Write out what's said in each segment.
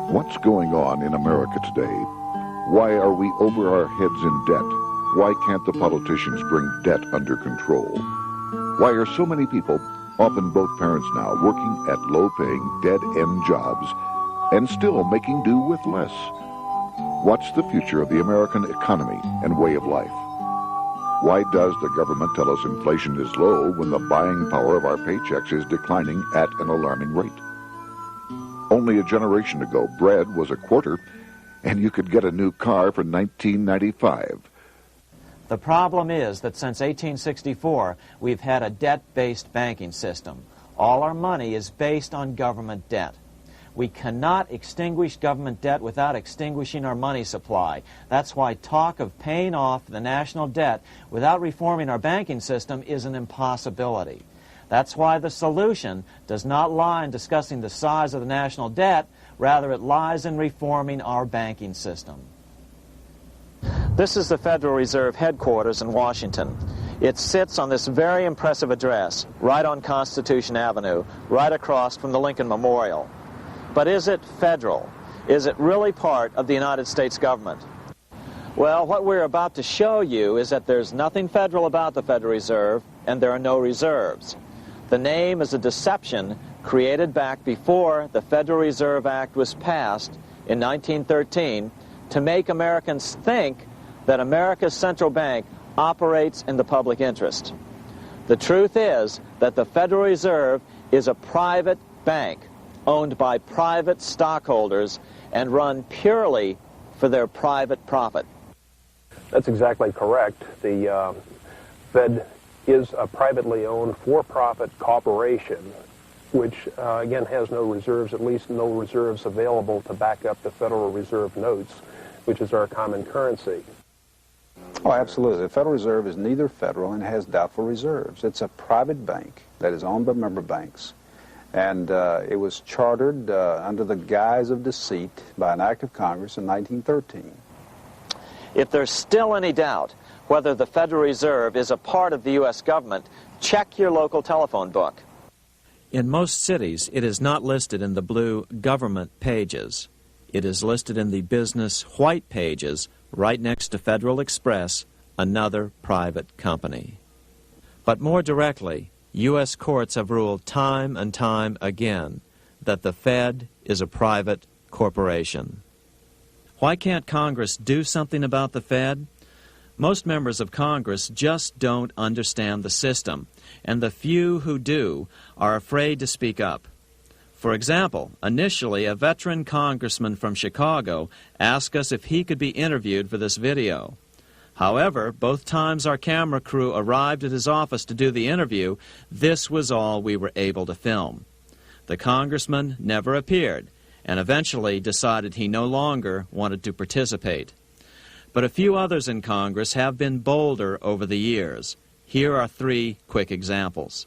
What's going on in America today? Why are we over our heads in debt? Why can't the politicians bring debt under control? Why are so many people, often both parents now, working at low-paying, dead-end jobs and still making do with less? What's the future of the American economy and way of life? Why does the government tell us inflation is low when the buying power of our paychecks is declining at an alarming rate? Only a generation ago, bread was a quarter, and you could get a new car for $19.95. The problem is that since 1864, we've had a debt-based banking system. All our money is based on government debt. We cannot extinguish government debt without extinguishing our money supply. That's why talk of paying off the national debt without reforming our banking system is an impossibility. That's why the solution does not lie in discussing the size of the national debt, rather it lies in reforming our banking system. This is the Federal Reserve headquarters in Washington. It sits on this very impressive address, right on Constitution Avenue, right across from the Lincoln Memorial. But is it federal? Is it really part of the United States government? Well, what we're about to show you is that there's nothing federal about the Federal Reserve, and there are no reserves. The name is a deception created back before the Federal Reserve Act was passed in 1913 to make Americans think that America's central bank operates in the public interest. The truth is that the Federal Reserve is a private bank owned by private stockholders and run purely for their private profit. That's exactly correct. The Fed is a privately owned for-profit corporation which, again, has no reserves, at least no reserves available to back up the Federal Reserve notes, which is our common currency. Oh, absolutely. The Federal Reserve is neither federal and has doubtful reserves. It's a private bank that is owned by member banks. And it was chartered under the guise of deceit by an act of Congress in 1913. If there's still any doubt whether the Federal Reserve is a part of the U.S. government, check your local telephone book. In most cities, it is not listed in the blue government pages. It is listed in the business white pages right next to Federal Express, another private company. But more directly, U.S. courts have ruled time and time again that the Fed is a private corporation. Why can't Congress do something about the Fed? Most members of Congress just don't understand the system, and the few who do are afraid to speak up. For example, initially a veteran congressman from Chicago asked us if he could be interviewed for this video. However, both times our camera crew arrived at his office to do the interview, this was all we were able to film. The congressman never appeared, and eventually decided he no longer wanted to participate. But a few others in Congress have been bolder over the years. Here are 3 quick examples.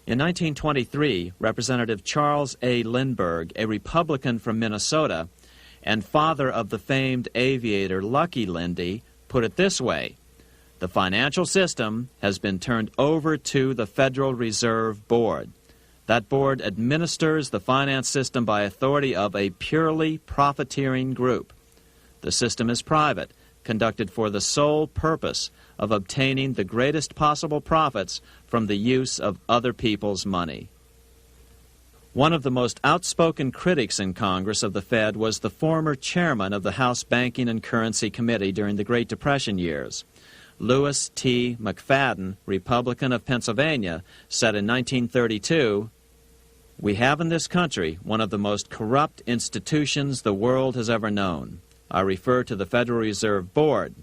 In 1923, Representative Charles A. Lindbergh, a Republican from Minnesota, and father of the famed aviator Lucky Lindy, put it this way: the financial system has been turned over to the Federal Reserve Board. That board administers the finance system by authority of a purely profiteering group. The system is private, conducted for the sole purpose of obtaining the greatest possible profits from the use of other people's money. One of the most outspoken critics in Congress of the Fed was the former chairman of the House Banking and Currency Committee during the Great Depression years. Lewis T. McFadden, Republican of Pennsylvania, said in 1932, "We have in this country one of the most corrupt institutions the world has ever known. I refer to the Federal Reserve Board.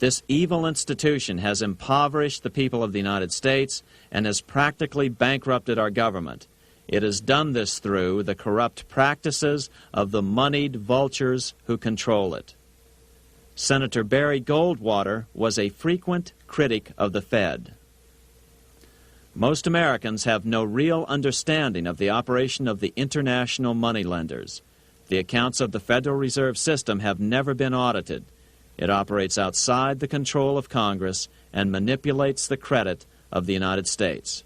This evil institution has impoverished the people of the United States and has practically bankrupted our government. It has done this through the corrupt practices of the moneyed vultures who control it." Senator Barry Goldwater was a frequent critic of the Fed. Most Americans have no real understanding of the operation of the international moneylenders. The accounts of the Federal Reserve System have never been audited. It operates outside the control of Congress and manipulates the credit of the United States.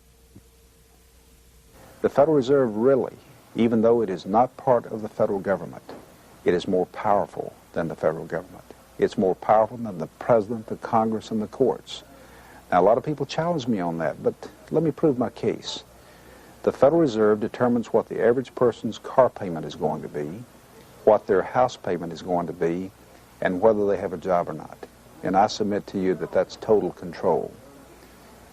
The Federal Reserve really even though it is not part of the federal government, it is more powerful than the federal government. It's more powerful than the president, the Congress, and the courts. Now, a lot of people challenge me on that, but let me prove my case. The Federal Reserve determines what the average person's car payment is going to be, what their house payment is going to be, and whether they have a job or not. And I submit to you that that's total control.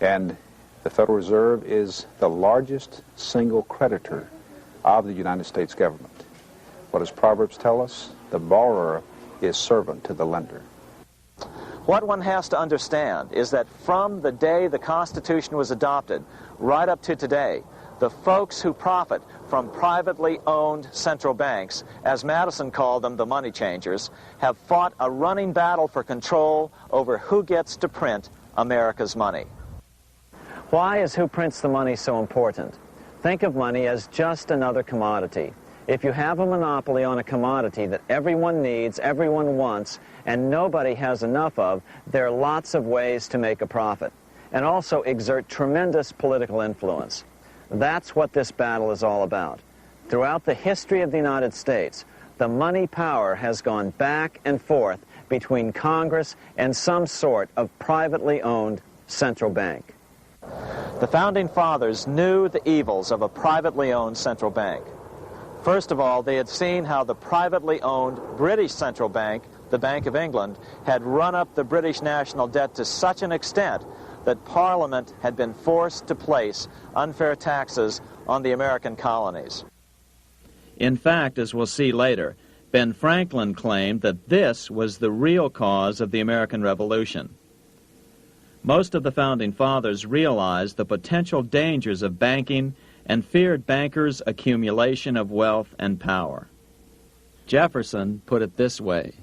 And the Federal Reserve is the largest single creditor of the United States government. What does Proverbs tell us? The borrower is servant to the lender. What one has to understand is that from the day the Constitution was adopted right up to today, the folks who profit from privately owned central banks, as Madison called them, the money changers, have fought a running battle for control over who gets to print America's money. Why is who prints the money so important? Think of money as just another commodity. If you have a monopoly on a commodity that everyone needs, everyone wants, and nobody has enough of, there are lots of ways to make a profit, and also exert tremendous political influence. That's what this battle is all about. Throughout the history of the United States, the money power has gone back and forth between Congress and some sort of privately owned central bank. The Founding Fathers knew the evils of a privately owned central bank. First of all, they had seen how the privately owned British central bank, the Bank of England, had run up the British national debt to such an extent that Parliament had been forced to place unfair taxes on the American colonies. In fact, as we'll see later, Ben Franklin claimed that this was the real cause of the American Revolution. Most of the Founding Fathers realized the potential dangers of banking and feared bankers' accumulation of wealth and power. Jefferson put it this way: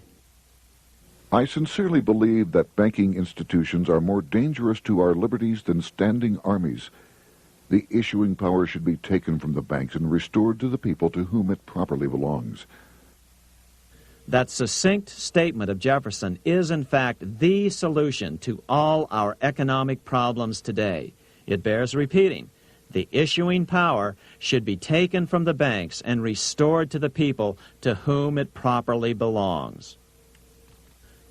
I sincerely believe that banking institutions are more dangerous to our liberties than standing armies. The issuing power should be taken from the banks and restored to the people to whom it properly belongs. That succinct statement of Jefferson is, in fact, the solution to all our economic problems today. It bears repeating. The issuing power should be taken from the banks and restored to the people to whom it properly belongs.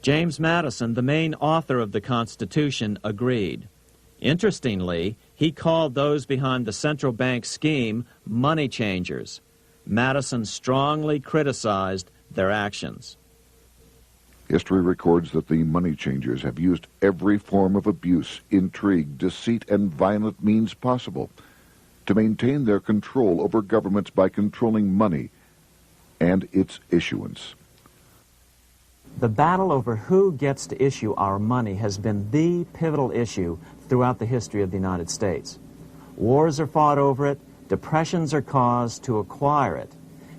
James Madison, the main author of the Constitution, agreed. Interestingly, he called those behind the central bank scheme money changers. Madison strongly criticized their actions. History records that the money changers have used every form of abuse, intrigue, deceit, and violent means possible to maintain their control over governments by controlling money and its issuance. The battle over who gets to issue our money has been the pivotal issue throughout the history of the United States. Wars are fought over it, depressions are caused to acquire it.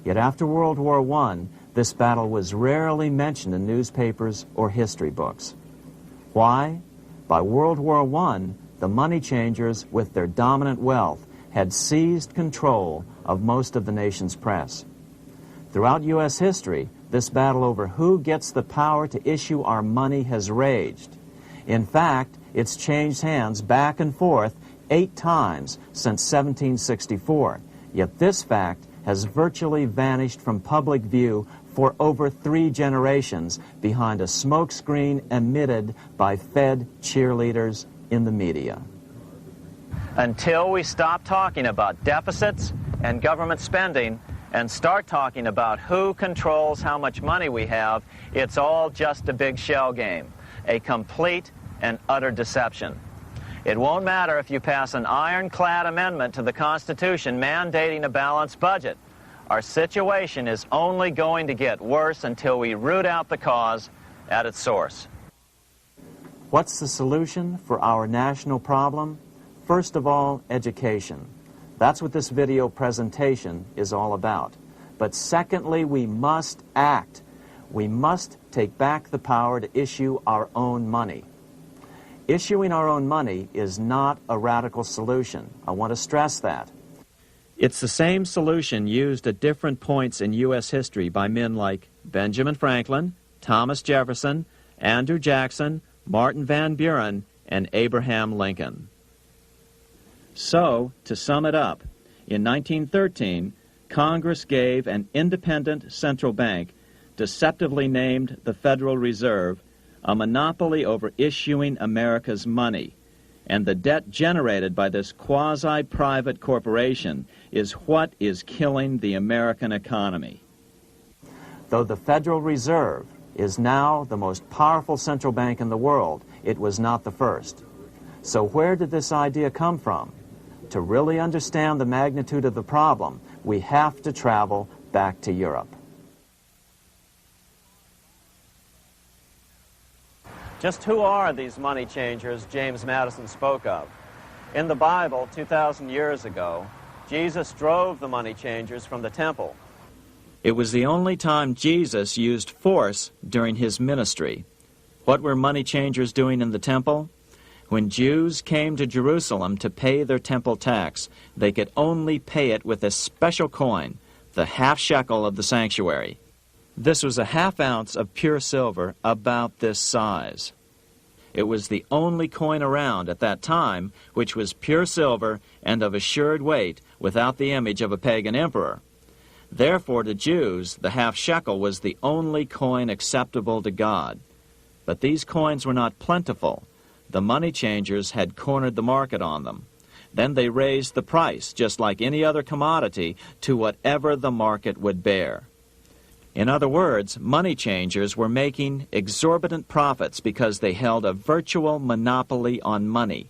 Yet after World War I, this battle was rarely mentioned in newspapers or history books. Why? By World War I, the money changers, with their dominant wealth, had seized control of most of the nation's press. Throughout U.S. history, this battle over who gets the power to issue our money has raged. In fact, it's changed hands back and forth 8 times since 1764, yet this fact has virtually vanished from public view for over 3 generations behind a smokescreen emitted by Fed cheerleaders in the media. Until we stop talking about deficits and government spending and start talking about who controls how much money we have, it's all just a big shell game, a complete and utter deception. It won't matter if you pass an ironclad amendment to the Constitution mandating a balanced budget. Our situation is only going to get worse until we root out the cause at its source. What's the solution for our national problem? First of all, education. That's what this video presentation is all about. But secondly, we must act. We must take back the power to issue our own money. Issuing our own money is not a radical solution. I want to stress that. It's the same solution used at different points in U.S. history by men like Benjamin Franklin, Thomas Jefferson, Andrew Jackson, Martin Van Buren, and Abraham Lincoln. So, to sum it up, in 1913, Congress gave an independent central bank, deceptively named the Federal Reserve, a monopoly over issuing America's money, and the debt generated by this quasi-private corporation is what is killing the American economy. Though the Federal Reserve is now the most powerful central bank in the world, it was not the first. So where did this idea come from? To really understand the magnitude of the problem, we have to travel back to Europe. Just who are these money changers James Madison spoke of? In the Bible, 2,000 years ago, Jesus drove the money changers from the temple. It was the only time Jesus used force during his ministry. What were money changers doing in the temple? When Jews came to Jerusalem to pay their temple tax, they could only pay it with a special coin, the half shekel of the sanctuary. This was a half ounce of pure silver about this size. It was the only coin around at that time which was pure silver and of assured weight without the image of a pagan emperor. Therefore, to Jews, the half shekel was the only coin acceptable to God. But these coins were not plentiful. The money changers had cornered the market on them. Then they raised the price, just like any other commodity, to whatever the market would bear. In other words, money changers were making exorbitant profits because they held a virtual monopoly on money.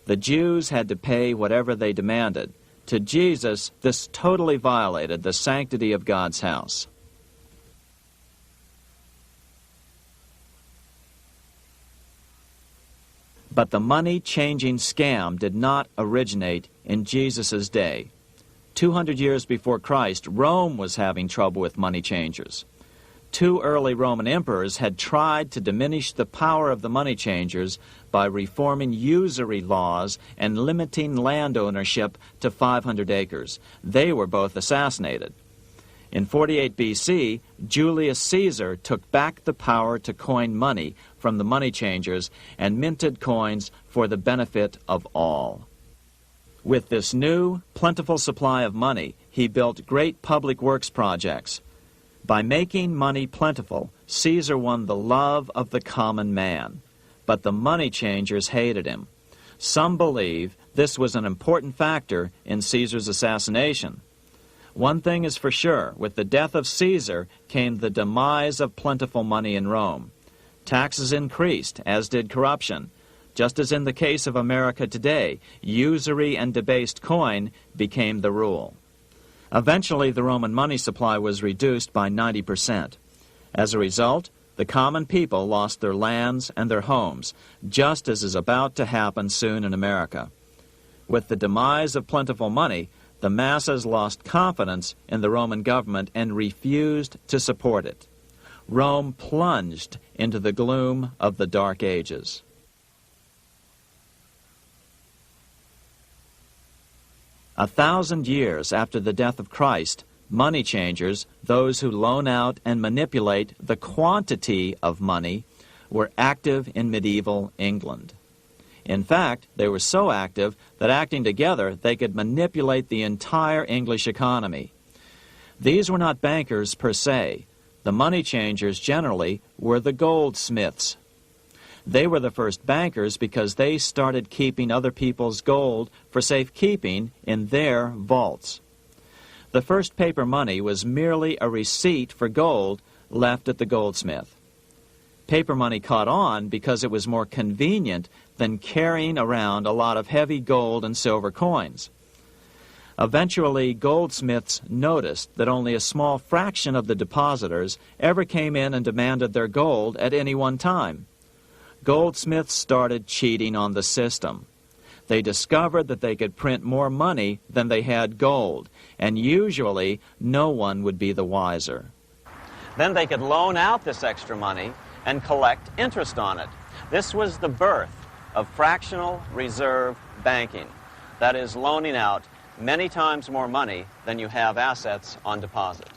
The Jews had to pay whatever they demanded. To Jesus, this totally violated the sanctity of God's house. But the money-changing scam did not originate in Jesus' day. 200 years before Christ, Rome was having trouble with money changers. 2 early Roman emperors had tried to diminish the power of the money changers by reforming usury laws and limiting land ownership to 500 acres. They were both assassinated. In 48 BC, Julius Caesar took back the power to coin money from the money changers and minted coins for the benefit of all. With this new, plentiful supply of money, he built great public works projects. By making money plentiful, Caesar won the love of the common man. But the money changers hated him. Some believe this was an important factor in Caesar's assassination. One thing is for sure, with the death of Caesar came the demise of plentiful money in Rome. Taxes increased, as did corruption. Just as in the case of America today, usury and debased coin became the rule. Eventually, the Roman money supply was reduced by 90%. As a result, the common people lost their lands and their homes, just as is about to happen soon in America. With the demise of plentiful money, the masses lost confidence in the Roman government and refused to support it. Rome plunged into the gloom of the Dark Ages. A 1,000 years after the death of Christ, money changers, those who loan out and manipulate the quantity of money, were active in medieval England. In fact, they were so active that acting together, they could manipulate the entire English economy. These were not bankers per se. The money changers generally were the goldsmiths. They were the first bankers because they started keeping other people's gold for safekeeping in their vaults. The first paper money was merely a receipt for gold left at the goldsmith. Paper money caught on because it was more convenient than carrying around a lot of heavy gold and silver coins. Eventually, goldsmiths noticed that only a small fraction of the depositors ever came in and demanded their gold at any one time. Goldsmiths started cheating on the system. They discovered that they could print more money than they had gold, and usually no one would be the wiser. Then they could loan out this extra money and collect interest on it. This was the birth of fractional reserve banking. That is, loaning out many times more money than you have assets on deposit.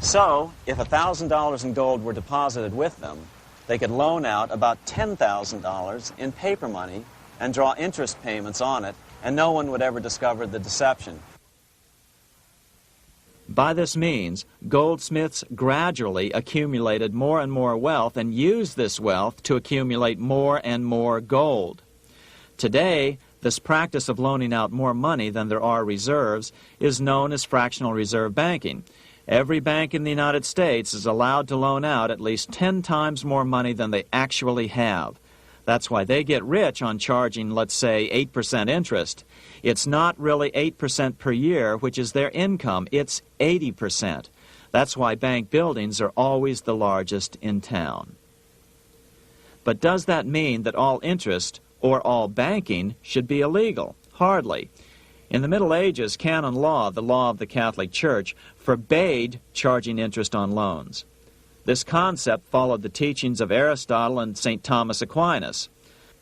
So, if $1,000 in gold were deposited with them, they could loan out about $10,000 in paper money and draw interest payments on it, and no one would ever discover the deception. By this means, goldsmiths gradually accumulated more and more wealth and used this wealth to accumulate more and more gold. Today, this practice of loaning out more money than there are reserves is known as fractional reserve banking. Every bank in the United States is allowed to loan out at least 10 times more money than they actually have. That's why they get rich on charging, let's say, 8% interest. It's not really 8% per year, which is their income. It's 80%. That's why bank buildings are always the largest in town. But does that mean that all interest or all banking should be illegal? Hardly. In the Middle Ages, canon law, the law of the Catholic Church, forbade charging interest on loans. This concept followed the teachings of Aristotle and St. Thomas Aquinas.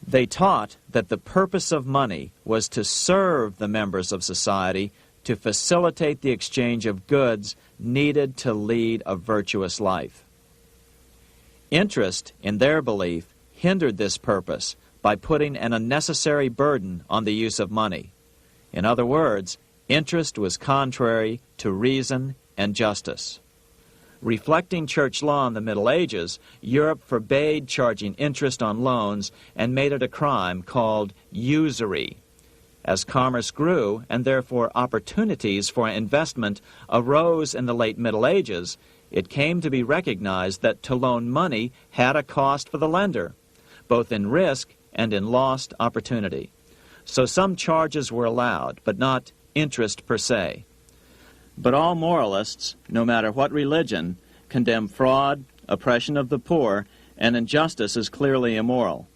They taught that the purpose of money was to serve the members of society, to facilitate the exchange of goods needed to lead a virtuous life. Interest, in their belief, hindered this purpose by putting an unnecessary burden on the use of money. In other words, interest was contrary to reason and justice. Reflecting church law in the Middle Ages, Europe forbade charging interest on loans and made it a crime called usury. As commerce grew, and therefore opportunities for investment arose in the late Middle Ages, it came to be recognized that to loan money had a cost for the lender, both in risk and in lost opportunity. So some charges were allowed, but not interest per se. But all moralists, no matter what religion, condemn fraud, oppression of the poor, and injustice as clearly immoral.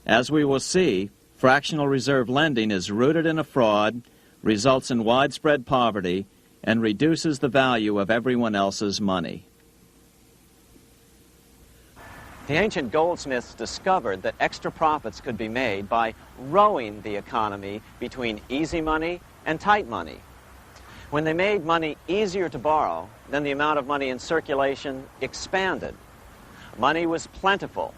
As we will see, fractional reserve lending is rooted in a fraud, results in widespread poverty, and reduces the value of everyone else's money. The ancient goldsmiths discovered that extra profits could be made by rowing the economy between easy money and tight money. When they made money easier to borrow, then the amount of money in circulation expanded. Money was plentiful.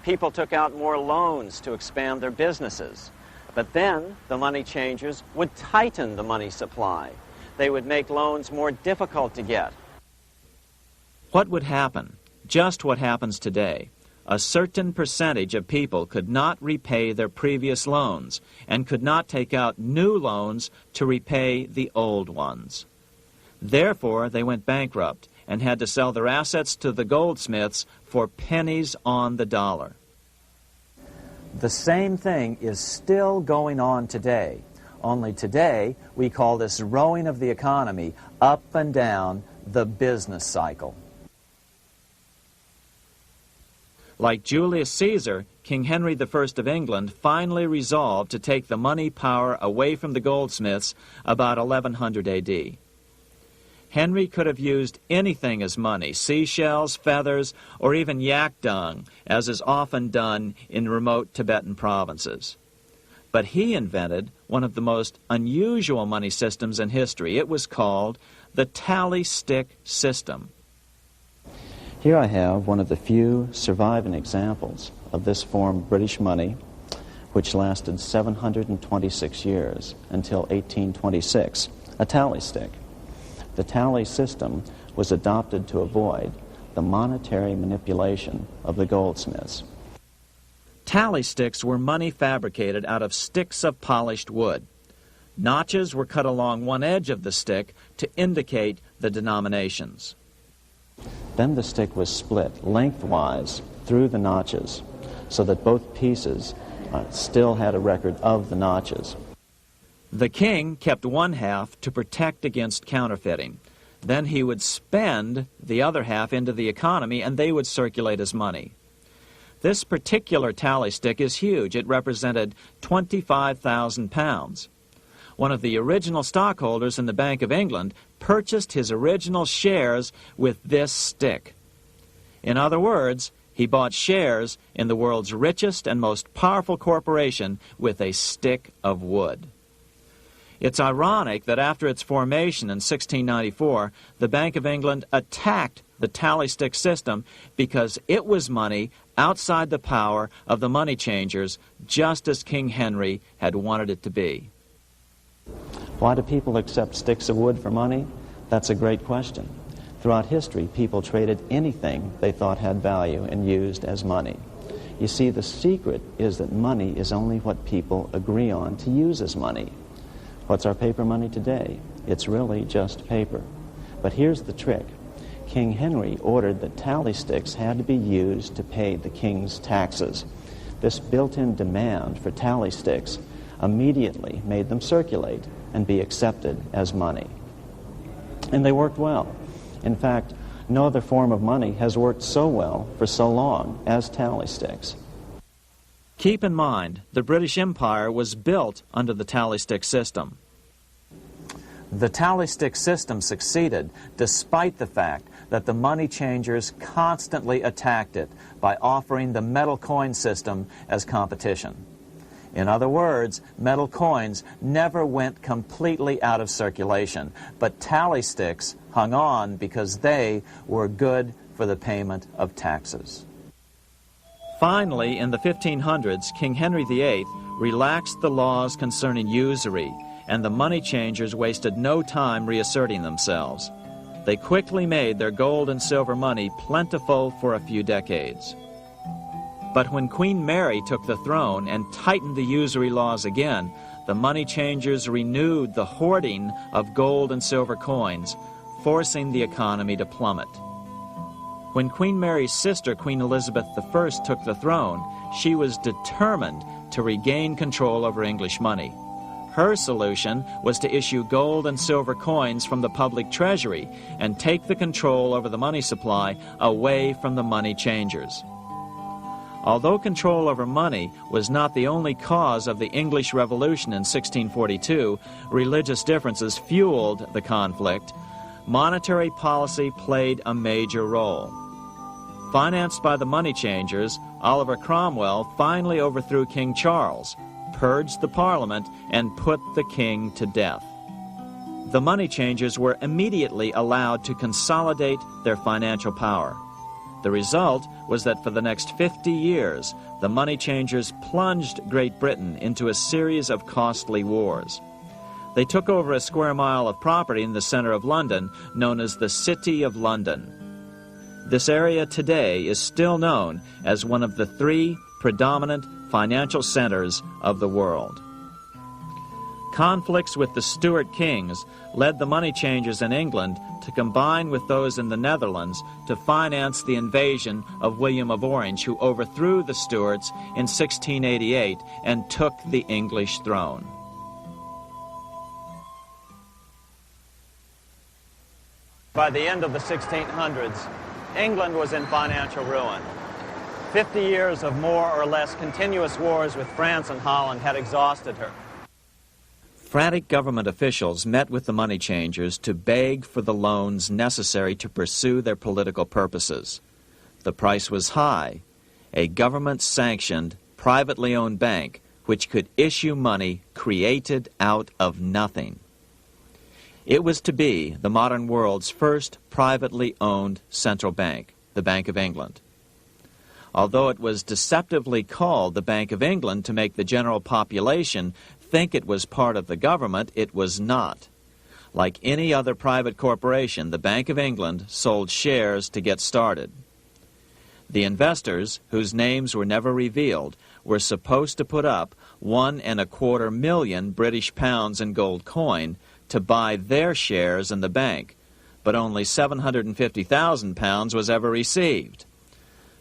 People took out more loans to expand their businesses. But then the money changers would tighten the money supply. They would make loans more difficult to get. What would happen? Just what happens today. A certain percentage of people could not repay their previous loans and could not take out new loans to repay the old ones. Therefore, they went bankrupt and had to sell their assets to the goldsmiths for pennies on the dollar. The same thing is still going on today. Only today, we call this rowing of the economy up and down the business cycle. Like Julius Caesar, King Henry I of England finally resolved to take the money power away from the goldsmiths about 1100 A.D. Henry could have used anything as money, seashells, feathers, or even yak dung, as is often done in remote Tibetan provinces. But he invented one of the most unusual money systems in history. It was called the tally stick system. Here I have one of the few surviving examples of this form of British money, which lasted 726 years until 1826, a tally stick. The tally system was adopted to avoid the monetary manipulation of the goldsmiths. Tally sticks were money fabricated out of sticks of polished wood. Notches were cut along one edge of the stick to indicate the denominations. Then the stick was split lengthwise through the notches so that both pieces still had a record of the notches. The king kept one half to protect against counterfeiting. Then he would spend the other half into the economy and they would circulate as money. This particular tally stick is huge. It represented 25,000 pounds. One of the original stockholders in the Bank of England purchased his original shares with this stick. In other words, he bought shares in the world's richest and most powerful corporation with a stick of wood. It's ironic that after its formation in 1694, the Bank of England attacked the tally stick system because it was money outside the power of the money changers, just as King Henry had wanted it to be. Why do people accept sticks of wood for money? That's a great question. Throughout history, people traded anything they thought had value and used as money. You see, the secret is that money is only what people agree on to use as money. What's our paper money today? It's really just paper. But here's the trick. King Henry ordered that tally sticks had to be used to pay the king's taxes. This built-in demand for tally sticks immediately made them circulate and be accepted as money. And they worked well. In fact, no other form of money has worked so well for so long as tally sticks. Keep in mind, the British Empire was built under the tally stick system. The tally stick system succeeded despite the fact that the money changers constantly attacked it by offering the metal coin system as competition. In other words, metal coins never went completely out of circulation, but tally sticks hung on because they were good for the payment of taxes. Finally, in the 1500s, King Henry VIII relaxed the laws concerning usury, and the money changers wasted no time reasserting themselves. They quickly made their gold and silver money plentiful for a few decades. But when Queen Mary took the throne and tightened the usury laws again, the money changers renewed the hoarding of gold and silver coins, forcing the economy to plummet. When Queen Mary's sister, Queen Elizabeth I, took the throne, she was determined to regain control over English money. Her solution was to issue gold and silver coins from the public treasury and take the control over the money supply away from the money changers. Although control over money was not the only cause of the English Revolution in 1642, religious differences fueled the conflict. Monetary policy played a major role. Financed by the money changers, Oliver Cromwell finally overthrew King Charles, purged the Parliament, and put the king to death. The money changers were immediately allowed to consolidate their financial power. The result was that for the next 50 years, the money changers plunged Great Britain into a series of costly wars. They took over a square mile of property in the center of London, known as the City of London. This area today is still known as one of the 3 predominant financial centers of the world. Conflicts with the Stuart kings led the money changers in England to combine with those in the Netherlands to finance the invasion of William of Orange, who overthrew the Stuarts in 1688 and took the English throne. By the end of the 1600s, England was in financial ruin. 50 years of more or less continuous wars with France and Holland had exhausted her. Frantic government officials met with the money changers to beg for the loans necessary to pursue their political purposes. The price was high: a government-sanctioned, privately owned bank which could issue money created out of nothing. It was to be the modern world's first privately owned central bank, the Bank of England. Although it was deceptively called the Bank of England to make the general population think it was part of the government, it was not. Like any other private corporation, the Bank of England sold shares to get started. The investors, whose names were never revealed, were supposed to put up £1.25 million British pounds in gold coin to buy their shares in the bank, but only £750,000 was ever received.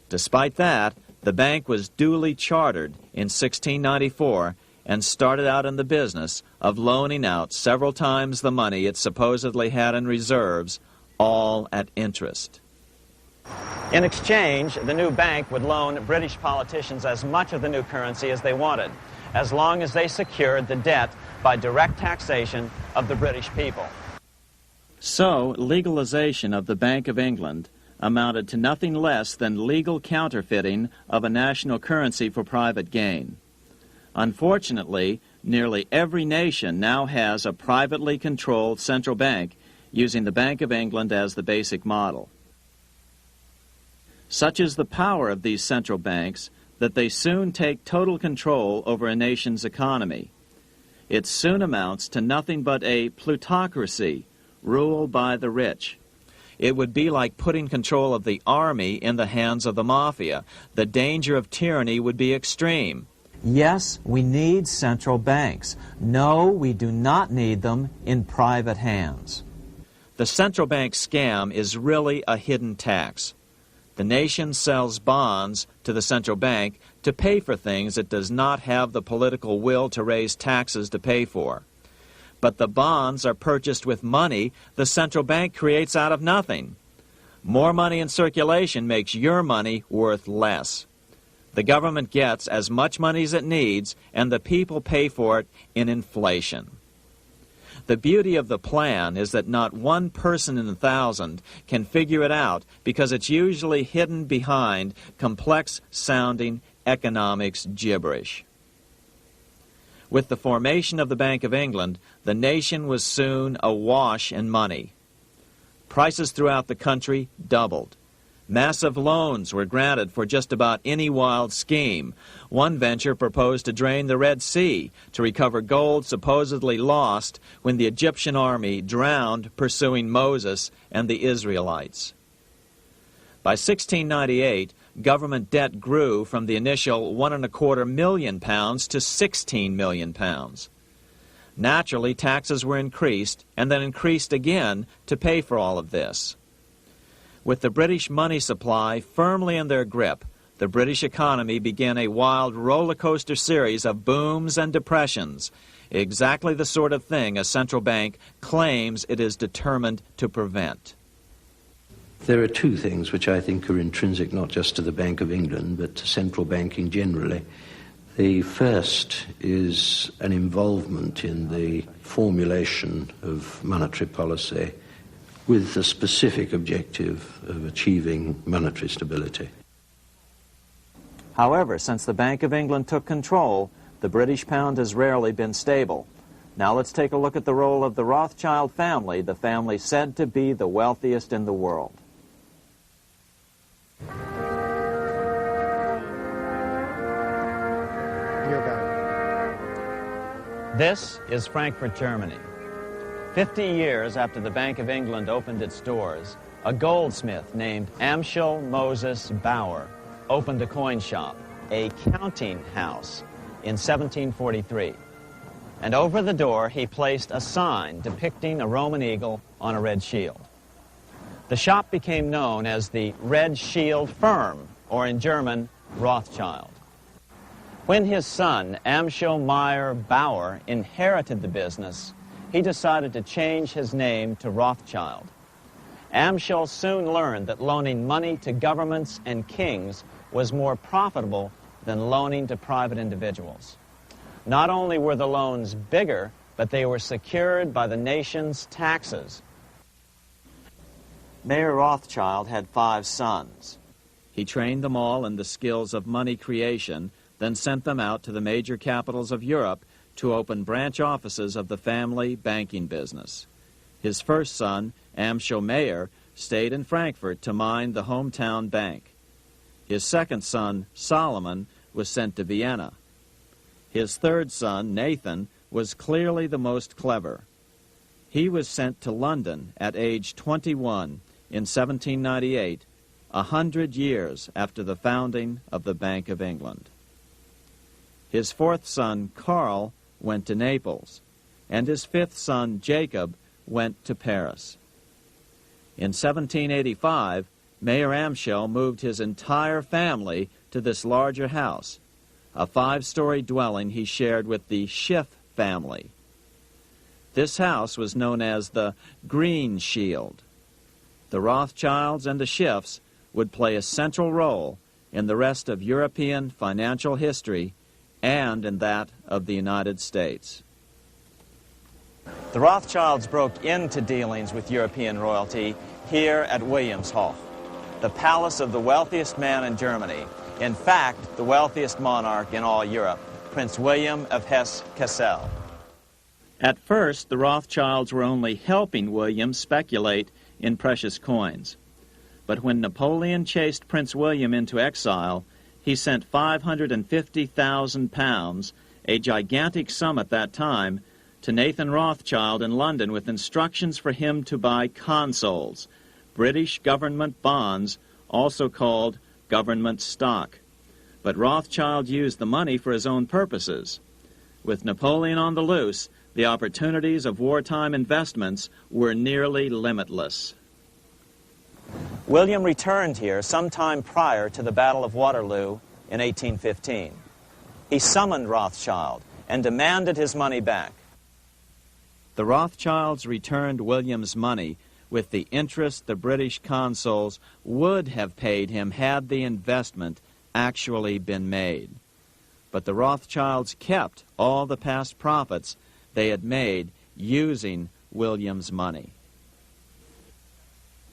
Despite that, the bank was duly chartered in 1694 and started out in the business of loaning out several times the money it supposedly had in reserves, all at interest. In exchange, the new bank would loan British politicians as much of the new currency as they wanted, as long as they secured the debt by direct taxation of the British people. So, legalization of the Bank of England amounted to nothing less than legal counterfeiting of a national currency for private gain. Unfortunately, nearly every nation now has a privately controlled central bank using the Bank of England as the basic model. Such is the power of these central banks that they soon take total control over a nation's economy. It soon amounts to nothing but a plutocracy, rule by the rich. It would be like putting control of the army in the hands of the mafia. The danger of tyranny would be extreme. Yes, we need central banks. No, we do not need them in private hands. The central bank scam is really a hidden tax. The nation sells bonds to the central bank to pay for things it does not have the political will to raise taxes to pay for. But the bonds are purchased with money the central bank creates out of nothing. More money in circulation makes your money worth less. The government gets as much money as it needs, and the people pay for it in inflation. The beauty of the plan is that not one person in 1,000 can figure it out because it's usually hidden behind complex-sounding economics gibberish. With the formation of the Bank of England, the nation was soon awash in money. Prices throughout the country doubled. Massive loans were granted for just about any wild scheme. One venture proposed to drain the Red Sea to recover gold supposedly lost when the Egyptian army drowned pursuing Moses and the Israelites. By 1698, government debt grew from the initial £1.25 million to £16 million. Naturally, taxes were increased and then increased again to pay for all of this. With the British money supply firmly in their grip, the British economy began a wild roller coaster series of booms and depressions, exactly the sort of thing a central bank claims it is determined to prevent. There are two things which I think are intrinsic not just to the Bank of England but to central banking generally. The first is an involvement in the formulation of monetary policy with the specific objective of achieving monetary stability. However, since the Bank of England took control, the British pound has rarely been stable. Now let's take a look at the role of the Rothschild family, the family said to be the wealthiest in the world. This is Frankfurt, Germany. 50 years after the Bank of England opened its doors, a goldsmith named Amschel Moses Bauer opened a coin shop, a counting house, in 1743. And over the door he placed a sign depicting a Roman eagle on a red shield. The shop became known as the Red Shield Firm, or in German, Rothschild. When his son, Amschel Meyer Bauer, inherited the business, he decided to change his name to Rothschild. Amschel soon learned that loaning money to governments and kings was more profitable than loaning to private individuals. Not only were the loans bigger, but they were secured by the nation's taxes. Mayer Rothschild had 5 sons. He trained them all in the skills of money creation, then sent them out to the major capitals of Europe to open branch offices of the family banking business. His first son, Amschel Meyer, stayed in Frankfurt to mind the hometown bank. His second son, Solomon, was sent to Vienna. His third son, Nathan, was clearly the most clever. He was sent to London at age 21 in 1798, 100 years after the founding of the Bank of England. His fourth son, Karl, went to Naples, and his fifth son, Jacob, went to Paris. In 1785, Mayer Amschel moved his entire family to this larger house, a 5-story dwelling he shared with the Schiff family. This house was known as the Green Shield. The Rothschilds and the Schiffs would play a central role in the rest of European financial history and in that of the United States. The Rothschilds broke into dealings with European royalty here at Wilhelmshof, the palace of the wealthiest man in Germany. In fact, the wealthiest monarch in all Europe, Prince William of Hesse-Kassel. At first, the Rothschilds were only helping William speculate in precious coins. But when Napoleon chased Prince William into exile, he sent £550,000, a gigantic sum at that time, to Nathan Rothschild in London with instructions for him to buy consols, British government bonds, also called government stock. But Rothschild used the money for his own purposes. With Napoleon on the loose, the opportunities of wartime investments were nearly limitless. William returned here sometime prior to the Battle of Waterloo in 1815. He summoned Rothschild and demanded his money back. The Rothschilds returned William's money with the interest the British consuls would have paid him had the investment actually been made. But the Rothschilds kept all the past profits they had made using William's money.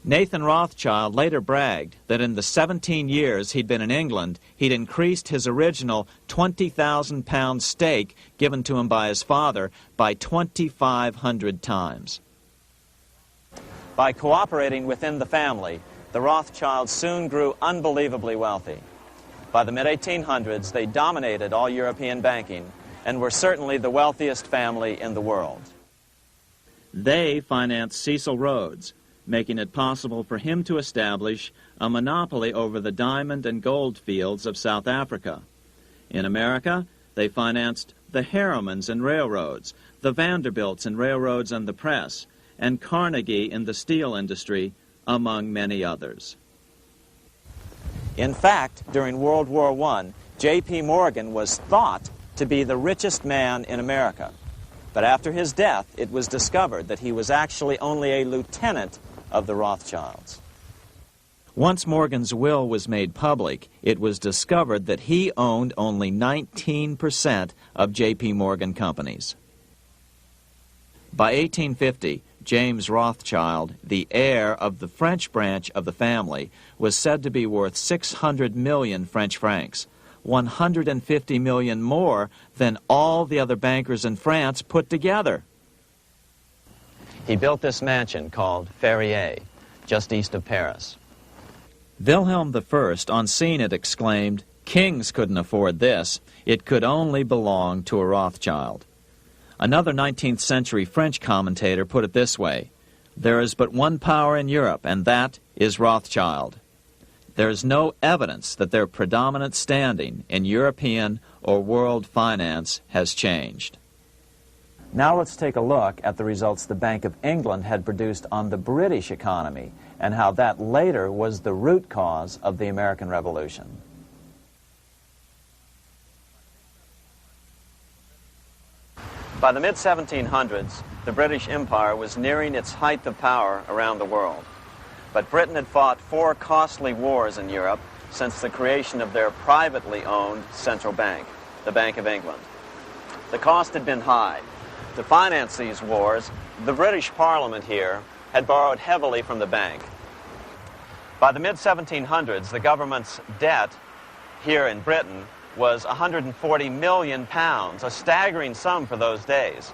Nathan Rothschild later bragged that in the 17 years he'd been in England, he'd increased his original £20,000 stake given to him by his father by 2,500 times. By cooperating within the family, the Rothschilds soon grew unbelievably wealthy. By the mid-1800s, they dominated all European banking and were certainly the wealthiest family in the world. They financed Cecil Rhodes, making it possible for him to establish a monopoly over the diamond and gold fields of South Africa. In America, they financed the Harrimans and railroads, the Vanderbilts and railroads and the press, and Carnegie in the steel industry, among many others. In fact, during World War I, J.P. Morgan was thought to be the richest man in America. But after his death, it was discovered that he was actually only a lieutenant of the Rothschilds. Once Morgan's will was made public, it was discovered that he owned only 19% of J.P. Morgan companies. By 1850, James Rothschild, the heir of the French branch of the family, was said to be worth 600 million French francs, 150 million more than all the other bankers in France put together. He built this mansion called Ferrier, just east of Paris. Wilhelm I, on seeing it, exclaimed, "Kings couldn't afford this. It could only belong to a Rothschild." Another 19th century French commentator put it this way: "There is but one power in Europe, and that is Rothschild." There is no evidence that their predominant standing in European or world finance has changed. Now let's take a look at the results the Bank of England had produced on the British economy and how that later was the root cause of the American Revolution. By the mid-1700s, the British Empire was nearing its height of power around the world. But Britain had fought 4 costly wars in Europe since the creation of their privately owned central bank, the Bank of England. The cost had been high. To finance these wars, the British Parliament here had borrowed heavily from the bank. By the mid-1700s, the government's debt here in Britain was £140 million, a staggering sum for those days.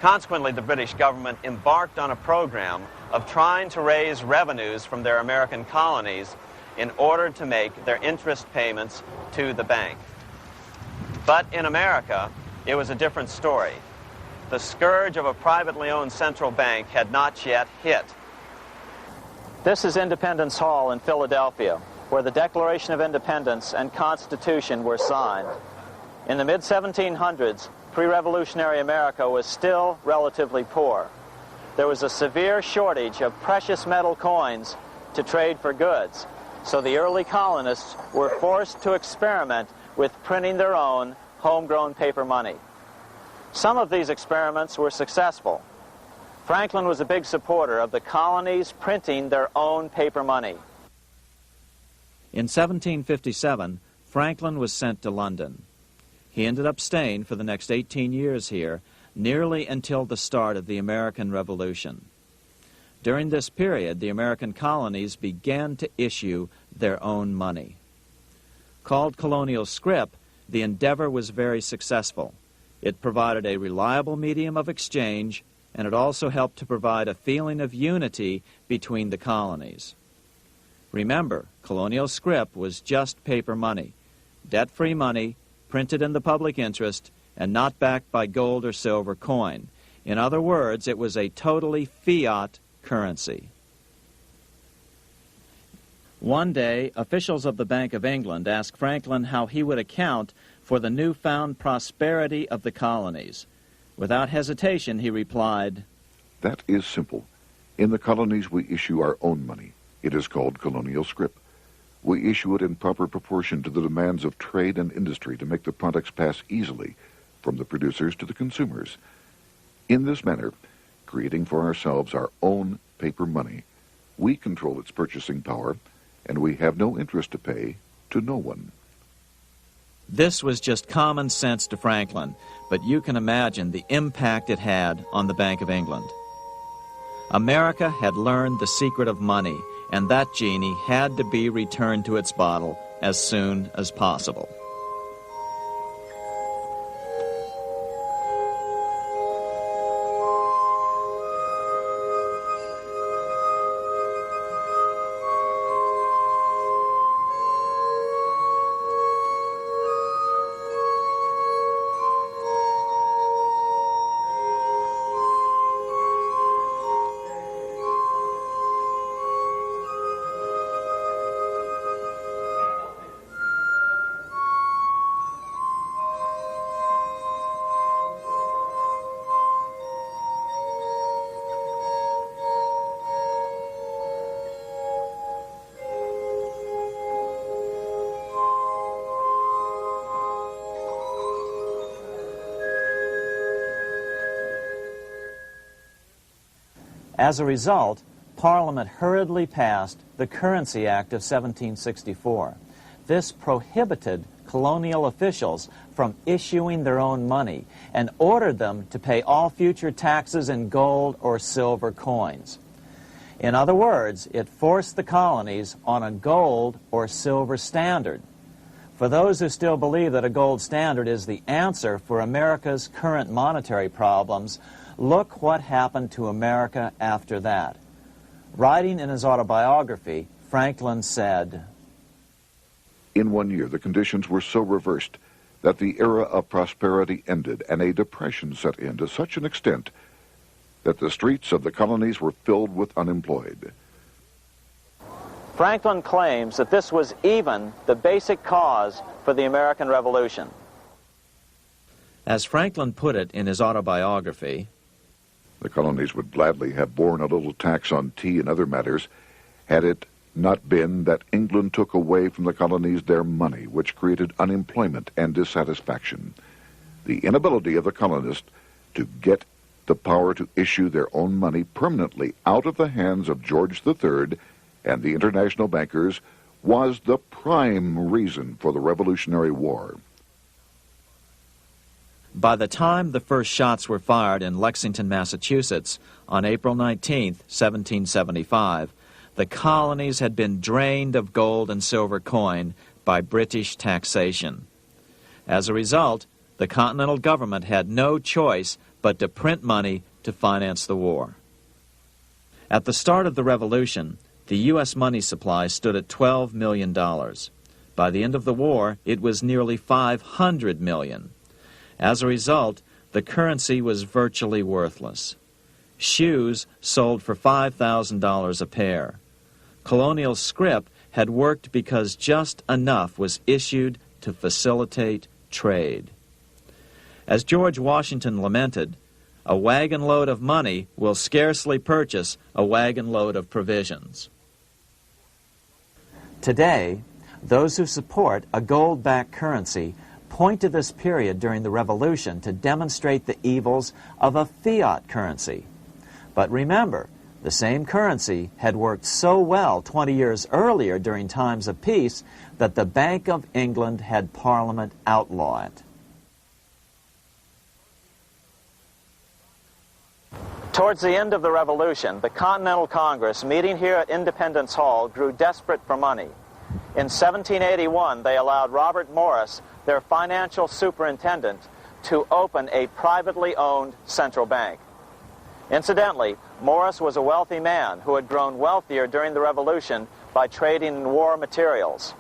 Consequently, the British government embarked on a program of trying to raise revenues from their American colonies in order to make their interest payments to the bank. But in America, it was a different story. The scourge of a privately owned central bank had not yet hit. This is Independence Hall in Philadelphia, where the Declaration of Independence and Constitution were signed. In the mid-1700s, pre-revolutionary America was still relatively poor. There was a severe shortage of precious metal coins to trade for goods, so the early colonists were forced to experiment with printing their own homegrown paper money. Some of these experiments were successful. Franklin was a big supporter of the colonies printing their own paper money. In 1757, Franklin was sent to London. He ended up staying for the next 18 years here, nearly until the start of the American Revolution. During this period, the American colonies began to issue their own money. Called colonial scrip, the endeavor was very successful. It provided a reliable medium of exchange, and it also helped to provide a feeling of unity between the colonies. Remember, colonial scrip was just paper money, debt-free money, printed in the public interest, and not backed by gold or silver coin. In other words, it was a totally fiat currency. One day, officials of the Bank of England asked Franklin how he would account for the newfound prosperity of the colonies. Without hesitation, he replied, "That is simple. In the colonies, we issue our own money. It is called colonial scrip. We issue it in proper proportion to the demands of trade and industry to make the products pass easily from the producers to the consumers. In this manner, creating for ourselves our own paper money, we control its purchasing power, and we have no interest to pay to no one." This was just common sense to Franklin, but you can imagine the impact it had on the Bank of England. America had learned the secret of money, and that genie had to be returned to its bottle as soon as possible. As a result, Parliament hurriedly passed the Currency Act of 1764. This prohibited colonial officials from issuing their own money and ordered them to pay all future taxes in gold or silver coins. In other words, it forced the colonies on a gold or silver standard. For those who still believe that a gold standard is the answer for America's current monetary problems, look what happened to America after that. Writing in his autobiography, Franklin said, "In 1 year, the conditions were so reversed that the era of prosperity ended and a depression set in to such an extent that the streets of the colonies were filled with unemployed." Franklin claims that this was even the basic cause for the American Revolution. As Franklin put it in his autobiography, The colonies would gladly have borne a little tax on tea and other matters had it not been that England took away from the colonies their money, which created unemployment and dissatisfaction. The inability of the colonists to get the power to issue their own money permanently out of the hands of George III and the international bankers was the prime reason for the Revolutionary War. By the time the first shots were fired in Lexington, Massachusetts, on April 19, 1775, the colonies had been drained of gold and silver coin by British taxation. As a result, the Continental government had no choice but to print money to finance the war. At the start of the Revolution, the U.S. money supply stood at $12 million. By the end of the war, it was nearly $500 million. As a result, the currency was virtually worthless. Shoes sold for $5,000 a pair. Colonial scrip had worked because just enough was issued to facilitate trade. As George Washington lamented, "A wagon load of money will scarcely purchase a wagon load of provisions." Today, those who support a gold-backed currency point to this period during the Revolution to demonstrate the evils of a fiat currency. But remember, the same currency had worked so well 20 years earlier during times of peace that the Bank of England had Parliament outlaw it. Towards the end of the Revolution, the Continental Congress, meeting here at Independence Hall, grew desperate for money. In 1781, they allowed Robert Morris, their financial superintendent, to open a privately owned central bank. Incidentally, Morris was a wealthy man who had grown wealthier during the Revolution by trading in war materials.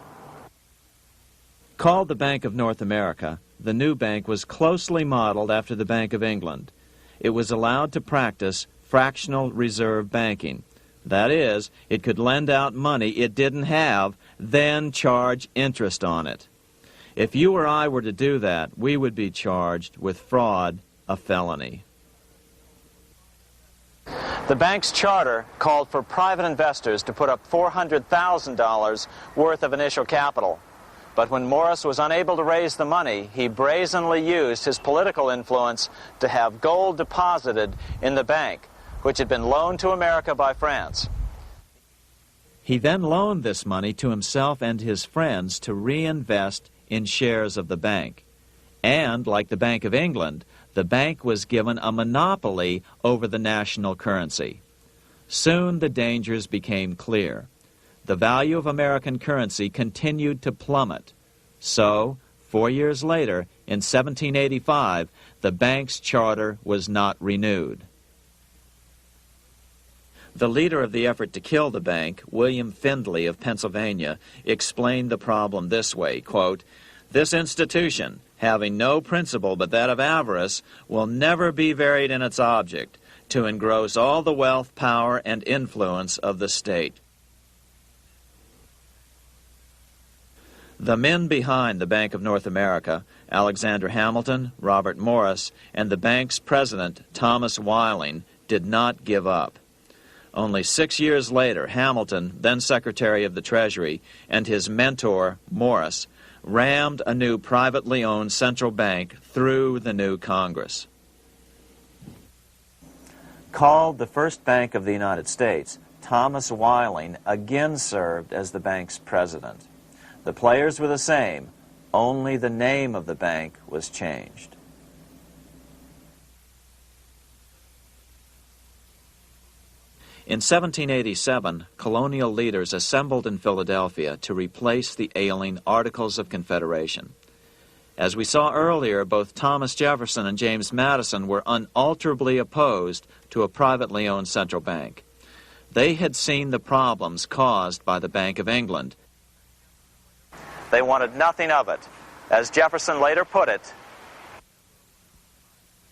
Called the Bank of North America, the new bank was closely modeled after the Bank of England. It was allowed to practice fractional reserve banking. That is, it could lend out money it didn't have, then charge interest on it. If you or I were to do that, we would be charged with fraud, a felony. The bank's charter called for private investors to put up $400,000 worth of initial capital. But when Morris was unable to raise the money, he brazenly used his political influence to have gold deposited in the bank, which had been loaned to America by France. He then loaned this money to himself and his friends to reinvest in shares of the bank. And, like the Bank of England, the bank was given a monopoly over the national currency. Soon the dangers became clear. The value of American currency continued to plummet. So, 4 years later, in 1785, the bank's charter was not renewed. The leader of the effort to kill the bank, William Findley of Pennsylvania, explained the problem this way, quote, "This institution, having no principle but that of avarice, will never be varied in its object, to engross all the wealth, power, and influence of the state." The men behind the Bank of North America, Alexander Hamilton, Robert Morris, and the bank's president, Thomas Whiling, did not give up. Only 6 years later, Hamilton, then Secretary of the Treasury, and his mentor, Morris, rammed a new privately owned central bank through the new Congress. Called the first bank of the United States, Thomas Whiling again served as the bank's president. The players were the same, only the name of the bank was changed. In 1787, colonial leaders assembled in Philadelphia to replace the ailing Articles of Confederation. As we saw earlier, both Thomas Jefferson and James Madison were unalterably opposed to a privately owned central bank. They had seen the problems caused by the Bank of England. They wanted nothing of it. As Jefferson later put it,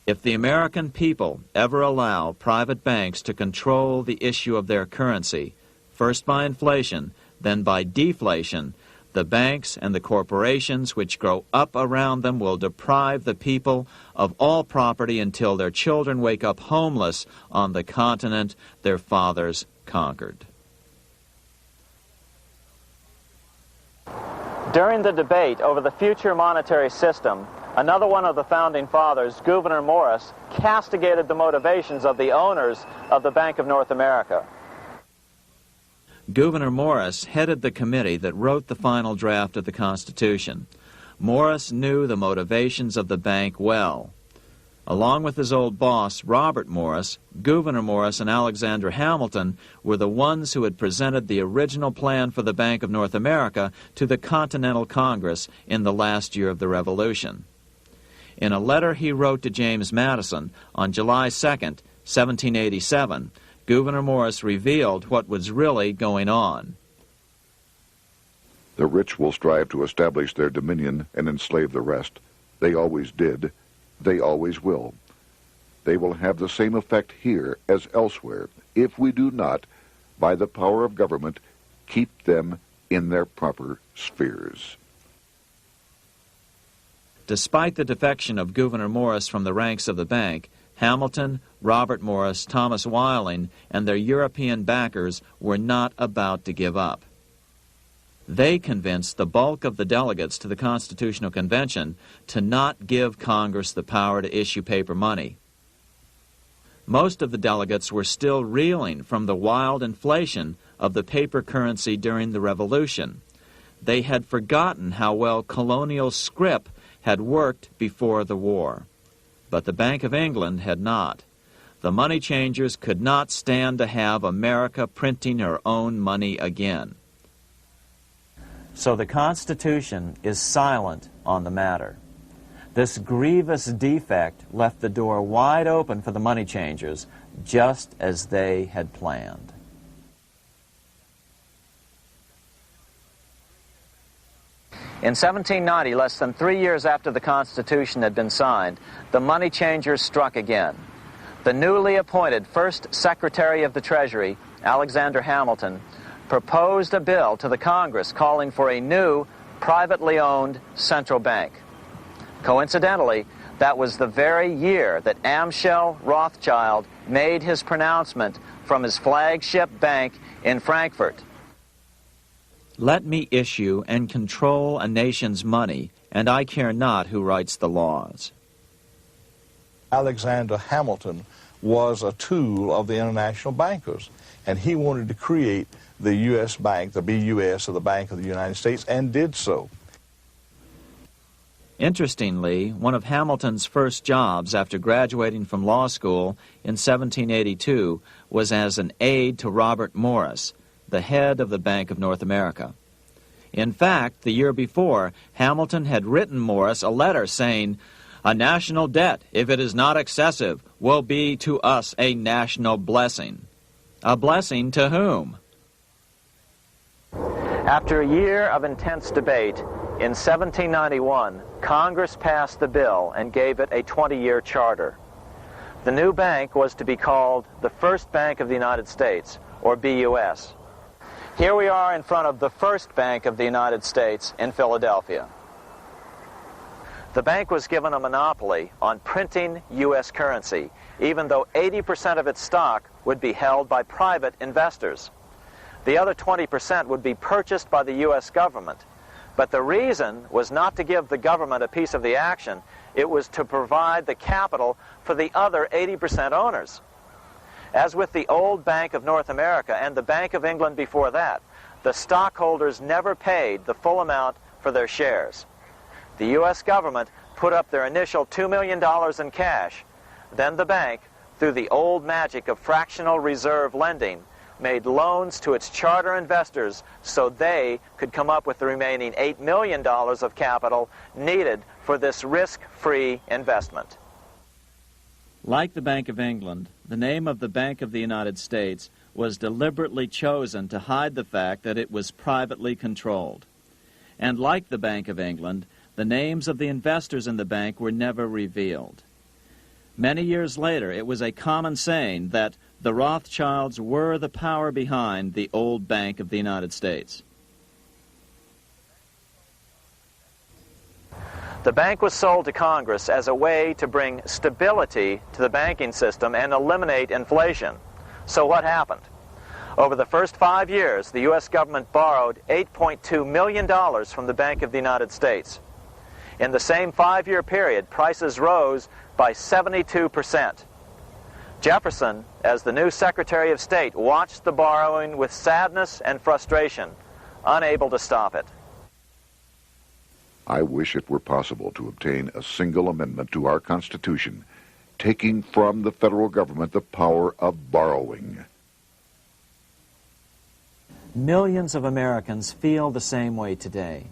"If the American people ever allow private banks to control the issue of their currency, first by inflation, then by deflation, the banks and the corporations which grow up around them will deprive the people of all property until their children wake up homeless on the continent their fathers conquered." during the debate over the future monetary system, another one of the founding fathers, Gouverneur Morris, castigated the motivations of the owners of the Bank of North America. Gouverneur Morris headed the committee that wrote the final draft of the Constitution. Morris knew the motivations of the bank well. Along with his old boss, Robert Morris, Gouverneur Morris and Alexander Hamilton were the ones who had presented the original plan for the Bank of North America to the Continental Congress in the last year of the Revolution. In a letter he wrote to James Madison on July 2nd, 1787, Gouverneur Morris revealed what was really going on. "The rich will strive to establish their dominion and enslave the rest. They always did. They always will. They will have the same effect here as elsewhere if we do not, by the power of government, keep them in their proper spheres." Despite the defection of Gouverneur Morris from the ranks of the bank, Hamilton, Robert Morris, Thomas Whiling, and their European backers were not about to give up. They convinced the bulk of the delegates to the Constitutional Convention to not give Congress the power to issue paper money. Most of the delegates were still reeling from the wild inflation of the paper currency during the Revolution. They had forgotten how well colonial scrip had worked before the war. But the Bank of England had not. The money changers could not stand to have America printing her own money again. So the Constitution is silent on the matter. This grievous defect left the door wide open for the money changers, just as they had planned. In 1790, less than 3 years after the Constitution had been signed, the money changers struck again. The newly appointed first Secretary of the Treasury, Alexander Hamilton, proposed a bill to the Congress calling for a new, privately owned central bank. Coincidentally, that was the very year that Amschel Rothschild made his pronouncement from his flagship bank in Frankfurt. Let me issue and control a nation's money, and I care not who writes the laws. Alexander Hamilton was a tool of the international bankers, and he wanted to create the U.S. Bank, the BUS, or the Bank of the United States, and did so. Interestingly, one of Hamilton's first jobs after graduating from law school in 1782 was as an aide to Robert Morris, the head of the Bank of North America. In fact, the year before, Hamilton had written Morris a letter saying, "A national debt, if it is not excessive, will be to us a national blessing." A blessing to whom? After a year of intense debate, in 1791, Congress passed the bill and gave it a 20-year charter. The new bank was to be called the First Bank of the United States, or BUS. Here we are in front of the First Bank of the United States in Philadelphia. The bank was given a monopoly on printing U.S. currency, even though 80% of its stock would be held by private investors. The other 20% would be purchased by the U.S. government. But the reason was not to give the government a piece of the action. It was to provide the capital for the other 80% owners. As with the old Bank of North America and the Bank of England before that, the stockholders never paid the full amount for their shares. The U.S. government put up their initial $2 million in cash. Then the bank, through the old magic of fractional reserve lending, made loans to its charter investors so they could come up with the remaining $8 million of capital needed for this risk-free investment. Like the Bank of England, the name of the Bank of the United States was deliberately chosen to hide the fact that it was privately controlled. And like the Bank of England, the names of the investors in the bank were never revealed. Many years later, it was a common saying that the Rothschilds were the power behind the old Bank of the United States. The bank was sold to Congress as a way to bring stability to the banking system and eliminate inflation. So what happened? Over the first 5 years, the U.S. government borrowed $8.2 million from the Bank of the United States. In the same 5-year period, prices rose by 72%. Jefferson, as the new Secretary of State, watched the borrowing with sadness and frustration, unable to stop it. I wish it were possible to obtain a single amendment to our Constitution, taking from the federal government the power of borrowing. Millions of Americans feel the same way today.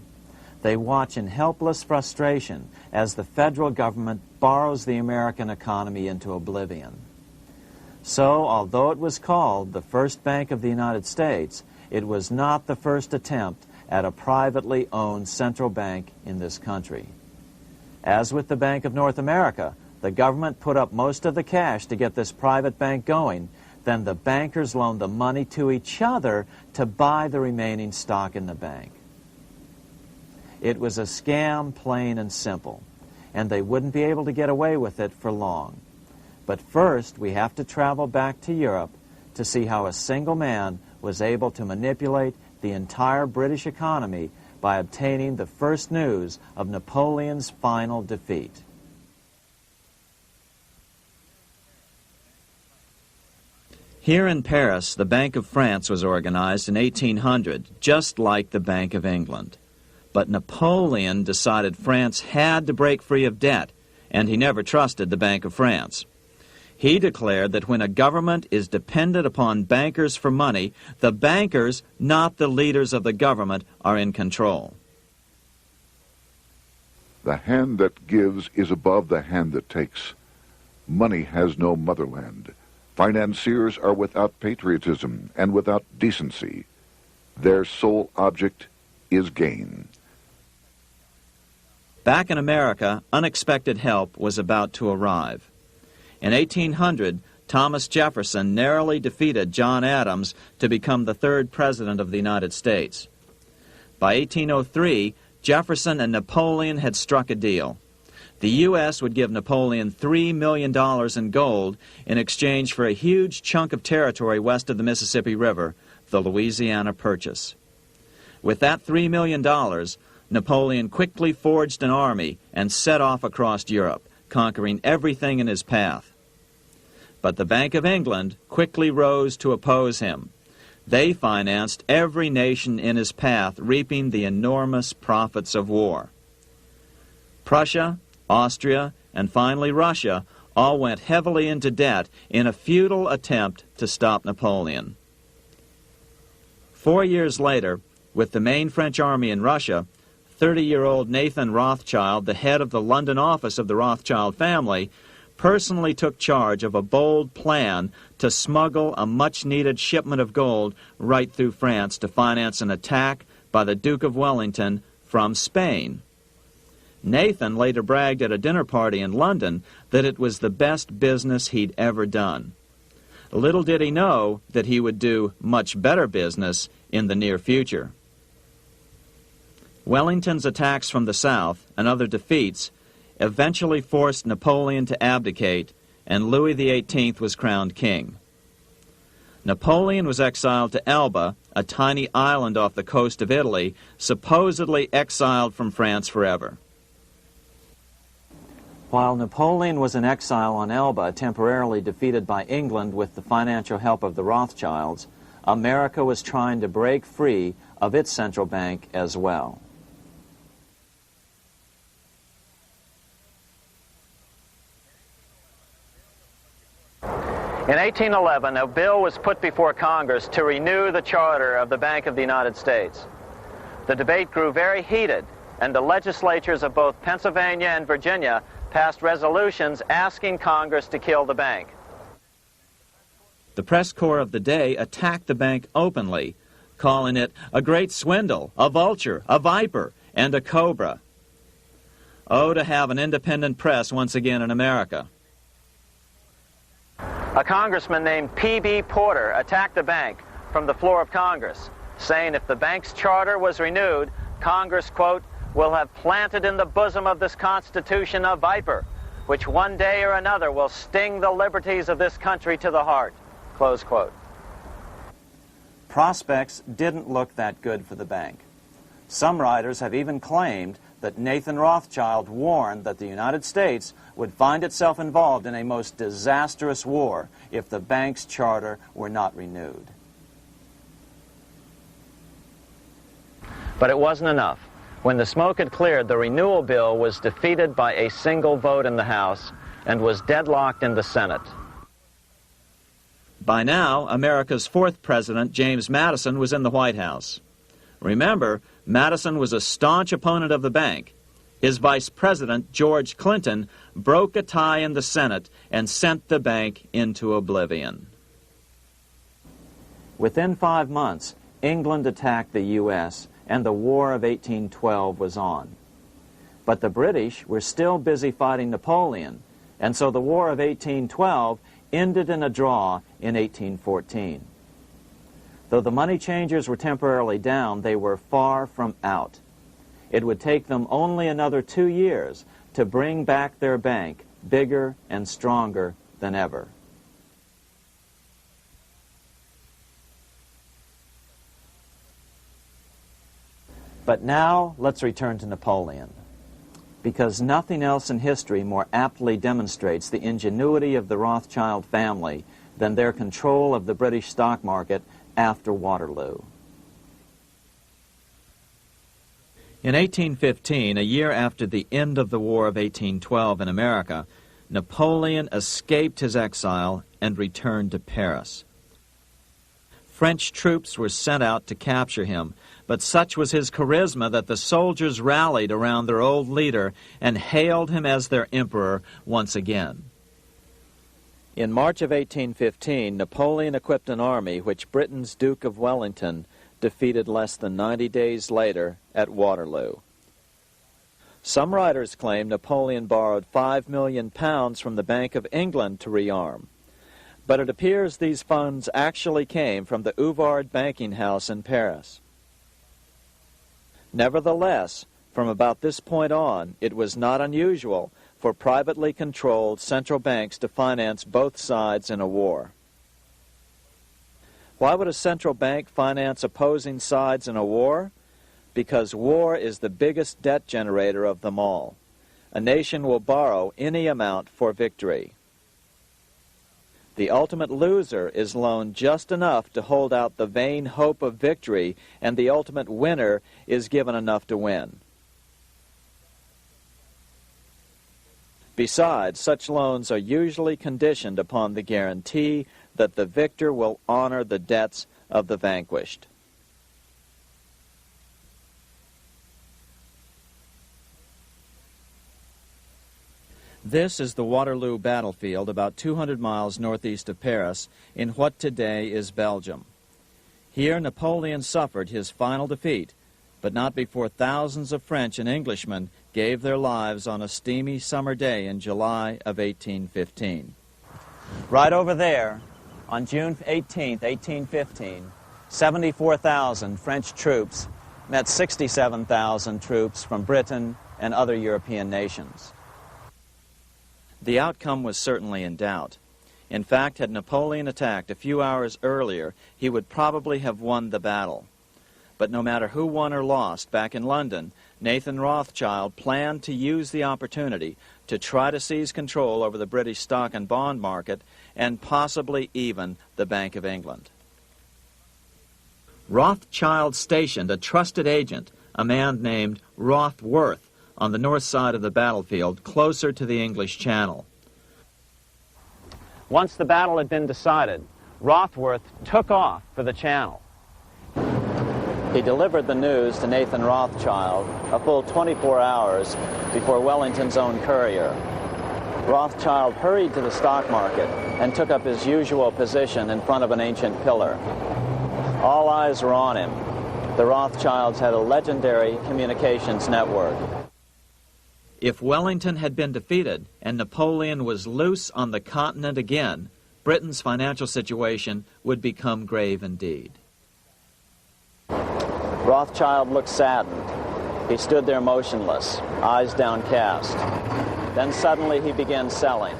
They watch in helpless frustration as the federal government borrows the American economy into oblivion. So, although it was called the First Bank of the United States, it was not the first attempt at a privately owned central bank in this country. As with the Bank of North America, the government put up most of the cash to get this private bank going, then the bankers loaned the money to each other to buy the remaining stock in the bank. It was a scam, plain and simple, and they wouldn't be able to get away with it for long. But first, we have to travel back to Europe to see how a single man was able to manipulate the entire British economy by obtaining the first news of Napoleon's final defeat. Here in Paris, the Bank of France was organized in 1800, just like the Bank of England. But Napoleon decided France had to break free of debt, and he never trusted the Bank of France. He declared that when a government is dependent upon bankers for money, the bankers, not the leaders of the government, are in control. The hand that gives is above the hand that takes. Money has no motherland. Financiers are without patriotism and without decency. Their sole object is gain. Back in America, unexpected help was about to arrive. In 1800, Thomas Jefferson narrowly defeated John Adams to become the third president of the United States. By 1803, Jefferson and Napoleon had struck a deal. The U.S. would give Napoleon $3 million in gold in exchange for a huge chunk of territory west of the Mississippi River, the Louisiana Purchase. With that $3 million, Napoleon quickly forged an army and set off across Europe, conquering everything in his path. But the Bank of England quickly rose to oppose him. They financed every nation in his path, reaping the enormous profits of war. Prussia, Austria, and finally Russia all went heavily into debt in a futile attempt to stop Napoleon. 4 years later, with the main French army in Russia, 30-year-old Nathan Rothschild, the head of the London office of the Rothschild family, personally took charge of a bold plan to smuggle a much-needed shipment of gold right through France to finance an attack by the Duke of Wellington from Spain. Nathan later bragged at a dinner party in London that it was the best business he'd ever done. Little did he know that he would do much better business in the near future. Wellington's attacks from the south and other defeats eventually forced Napoleon to abdicate, and Louis XVIII was crowned king. Napoleon was exiled to Elba, a tiny island off the coast of Italy, supposedly exiled from France forever. While Napoleon was in exile on Elba, temporarily defeated by England with the financial help of the Rothschilds, America was trying to break free of its central bank as well. In 1811, a bill was put before Congress to renew the charter of the Bank of the United States. The debate grew very heated, and the legislatures of both Pennsylvania and Virginia passed resolutions asking Congress to kill the bank. The press corps of the day attacked the bank openly, calling it a great swindle, a vulture, a viper, and a cobra. Oh, to have an independent press once again in America. A congressman named P.B. Porter attacked the bank from the floor of Congress, saying if the bank's charter was renewed, Congress, quote, will have planted in the bosom of this Constitution a viper, which one day or another will sting the liberties of this country to the heart, close quote. Prospects didn't look that good for the bank. Some writers have even claimed that Nathan Rothschild warned that the United States would find itself involved in a most disastrous war if the bank's charter were not renewed. But it wasn't enough. When the smoke had cleared, the renewal bill was defeated by a single vote in the House and was deadlocked in the Senate. By now, America's fourth president, James Madison, was in the White House. Remember, Madison was a staunch opponent of the bank. His vice president, George Clinton, broke a tie in the Senate and sent the bank into oblivion. Within 5 months, England attacked the U.S., and the War of 1812 was on. But the British were still busy fighting Napoleon, and so the War of 1812 ended in a draw in 1814. Though the money changers were temporarily down, they were far from out. It would take them only another 2 years to bring back their bank bigger and stronger than ever. But now let's return to Napoleon, because nothing else in history more aptly demonstrates the ingenuity of the Rothschild family than their control of the British stock market after Waterloo. In 1815, a year after the end of the War of 1812 in America, Napoleon escaped his exile and returned to Paris. French troops were sent out to capture him, but such was his charisma that the soldiers rallied around their old leader and hailed him as their emperor once again. In March of 1815, Napoleon equipped an army which Britain's Duke of Wellington defeated less than 90 days later at Waterloo. Some writers claim Napoleon borrowed £5 million from the Bank of England to rearm, but it appears these funds actually came from the Ouvard banking house in Paris. Nevertheless, from about this point on, it was not unusual for privately controlled central banks to finance both sides in a war. Why would a central bank finance opposing sides in a war? Because war is the biggest debt generator of them all. A nation will borrow any amount for victory. The ultimate loser is loaned just enough to hold out the vain hope of victory, and the ultimate winner is given enough to win. Besides, such loans are usually conditioned upon the guarantee that the victor will honor the debts of the vanquished. This is the Waterloo battlefield about 200 miles northeast of Paris in what today is Belgium. Here Napoleon suffered his final defeat, but not before thousands of French and Englishmen gave their lives on a steamy summer day in July of 1815. Right over there, on June 18, 1815, 74,000 French troops met 67,000 troops from Britain and other European nations. The outcome was certainly in doubt. In fact, had Napoleon attacked a few hours earlier, he would probably have won the battle. But no matter who won or lost, back in London, Nathan Rothschild planned to use the opportunity to try to seize control over the British stock and bond market and possibly even the Bank of England. Rothschild stationed a trusted agent, a man named Rothworth, on the north side of the battlefield, closer to the English Channel. Once the battle had been decided, Rothworth took off for the Channel. He delivered the news to Nathan Rothschild a full 24 hours before Wellington's own courier. Rothschild hurried to the stock market and took up his usual position in front of an ancient pillar. All eyes were on him. The Rothschilds had a legendary communications network. If Wellington had been defeated and Napoleon was loose on the continent again, Britain's financial situation would become grave indeed. Rothschild looked saddened. He stood there motionless, eyes downcast. Then suddenly he began selling.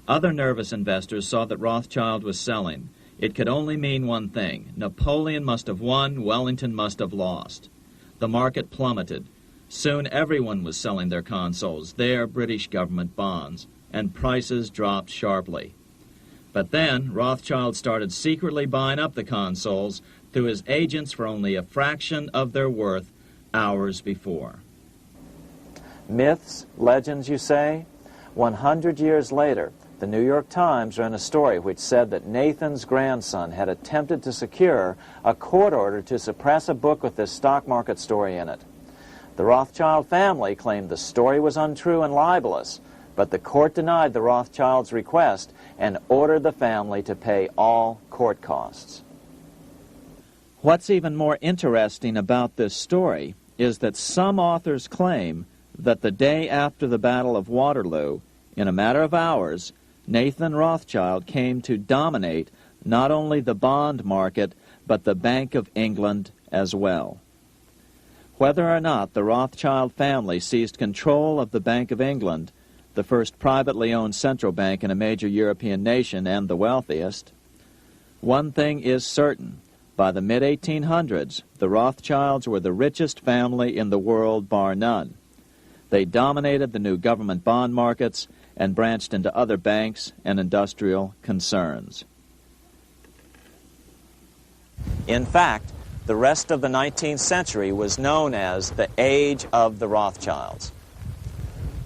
Other nervous investors saw that Rothschild was selling. It could only mean one thing. Napoleon must have won, Wellington must have lost. The market plummeted. Soon everyone was selling their consols, their British government bonds, and prices dropped sharply. But then Rothschild started secretly buying up the consols through his agents for only a fraction of their worth hours before. Myths, legends, you say? 100 years later, the New York Times ran a story which said that Nathan's grandson had attempted to secure a court order to suppress a book with this stock market story in it. The Rothschild family claimed the story was untrue and libelous, but the court denied the Rothschilds' request and ordered the family to pay all court costs. What's even more interesting about this story is that some authors claim that the day after the Battle of Waterloo, in a matter of hours, Nathan Rothschild came to dominate not only the bond market, but the Bank of England as well. Whether or not the Rothschild family seized control of the Bank of England, the first privately owned central bank in a major European nation and the wealthiest, one thing is certain. By the mid-1800s, the Rothschilds were the richest family in the world, bar none. They dominated the new government bond markets and branched into other banks and industrial concerns. In fact, the rest of the 19th century was known as the Age of the Rothschilds.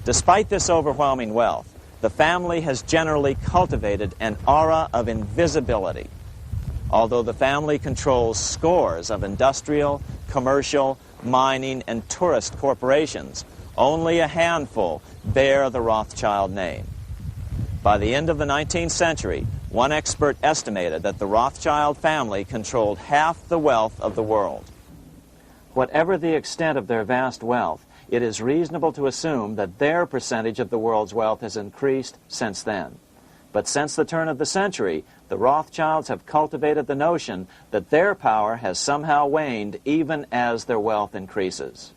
Despite this overwhelming wealth, the family has generally cultivated an aura of invisibility. Although the family controls scores of industrial, commercial, mining, and tourist corporations, only a handful bear the Rothschild name. By the end of the 19th century, one expert estimated that the Rothschild family controlled half the wealth of the world. Whatever the extent of their vast wealth, it is reasonable to assume that their percentage of the world's wealth has increased since then. But since the turn of the century, the Rothschilds have cultivated the notion that their power has somehow waned even as their wealth increases.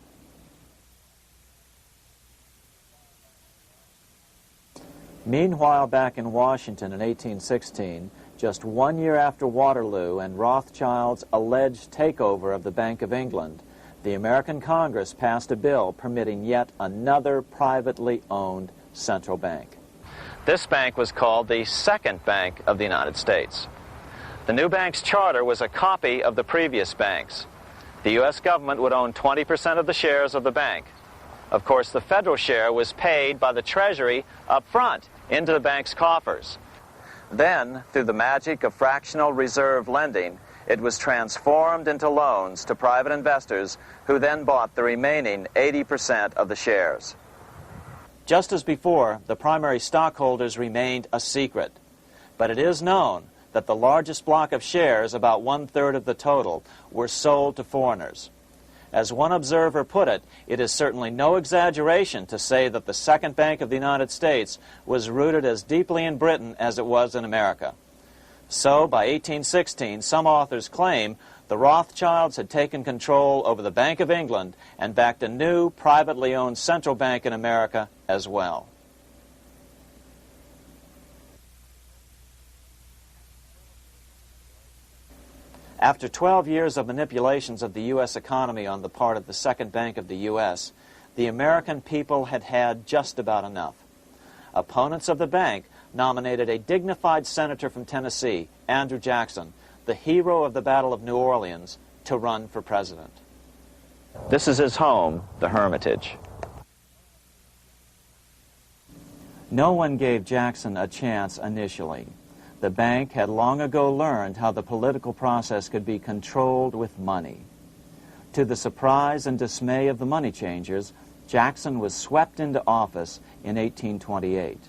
Meanwhile, back in Washington in 1816, just 1 year after Waterloo and Rothschild's alleged takeover of the Bank of England, the American Congress passed a bill permitting yet another privately owned central bank. This bank was called the Second Bank of the United States. The new bank's charter was a copy of the previous bank's. The U.S. government would own 20% of the shares of the bank. Of course, the federal share was paid by the Treasury up front into the bank's coffers. Then, through the magic of fractional reserve lending, it was transformed into loans to private investors who then bought the remaining 80% of the shares. Just as before, the primary stockholders remained a secret. But it is known that the largest block of shares, about 1/3 of the total, were sold to foreigners. As one observer put it, it is certainly no exaggeration to say that the Second Bank of the United States was rooted as deeply in Britain as it was in America. So, by 1816, some authors claim the Rothschilds had taken control over the Bank of England and backed a new, privately owned central bank in America as well. After 12 years of manipulations of the U.S. economy on the part of the Second Bank of the U.S., the American people had had just about enough. Opponents of the bank nominated a dignified senator from Tennessee, Andrew Jackson, the hero of the Battle of New Orleans, to run for president. This is his home, the Hermitage. No one gave Jackson a chance initially. The bank had long ago learned how the political process could be controlled with money. To the surprise and dismay of the money changers, Jackson was swept into office in 1828.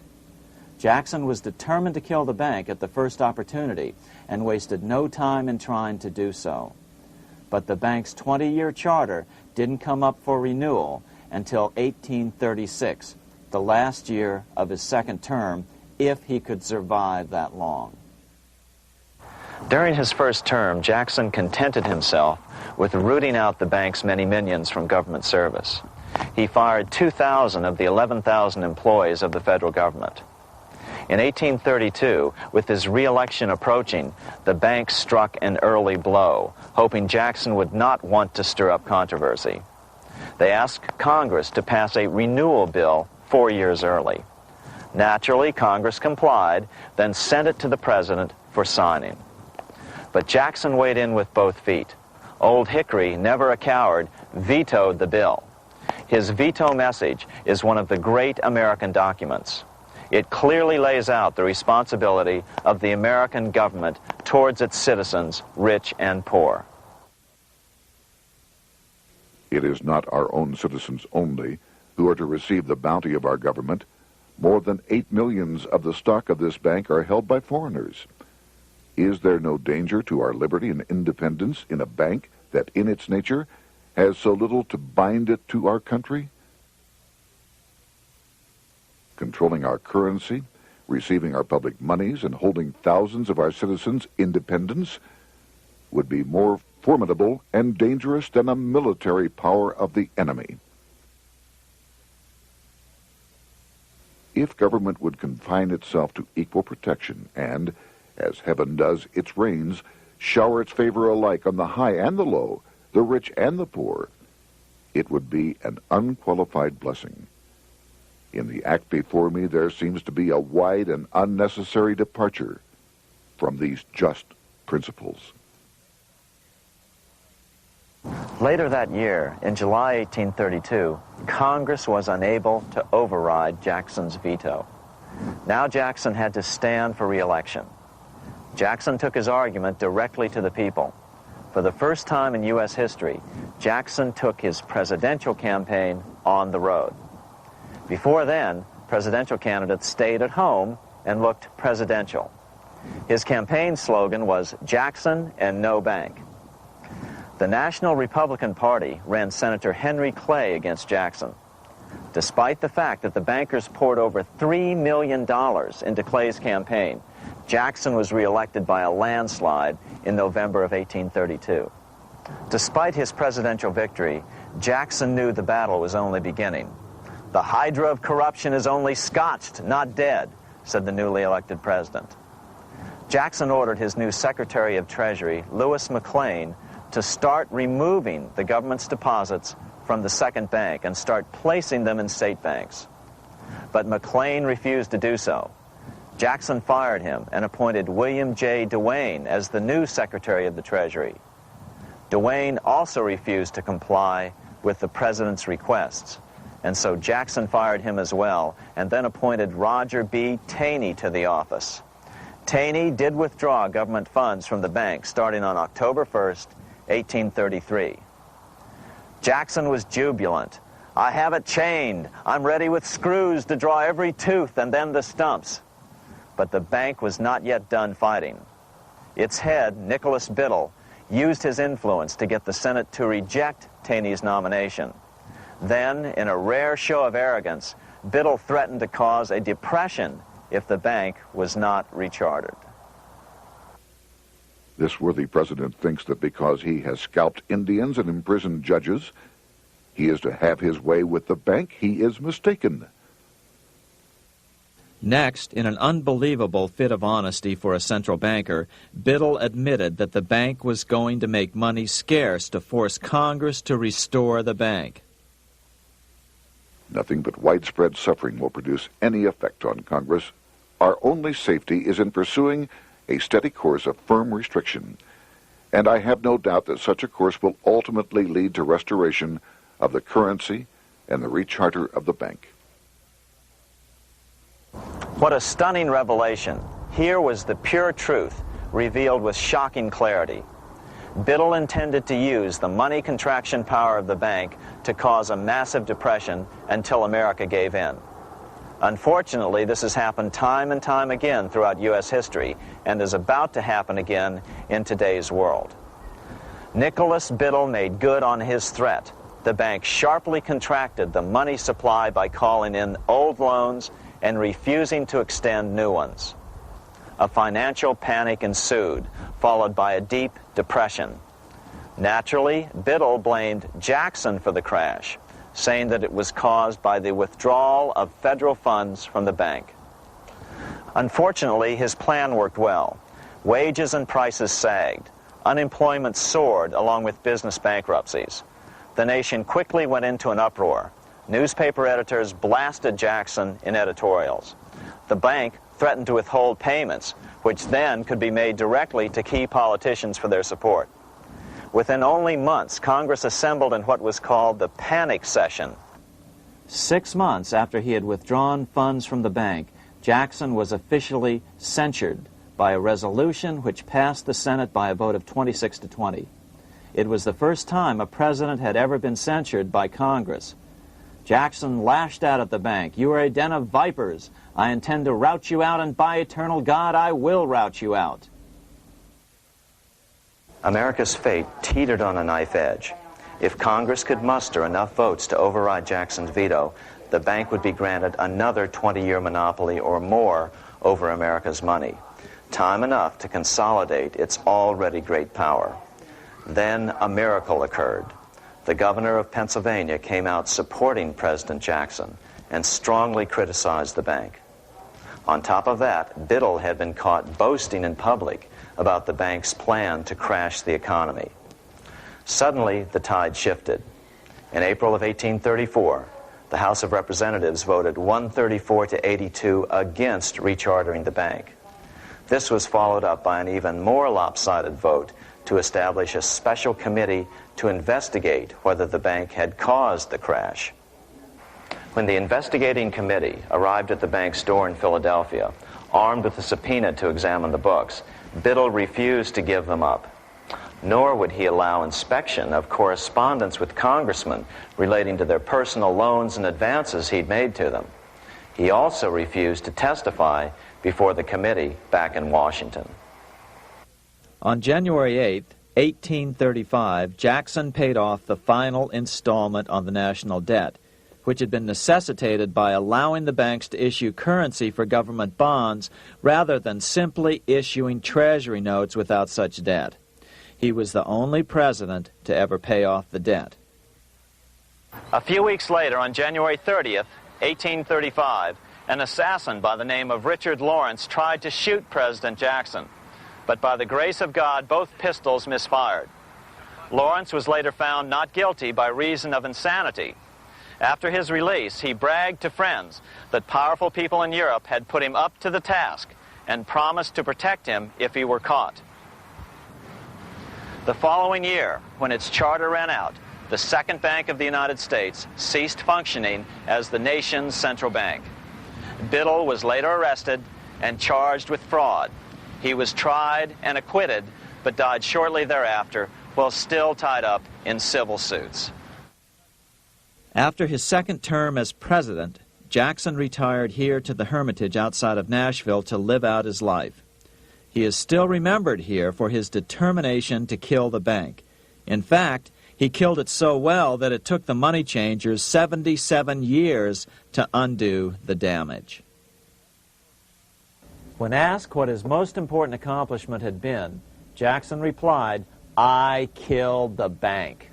Jackson was determined to kill the bank at the first opportunity and wasted no time in trying to do so. But the bank's 20-year charter didn't come up for renewal until 1836, the last year of his second term, if he could survive that long. During his first term, Jackson contented himself with rooting out the bank's many minions from government service. He fired 2,000 of the 11,000 employees of the federal government. In 1832, with his re-election approaching, the bank struck an early blow, hoping Jackson would not want to stir up controversy. They asked Congress to pass a renewal bill 4 years early. Naturally, Congress complied, then sent it to the president for signing. But Jackson weighed in with both feet. Old Hickory, never a coward, vetoed the bill. His veto message is one of the great American documents. It clearly lays out the responsibility of the American government towards its citizens, rich and poor. It is not our own citizens only who are to receive the bounty of our government. More than 8 million of the stock of this bank are held by foreigners. Is there no danger to our liberty and independence in a bank that in its nature has so little to bind it to our country? Controlling our currency, receiving our public monies, and holding thousands of our citizens' independence would be more formidable and dangerous than a military power of the enemy. If government would confine itself to equal protection and, as heaven does its rains, shower its favor alike on the high and the low, the rich and the poor, it would be an unqualified blessing. In the act before me, there seems to be a wide and unnecessary departure from these just principles. Later that year, in July 1832, Congress was unable to override Jackson's veto. Now Jackson had to stand for re-election. Jackson took his argument directly to the people. For the first time in U.S. history, Jackson took his presidential campaign on the road. Before then, presidential candidates stayed at home and looked presidential. His campaign slogan was "Jackson and no bank." The National Republican Party ran Senator Henry Clay against Jackson. Despite the fact that the bankers poured over $3 million into Clay's campaign, Jackson was reelected by a landslide in November of 1832. Despite his presidential victory, Jackson knew the battle was only beginning. "The hydra of corruption is only scotched, not dead," said the newly elected president. Jackson ordered his new Secretary of Treasury, Lewis McLean, to start removing the government's deposits from the second bank and start placing them in state banks. But McLean refused to do so. Jackson fired him and appointed William J. Duane as the new Secretary of the Treasury. Duane also refused to comply with the president's requests, and so Jackson fired him as well and then appointed Roger B. Taney to the office. Taney did withdraw government funds from the bank starting on October 1st, 1833. Jackson was jubilant. "I have it chained. I'm ready with screws to draw every tooth and then the stumps." But the bank was not yet done fighting. Its head, Nicholas Biddle, used his influence to get the Senate to reject Taney's nomination. Then, in a rare show of arrogance, Biddle threatened to cause a depression if the bank was not rechartered. This worthy president thinks that because he has scalped Indians and imprisoned judges, he is to have his way with the bank. He is mistaken. Next, in an unbelievable fit of honesty for a central banker, Biddle admitted that the bank was going to make money scarce to force Congress to restore the bank. Nothing but widespread suffering will produce any effect on Congress. Our only safety is in pursuing a steady course of firm restriction, and I have no doubt that such a course will ultimately lead to restoration of the currency and the recharter of the bank. What a stunning revelation. Here was the pure truth, revealed with shocking clarity. Biddle intended to use the money contraction power of the bank to cause a massive depression until America gave in. Unfortunately, this has happened time and time again throughout U.S. history and is about to happen again in today's world. Nicholas Biddle made good on his threat. The bank sharply contracted the money supply by calling in old loans and refusing to extend new ones. A financial panic ensued, followed by a deep depression. Naturally, Biddle blamed Jackson for the crash, saying that it was caused by the withdrawal of federal funds from the bank. Unfortunately, his plan worked well. Wages and prices sagged. Unemployment soared along with business bankruptcies. The nation quickly went into an uproar. Newspaper editors blasted Jackson in editorials. The bank threatened to withhold payments, which then could be made directly to key politicians for their support. Within only months, Congress assembled in what was called the panic session. 6 months after he had withdrawn funds from the bank, Jackson was officially censured by a resolution which passed the Senate by a vote of 26 to 20. It was the first time a president had ever been censured by Congress. Jackson lashed out at the bank. "You are a den of vipers. I intend to rout you out, and by eternal God, I will rout you out." America's fate teetered on a knife edge. If Congress could muster enough votes to override Jackson's veto, the bank would be granted another 20-year monopoly or more over America's money, time enough to consolidate its already great power. Then a miracle occurred. The governor of Pennsylvania came out supporting President Jackson and strongly criticized the bank. On top of that, Biddle had been caught boasting in public about the bank's plan to crash the economy. Suddenly, the tide shifted. In April of 1834, the House of Representatives voted 134 to 82 against rechartering the bank. This was followed up by an even more lopsided vote to establish a special committee to investigate whether the bank had caused the crash. When the investigating committee arrived at the bank's door in Philadelphia, armed with a subpoena to examine the books, Biddle refused to give them up. Nor would he allow inspection of correspondence with congressmen relating to their personal loans and advances he'd made to them. He also refused to testify before the committee back in Washington. On January 8th, 1835, Jackson paid off the final installment on the national debt, which had been necessitated by allowing the banks to issue currency for government bonds rather than simply issuing treasury notes without such debt. He was the only president to ever pay off the debt. A few weeks later, on January 30th, 1835, an assassin by the name of Richard Lawrence tried to shoot President Jackson, but by the grace of God, both pistols misfired. Lawrence was later found not guilty by reason of insanity. After his release, he bragged to friends that powerful people in Europe had put him up to the task and promised to protect him if he were caught. The following year, when its charter ran out, the Second Bank of the United States ceased functioning as the nation's central bank. Biddle was later arrested and charged with fraud. He was tried and acquitted, but died shortly thereafter while still tied up in civil suits. After his second term as president, Jackson retired here to the Hermitage outside of Nashville to live out his life. He is still remembered here for his determination to kill the bank. In fact, he killed it so well that it took the money changers 77 years to undo the damage. When asked what his most important accomplishment had been, Jackson replied, "I killed the bank."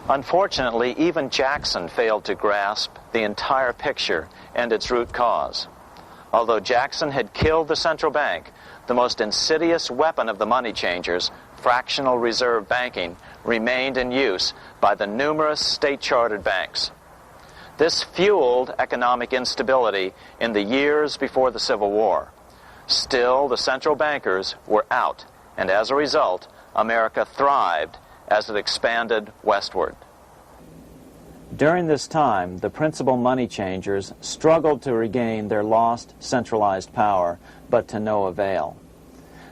Unfortunately, even Jackson failed to grasp the entire picture and its root cause. Although Jackson had killed the central bank, the most insidious weapon of the money changers, fractional reserve banking, remained in use by the numerous state-chartered banks. This fueled economic instability in the years before the Civil War. Still, the central bankers were out, and as a result, America thrived as it expanded westward. During this time, the principal money changers struggled to regain their lost centralized power, but to no avail.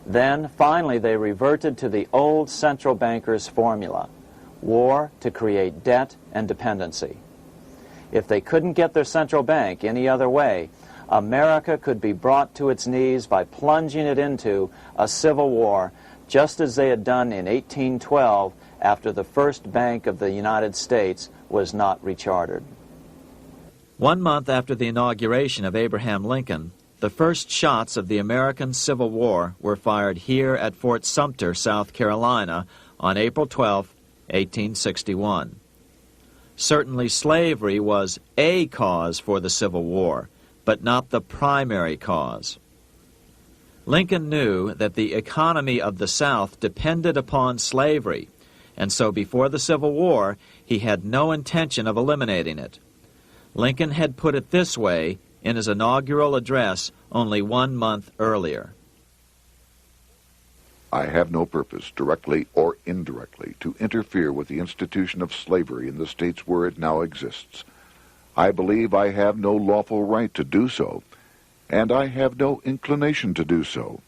Then, finally, they reverted to the old central bankers' formula: war to create debt and dependency. If they couldn't get their central bank any other way, America could be brought to its knees by plunging it into a civil war, just as they had done in 1812 after the first Bank of the United States was not rechartered. 1 month after the inauguration of Abraham Lincoln, the first shots of the American Civil War were fired here at Fort Sumter, South Carolina, on April 12, 1861. Certainly slavery was a cause for the Civil War, but not the primary cause. Lincoln knew that the economy of the South depended upon slavery, and so before the Civil War, he had no intention of eliminating it. Lincoln had put it this way in his inaugural address only 1 month earlier. I have no purpose, directly or indirectly, to interfere with the institution of slavery in the states where it now exists. I believe I have no lawful right to do so, and I have no inclination to do so.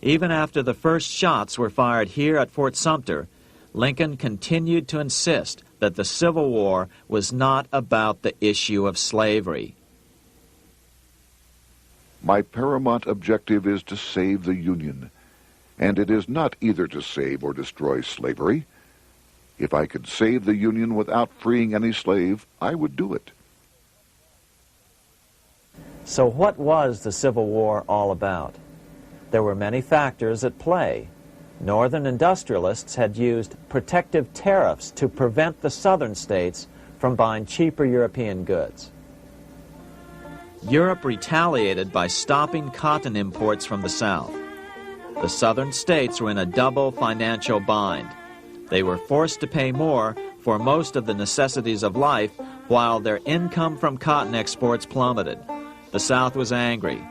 Even after the first shots were fired here at Fort Sumter, Lincoln continued to insist that the Civil War was not about the issue of slavery. My paramount objective is to save the Union, and it is not either to save or destroy slavery. If I could save the Union without freeing any slave, I would do it. So what was the Civil War all about? There were many factors at play. Northern industrialists had used protective tariffs to prevent the southern states from buying cheaper European goods. Europe retaliated by stopping cotton imports from the South. The southern states were in a double financial bind. They were forced to pay more for most of the necessities of life, while their income from cotton exports plummeted. The South was angry.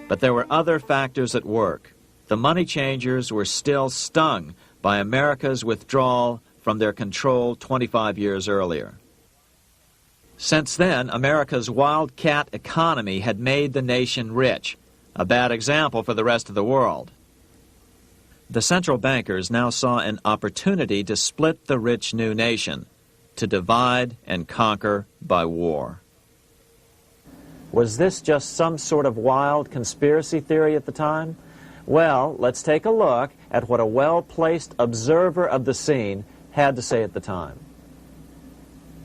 But there were other factors at work. The money changers were still stung by America's withdrawal from their control 25 years earlier. Since then, America's wildcat economy had made the nation rich, a bad example for the rest of the world. The central bankers now saw an opportunity to split the rich new nation, to divide and conquer by war. Was this just some sort of wild conspiracy theory at the time? Well, let's take a look at what a well-placed observer of the scene had to say at the time.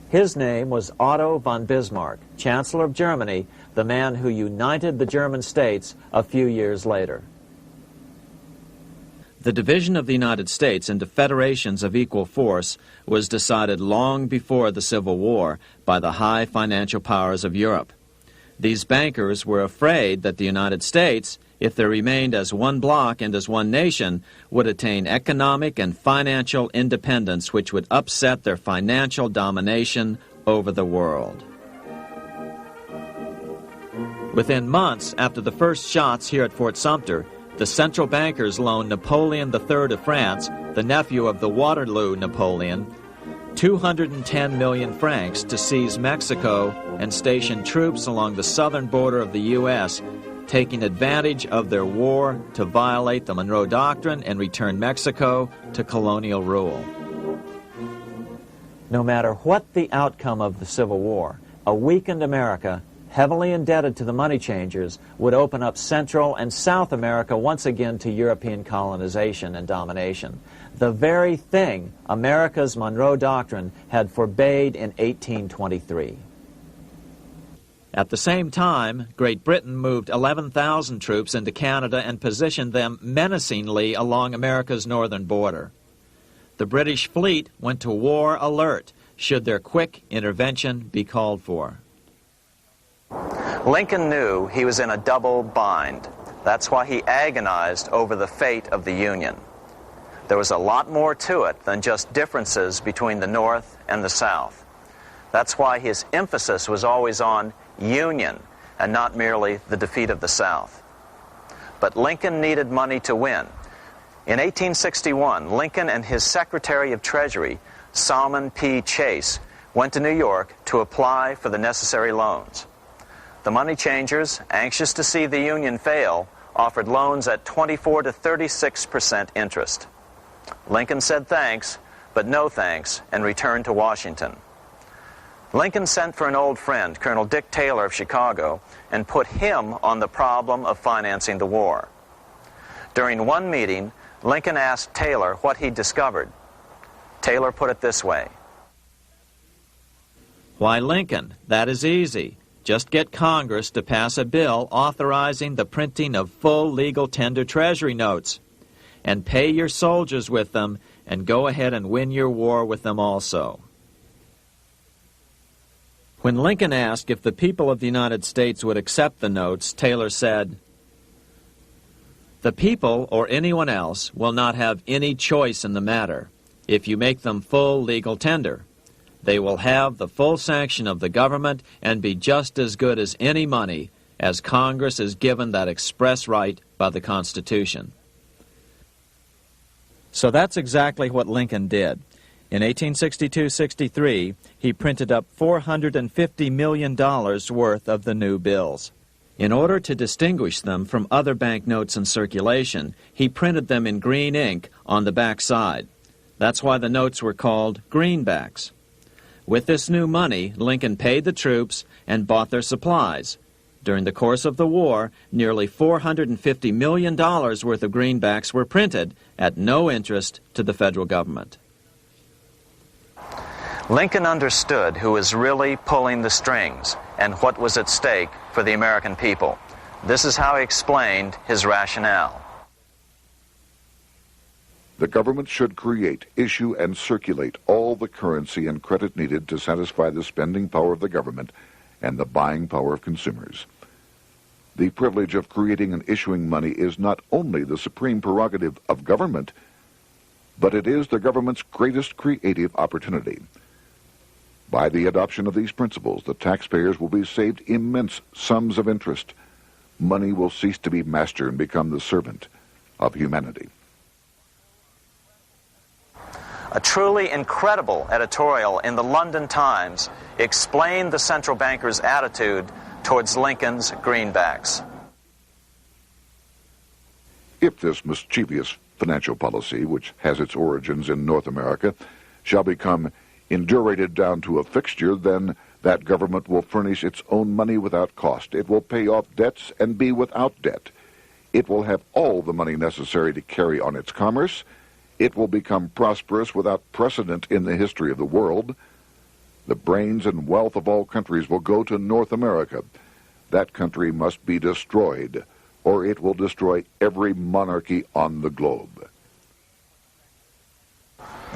His name was Otto von Bismarck, Chancellor of Germany, the man who united the German states a few years later. The division of the United States into federations of equal force was decided long before the Civil War by the high financial powers of Europe. These bankers were afraid that the United States, if they remained as one bloc and as one nation, would attain economic and financial independence which would upset their financial domination over the world. Within months after the first shots here at Fort Sumter, the central bankers loaned Napoleon III of France, the nephew of the Waterloo Napoleon, 210 million francs to seize Mexico and station troops along the southern border of the U.S., taking advantage of their war to violate the Monroe Doctrine and return Mexico to colonial rule. No matter what the outcome of the Civil War, a weakened America, heavily indebted to the money changers, would open up Central and South America once again to European colonization and domination. The very thing America's Monroe Doctrine had forbade in 1823. At the same time, Great Britain moved 11,000 troops into Canada and positioned them menacingly along America's northern border. The British fleet went to war alert should their quick intervention be called for. Lincoln knew he was in a double bind. That's why he agonized over the fate of the Union. There was a lot more to it than just differences between the North and the South. That's why his emphasis was always on union and not merely the defeat of the South. But Lincoln needed money to win. In 1861, Lincoln and his Secretary of Treasury, Salmon P. Chase, went to New York to apply for the necessary loans. The money changers, anxious to see the Union fail, offered loans at 24 to 36% interest. Lincoln said thanks, but no thanks, and returned to Washington. Lincoln sent for an old friend, Colonel Dick Taylor of Chicago, and put him on the problem of financing the war. During one meeting, Lincoln asked Taylor what he'd discovered. Taylor put it this way. Why, Lincoln, that is easy. Just get Congress to pass a bill authorizing the printing of full legal tender Treasury notes, and pay your soldiers with them, and go ahead and win your war with them also. When Lincoln asked if the people of the United States would accept the notes, Taylor said, "The people, or anyone else, will not have any choice in the matter if you make them full legal tender. They will have the full sanction of the government and be just as good as any money, as Congress is given that express right by the Constitution." So that's exactly what Lincoln did. In 1862-63, he printed up $450 million worth of the new bills. In order to distinguish them from other banknotes in circulation, he printed them in green ink on the back side. That's why the notes were called greenbacks. With this new money, Lincoln paid the troops and bought their supplies. During the course of the war, nearly $450 million worth of greenbacks were printed at no interest to the federal government. Lincoln understood who was really pulling the strings and what was at stake for the American people. This is how he explained his rationale. The government should create, issue, and circulate all the currency and credit needed to satisfy the spending power of the government and the buying power of consumers. The privilege of creating and issuing money is not only the supreme prerogative of government, but it is the government's greatest creative opportunity. By the adoption of these principles, the taxpayers will be saved immense sums of interest. Money will cease to be master and become the servant of humanity. A truly incredible editorial in the London Times explained the central bankers' attitude towards Lincoln's greenbacks. If this mischievous financial policy, which has its origins in North America, shall become indurated down to a fixture, then That government will furnish its own money without cost. It will pay off debts and be without debt. It will have all the money necessary to carry on its commerce. It will become prosperous without precedent in the history of the world. The brains and wealth of all countries will go to North America. That country must be destroyed, or it will destroy every monarchy on the globe.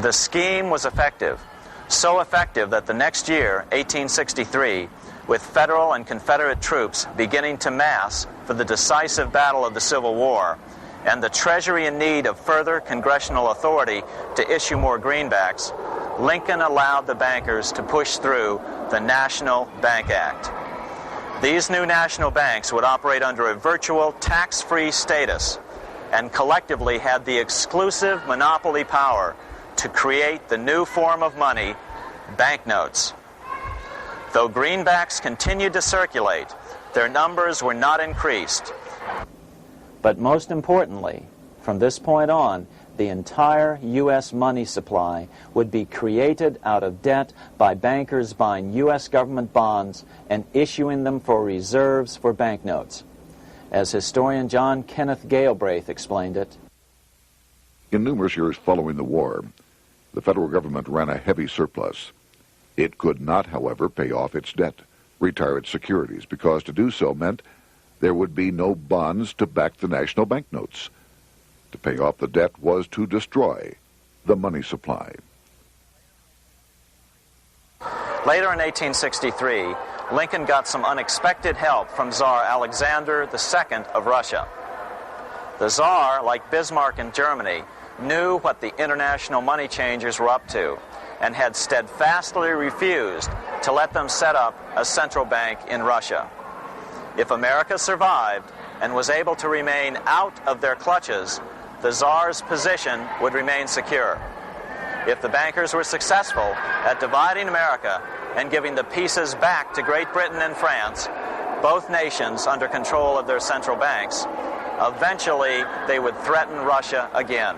The scheme was effective, so effective that the next year, 1863, with Federal and Confederate troops beginning to mass for the decisive battle of the Civil War, and the Treasury in need of further congressional authority to issue more greenbacks, Lincoln allowed the bankers to push through the National Bank Act. These new national banks would operate under a virtual tax-free status and collectively had the exclusive monopoly power to create the new form of money, banknotes. Though greenbacks continued to circulate, their numbers were not increased. But most importantly, from this point on, the entire U.S. money supply would be created out of debt by bankers buying U.S. government bonds and issuing them for reserves for banknotes. As historian John Kenneth Galbraith explained it, in numerous years following the war, the federal government ran a heavy surplus. It could not, however, pay off its debt, retire its securities, because to do so meant there would be no bonds to back the national banknotes. To pay off the debt was to destroy the money supply. Later in 1863, Lincoln got some unexpected help from Tsar Alexander II of Russia. The Tsar, like Bismarck in Germany, knew what the international money changers were up to and had steadfastly refused to let them set up a central bank in Russia. If America survived and was able to remain out of their clutches, the Tsar's position would remain secure. If the bankers were successful at dividing America and giving the pieces back to Great Britain and France, both nations under control of their central banks, eventually they would threaten Russia again.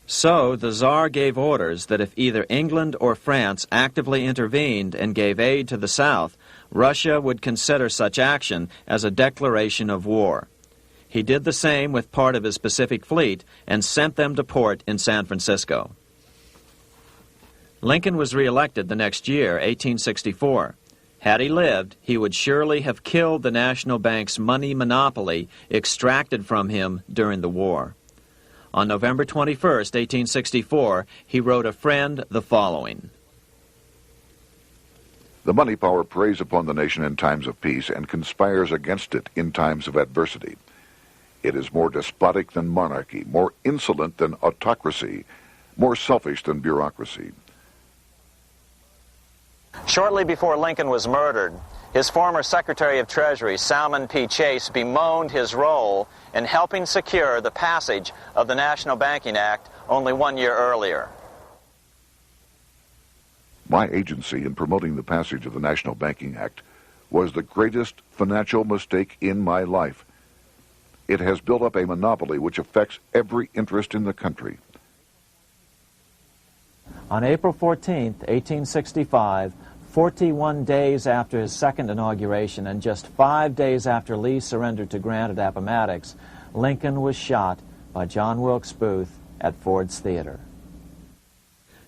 So the Tsar gave orders that if either England or France actively intervened and gave aid to the South, Russia would consider such action as a declaration of war. He did the same with part of his Pacific Fleet and sent them to port in San Francisco. Lincoln was reelected the next year, 1864. Had he lived, he would surely have killed the national bank's money monopoly extracted from him during the war. On November 21, 1864, he wrote a friend the following: The money power preys upon the nation in times of peace and conspires against it in times of adversity. It is more despotic than monarchy, more insolent than autocracy, more selfish than bureaucracy. Shortly before Lincoln was murdered, his former Secretary of Treasury, Salmon P. Chase, bemoaned his role in helping secure the passage of the National Banking Act only 1 year earlier. My agency in promoting the passage of the National Banking Act was the greatest financial mistake in my life. It has built up a monopoly which affects every interest in the country. On April 14, 1865, 41 days after his second inauguration and just 5 days after Lee surrendered to Grant at Appomattox, Lincoln was shot by John Wilkes Booth at Ford's Theater.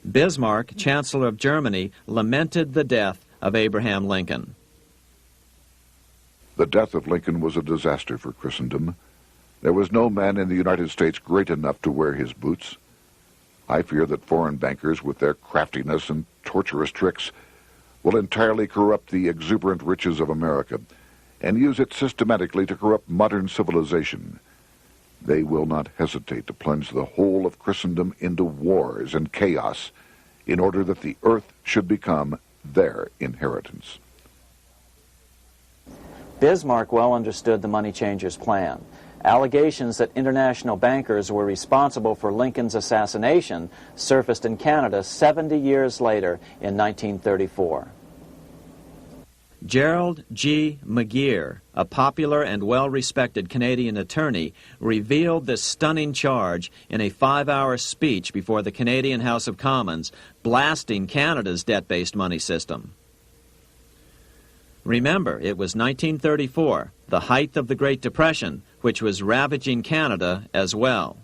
Bismarck, Chancellor of Germany, lamented the death of Abraham Lincoln. The death of Lincoln was a disaster for Christendom. There was no man in the United States great enough to wear his boots. I fear that foreign bankers, with their craftiness and torturous tricks, will entirely corrupt the exuberant riches of America and use it systematically to corrupt modern civilization. They will not hesitate to plunge the whole of Christendom into wars and chaos in order that the earth should become their inheritance. Bismarck well understood the money changers' plan. Allegations that international bankers were responsible for Lincoln's assassination surfaced in Canada 70 years later in 1934. Gerald G. McGeer, a popular and well-respected Canadian attorney, revealed this stunning charge in a 5-hour speech before the Canadian House of Commons, blasting Canada's debt-based money system. Remember, it was 1934, the height of the Great Depression, which was ravaging Canada as well.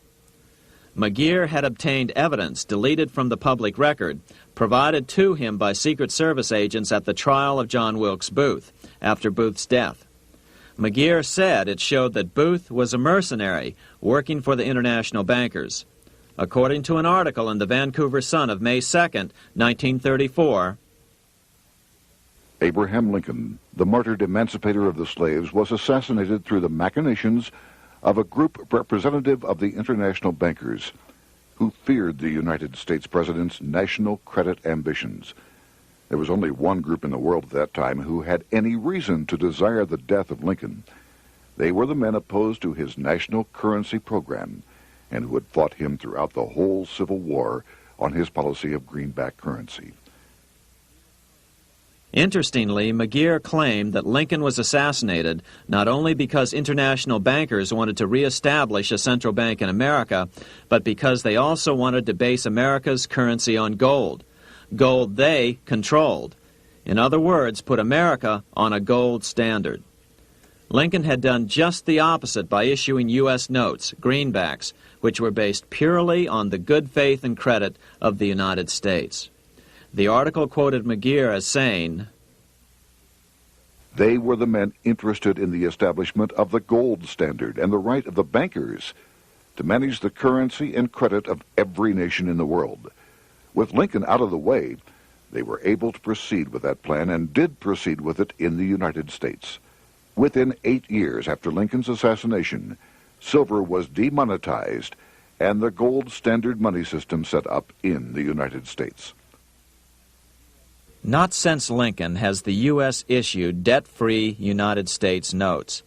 McGeer had obtained evidence deleted from the public record, provided to him by Secret Service agents at the trial of John Wilkes Booth, after Booth's death. McGeer said it showed that Booth was a mercenary working for the international bankers. According to an article in the Vancouver Sun of May 2nd, 1934, Abraham Lincoln, the martyred emancipator of the slaves, was assassinated through the machinations of a group representative of the international bankers who feared the United States president's national credit ambitions. There was only one group in the world at that time who had any reason to desire the death of Lincoln. They were the men opposed to his national currency program and who had fought him throughout the whole Civil War on his policy of greenback currency. Interestingly, McGeer claimed that Lincoln was assassinated not only because international bankers wanted to reestablish a central bank in America, but because they also wanted to base America's currency on gold. Gold they controlled. In other words, put America on a gold standard. Lincoln had done just the opposite by issuing U.S. notes, greenbacks, which were based purely on the good faith and credit of the United States. The article quoted McGeer as saying, "They were the men interested in the establishment of the gold standard and the right of the bankers to manage the currency and credit of every nation in the world. With Lincoln out of the way, they were able to proceed with that plan and did proceed with it in the United States. Within 8 years after Lincoln's assassination, silver was demonetized and the gold standard money system set up in the United States." Not since Lincoln has the U.S. issued debt-free United States notes.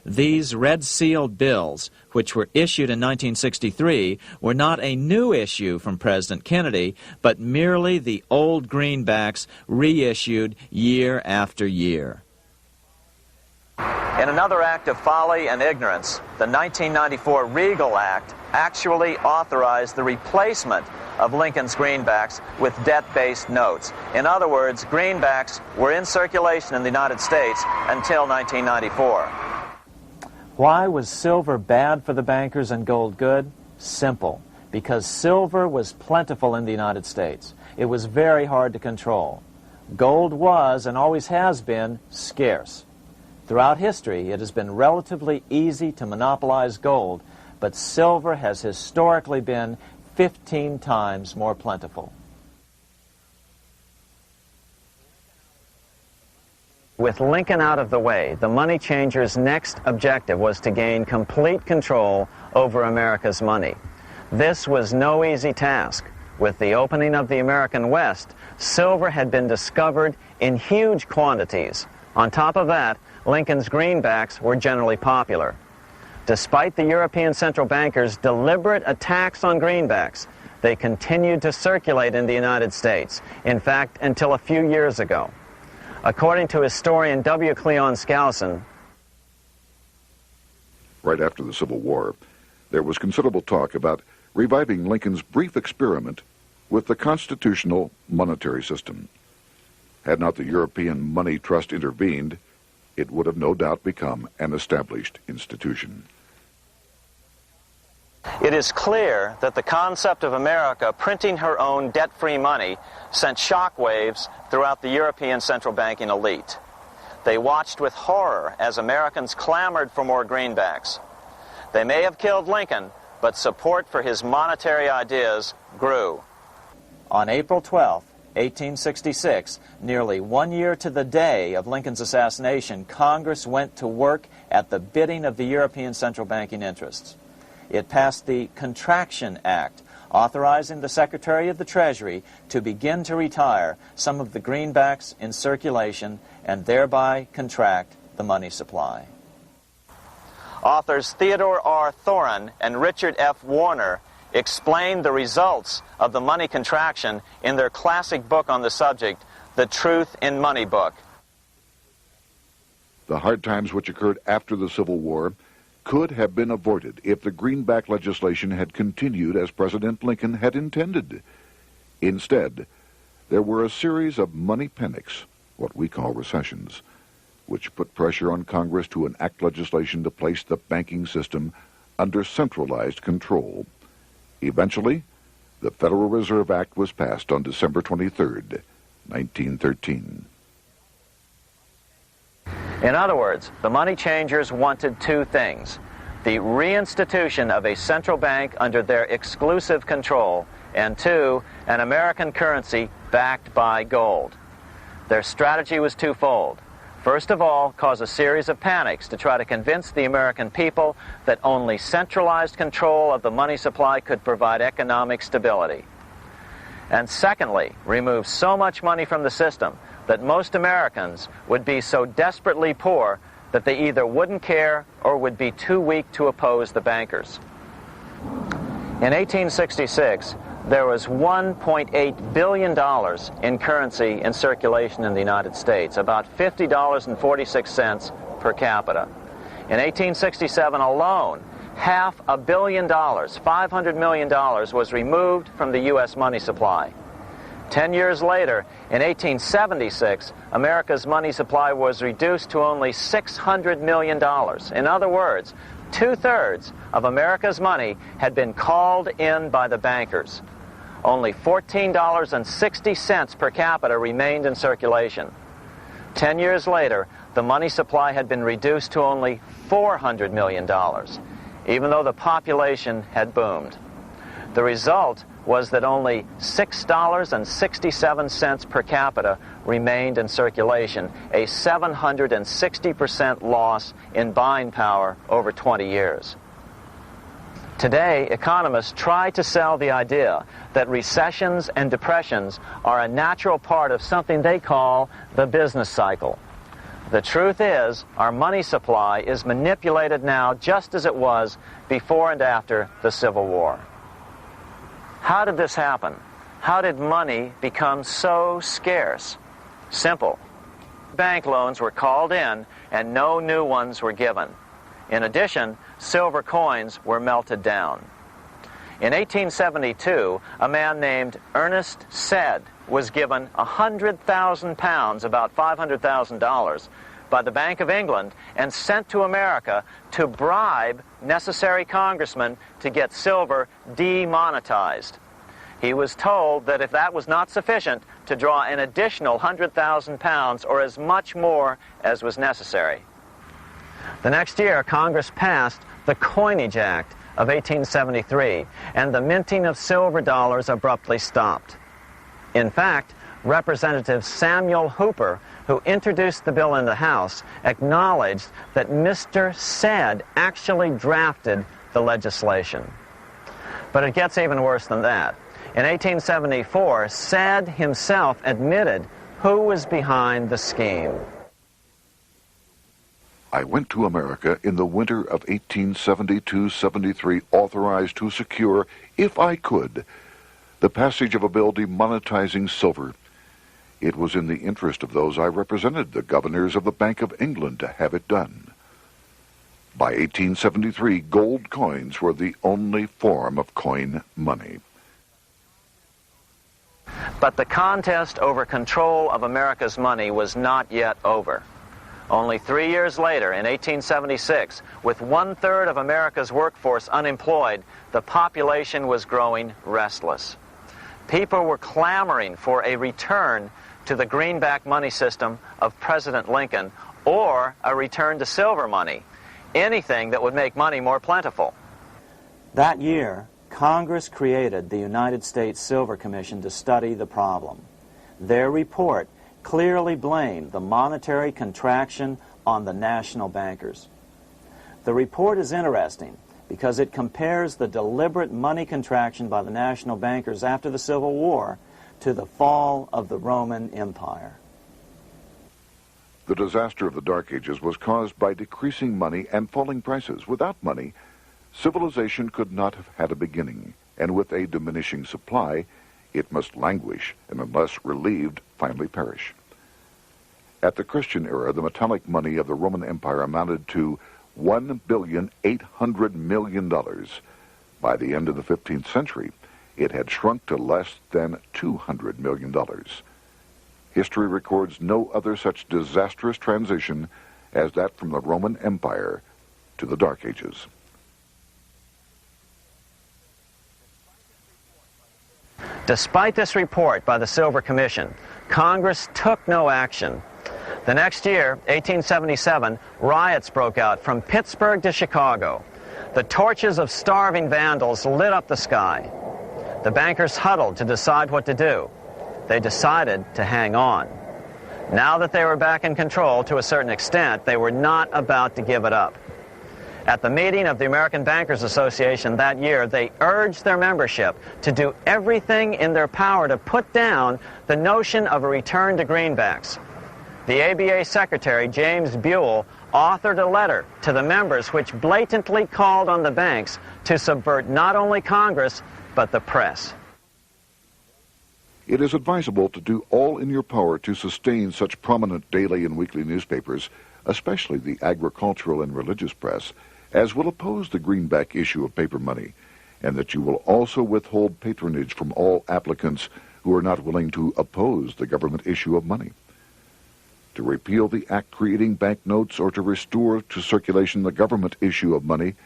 These red-sealed bills, which were issued in 1963, were not a new issue from President Kennedy, but merely the old greenbacks reissued year after year. In another act of folly and ignorance, the 1994 Regal Act actually authorized the replacement of Lincoln's greenbacks with debt-based notes. In other words, greenbacks were in circulation in the United States until 1994. Why was silver bad for the bankers and gold good? Simple. Because silver was plentiful in the United States. It was very hard to control. Gold was, and always has been, scarce. Throughout history, it has been relatively easy to monopolize gold, but silver has historically been 15 times more plentiful. With Lincoln out of the way, the money changers' next objective was to gain complete control over America's money. This was no easy task. With the opening of the American West, silver had been discovered in huge quantities. On top of that, Lincoln's greenbacks were generally popular. Despite the European central bankers' deliberate attacks on greenbacks, they continued to circulate in the United States, in fact, until a few years ago. According to historian W. Cleon Skousen, right after the Civil War, there was considerable talk about reviving Lincoln's brief experiment with the constitutional monetary system. Had not the European Money Trust intervened, it would have no doubt become an established institution. it is clear that the concept of America printing her own debt-free money sent shockwaves throughout the European central banking elite. They watched with horror as Americans clamored for more greenbacks. They may have killed Lincoln, but support for his monetary ideas grew. On April 12, 1866, nearly 1 year to the day of Lincoln's assassination, Congress went to work at the bidding of the European central banking interests. It passed the Contraction Act, authorizing the Secretary of the Treasury to begin to retire some of the greenbacks in circulation and thereby contract the money supply. Authors Theodore R. Thorin and Richard F. Warner explained the results of the money contraction in their classic book on the subject, The Truth in Money Book. The hard times which occurred after the Civil War could have been avoided if the greenback legislation had continued as President Lincoln had intended. Instead, there were a series of money panics, what we call recessions, which put pressure on Congress to enact legislation to place the banking system under centralized control. Eventually, the Federal Reserve Act was passed on December 23, 1913. In other words, the money changers wanted two things: the reinstitution of a central bank under their exclusive control, and two, an American currency backed by gold. Their strategy was twofold. First of all, cause a series of panics to try to convince the American people that only centralized control of the money supply could provide economic stability. And secondly, remove so much money from the system that most Americans would be so desperately poor that they either wouldn't care or would be too weak to oppose the bankers. In 1866, there was $1.8 billion in currency in circulation in the United States, about $50.46 per capita. In 1867 alone, $500 million, $500 million, was removed from the U.S. money supply. 10 years later, in 1876, America's money supply was reduced to only $600 million. In other words, 2/3 of America's money had been called in by the bankers. Only $14.60 per capita remained in circulation. 10 years later, the money supply had been reduced to only $400 million, even though the population had boomed. The result was that only $6.67 per capita remained in circulation, a 760% loss in buying power over 20 years. Today, economists try to sell the idea that recessions and depressions are a natural part of something they call the business cycle. The truth is, our money supply is manipulated now just as it was before and after the Civil War. How did this happen? How did money become so scarce? Simple. Bank loans were called in and no new ones were given. In addition, silver coins were melted down. In 1872, a man named Ernest Sed was given 100,000 pounds, about $500,000, by the Bank of England and sent to America to bribe necessary congressmen to get silver demonetized. He was told that if that was not sufficient, to draw an additional 100,000 pounds or as much more as was necessary. The next year, Congress passed the Coinage Act of 1873, and the minting of silver dollars abruptly stopped. In fact, Representative Samuel Hooper, who introduced the bill in the House, acknowledged that Mr. Sed actually drafted the legislation. But it gets even worse than that. In 1874, Sed himself admitted who was behind the scheme. I went to America in the winter of 1872-73, authorized to secure, if I could, the passage of a bill demonetizing silver. It was in the interest of those I represented, the governors of the Bank of England, to have it done. By 1873, gold coins were the only form of coin money. But the contest over control of America's money was not yet over. Only 3 years later, in 1876, with 1/3 of America's workforce unemployed, the population was growing restless. People were clamoring for a return to the greenback money system of President Lincoln or a return to silver money, anything that would make money more plentiful. That year, Congress created the United States Silver Commission to study the problem. Their report clearly blamed the monetary contraction on the national bankers. The report is interesting because it compares the deliberate money contraction by the national bankers after the Civil War to the fall of the Roman Empire. The disaster of the Dark Ages was caused by decreasing money and falling prices. Without money, civilization could not have had a beginning, and with a diminishing supply, it must languish, and unless relieved, finally perish. At the Christian era, the metallic money of the Roman Empire amounted to $1,800,000,000. By the end of the 15th century, it had shrunk to less than $200 million. History records no other such disastrous transition as that from the Roman Empire to the Dark Ages. Despite this report by the Silver Commission, Congress took no action. The next year, 1877, riots broke out from Pittsburgh to Chicago. The torches of starving vandals lit up the sky. The bankers huddled to decide what to do. They decided to hang on. Now that they were back in control to a certain extent, they were not about to give it up. At the meeting of the American Bankers Association that year, they urged their membership to do everything in their power to put down the notion of a return to greenbacks. The ABA Secretary, James Buell, authored a letter to the members which blatantly called on the banks to subvert not only Congress, but the press. It is advisable to do all in your power to sustain such prominent daily and weekly newspapers, especially the agricultural and religious press, as will oppose the greenback issue of paper money, and that you will also withhold patronage from all applicants who are not willing to oppose the government issue of money. To repeal the act creating banknotes or to restore to circulation the government issue of money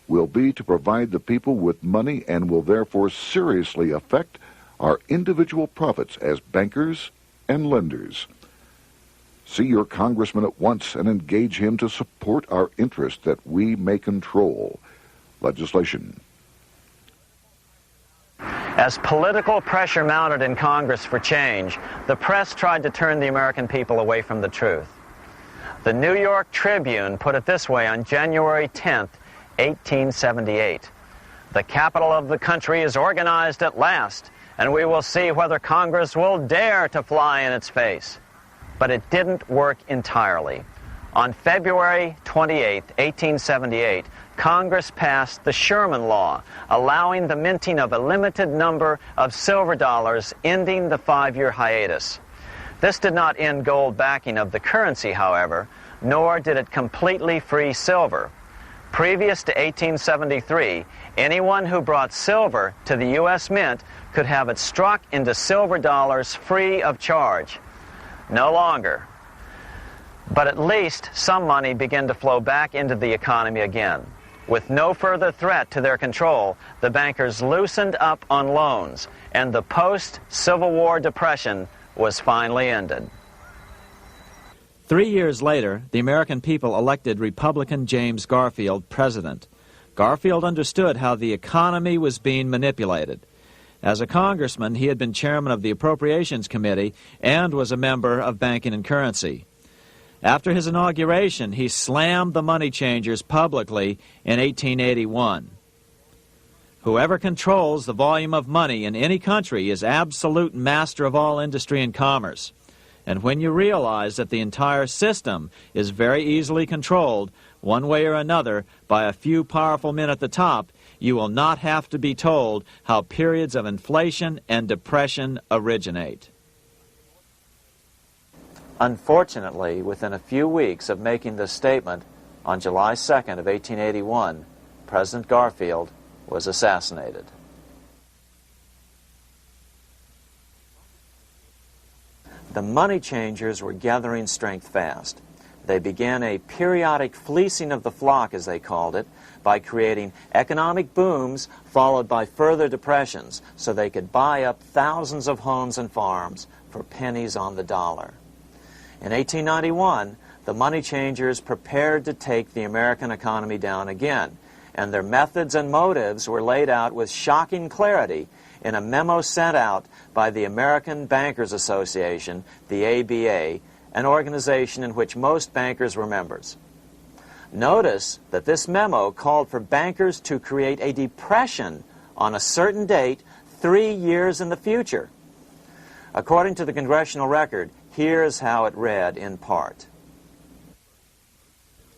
will be to provide the people with money and will therefore seriously affect our individual profits as bankers and lenders. See your congressman at once and engage him to support our interest that we may control legislation. As political pressure mounted in Congress for change, the press tried to turn the American people away from the truth. The New York Tribune put it this way on January 10th, 1878. "The capital of the country is organized at last, and we will see whether Congress will dare to fly in its face." But it didn't work entirely. On February 28, 1878, Congress passed the Sherman Law, allowing the minting of a limited number of silver dollars, ending the 5-year hiatus. This did not end gold backing of the currency, however, nor did it completely free silver. Previous to 1873, anyone who brought silver to the U.S. Mint could have it struck into silver dollars free of charge. No longer. But at least some money began to flow back into the economy again. With no further threat to their control, the bankers loosened up on loans, and the post-Civil War depression was finally ended. 3 years later, the American people elected Republican James Garfield president. Garfield understood how the economy was being manipulated. As a congressman, he had been chairman of the Appropriations Committee and was a member of Banking and Currency. After his inauguration, he slammed the money changers publicly in 1881. Whoever controls the volume of money in any country is absolute master of all industry and commerce. And when you realize that the entire system is very easily controlled, one way or another, by a few powerful men at the top, you will not have to be told how periods of inflation and depression originate. Unfortunately, within a few weeks of making this statement, on July 2nd of 1881, President Garfield was assassinated. The money changers were gathering strength fast. They began a periodic fleecing of the flock, as they called it, by creating economic booms followed by further depressions so they could buy up thousands of homes and farms for pennies on the dollar. In 1891, the money changers prepared to take the American economy down again, and their methods and motives were laid out with shocking clarity in a memo sent out by the American Bankers Association, the ABA, an organization in which most bankers were members. Notice that this memo called for bankers to create a depression on a certain date 3 years in the future. According to the congressional record, here's how it read in part.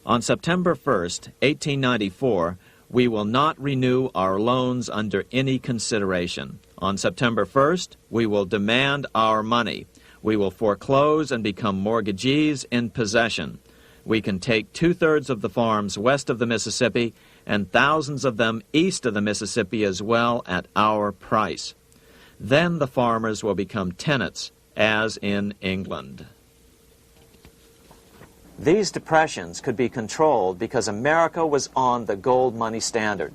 On September 1st, 1894, we will not renew our loans under any consideration. On September 1st, we will demand our money. We will foreclose and become mortgagees in possession. We can take 2/3 of the farms west of the Mississippi and thousands of them east of the Mississippi as well at our price. Then the farmers will become tenants, as in England. These depressions could be controlled because America was on the gold money standard.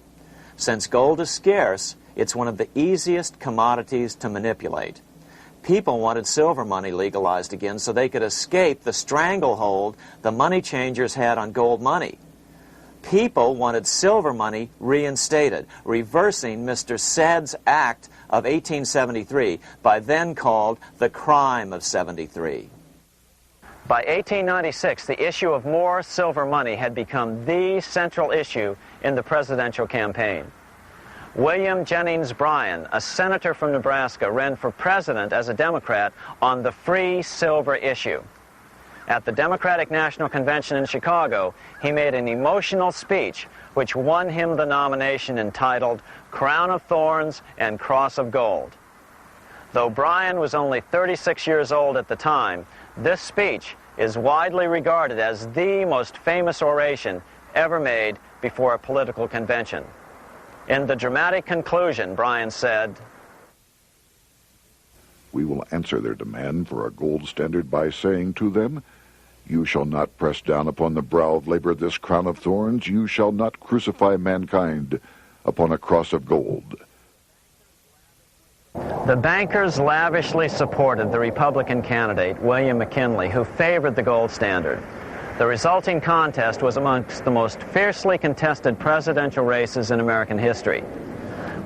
Since gold is scarce, it's one of the easiest commodities to manipulate. People wanted silver money legalized again so they could escape the stranglehold the money changers had on gold money. People wanted silver money reinstated, reversing Mr. Said's Act of 1873, by then called the Crime of 73. By 1896, the issue of more silver money had become the central issue in the presidential campaign. William Jennings Bryan, a senator from Nebraska, ran for president as a Democrat on the free silver issue. At the Democratic National Convention in Chicago, he made an emotional speech which won him the nomination entitled Crown of Thorns and Cross of Gold. Though Bryan was only 36 years old at the time, this speech is widely regarded as the most famous oration ever made before a political convention. In the dramatic conclusion, Bryan said, "We will answer their demand for a gold standard by saying to them, you shall not press down upon the brow of labor this crown of thorns. You shall not crucify mankind upon a cross of gold." The bankers lavishly supported the Republican candidate, William McKinley, who favored the gold standard. The resulting contest was amongst the most fiercely contested presidential races in American history.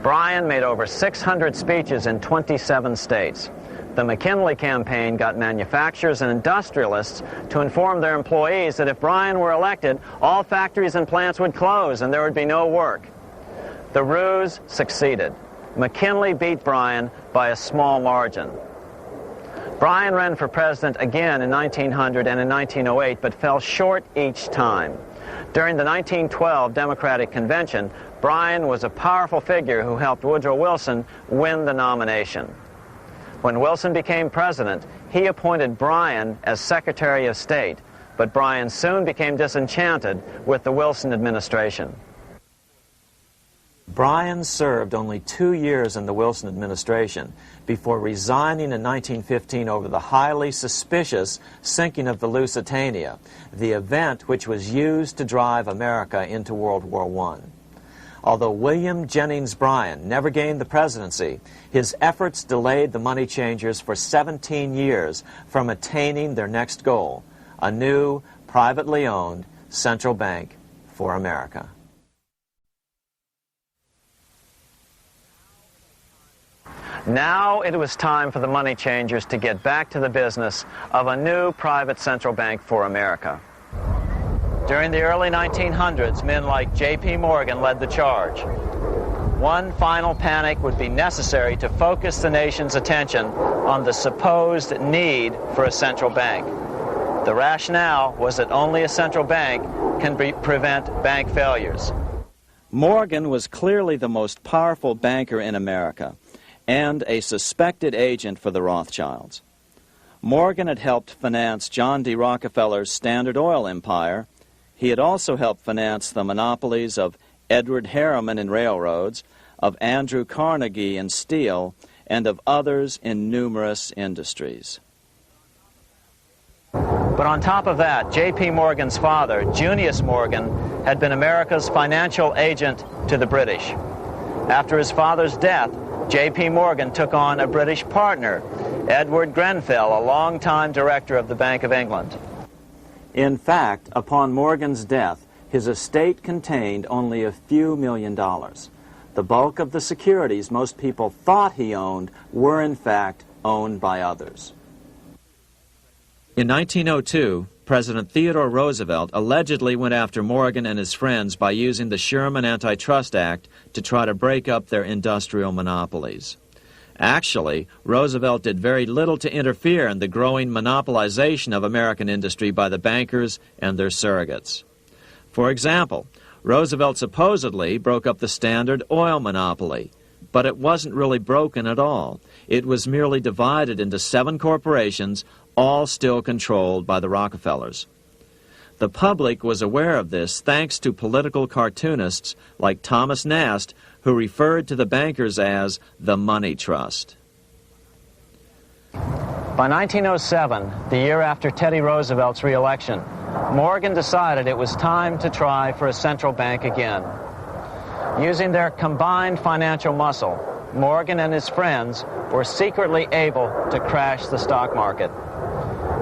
Bryan made over 600 speeches in 27 states. The McKinley campaign got manufacturers and industrialists to inform their employees that if Bryan were elected, all factories and plants would close and there would be no work. The ruse succeeded. McKinley beat Bryan by a small margin. Bryan ran for president again in 1900 and in 1908, but fell short each time. During the 1912 Democratic Convention, Bryan was a powerful figure who helped Woodrow Wilson win the nomination. When Wilson became president, he appointed Bryan as Secretary of State, but Bryan soon became disenchanted with the Wilson administration. Bryan served only 2 years in the Wilson administration before resigning in 1915 over the highly suspicious sinking of the Lusitania, the event which was used to drive America into World War I. Although William Jennings Bryan never gained the presidency, his efforts delayed the money changers for 17 years from attaining their next goal, a new, privately owned central bank for America. Now it was time for the money changers to get back to the business of a new private central bank for America. During the early 1900s, men like J.P. Morgan led the charge. One final panic would be necessary to focus the nation's attention on the supposed need for a central bank. The rationale was that only a central bank can prevent bank failures. Morgan was clearly the most powerful banker in America, and a suspected agent for the Rothschilds. Morgan had helped finance John D. Rockefeller's Standard Oil empire. He had also helped finance the monopolies of Edward Harriman in railroads, of Andrew Carnegie in steel, and of others in numerous industries. But on top of that, J.P. Morgan's father, Junius Morgan, had been America's financial agent to the British. After his father's death, J.P. Morgan took on a British partner, Edward Grenfell, a longtime director of the Bank of England. In fact, upon Morgan's death, his estate contained only a few $1 million. The bulk of the securities most people thought he owned were in fact owned by others. In 1902, President Theodore Roosevelt allegedly went after Morgan and his friends by using the Sherman Antitrust Act to try to break up their industrial monopolies. Actually, Roosevelt did very little to interfere in the growing monopolization of American industry by the bankers and their surrogates. For example, Roosevelt supposedly broke up the Standard Oil monopoly, but it wasn't really broken at all. It was merely divided into 7 corporations, all still controlled by the Rockefellers. The public was aware of this thanks to political cartoonists like Thomas Nast, who referred to the bankers as the money trust. By 1907, the year after Teddy Roosevelt's re-election, Morgan decided it was time to try for a central bank again. Using their combined financial muscle, Morgan and his friends were secretly able to crash the stock market.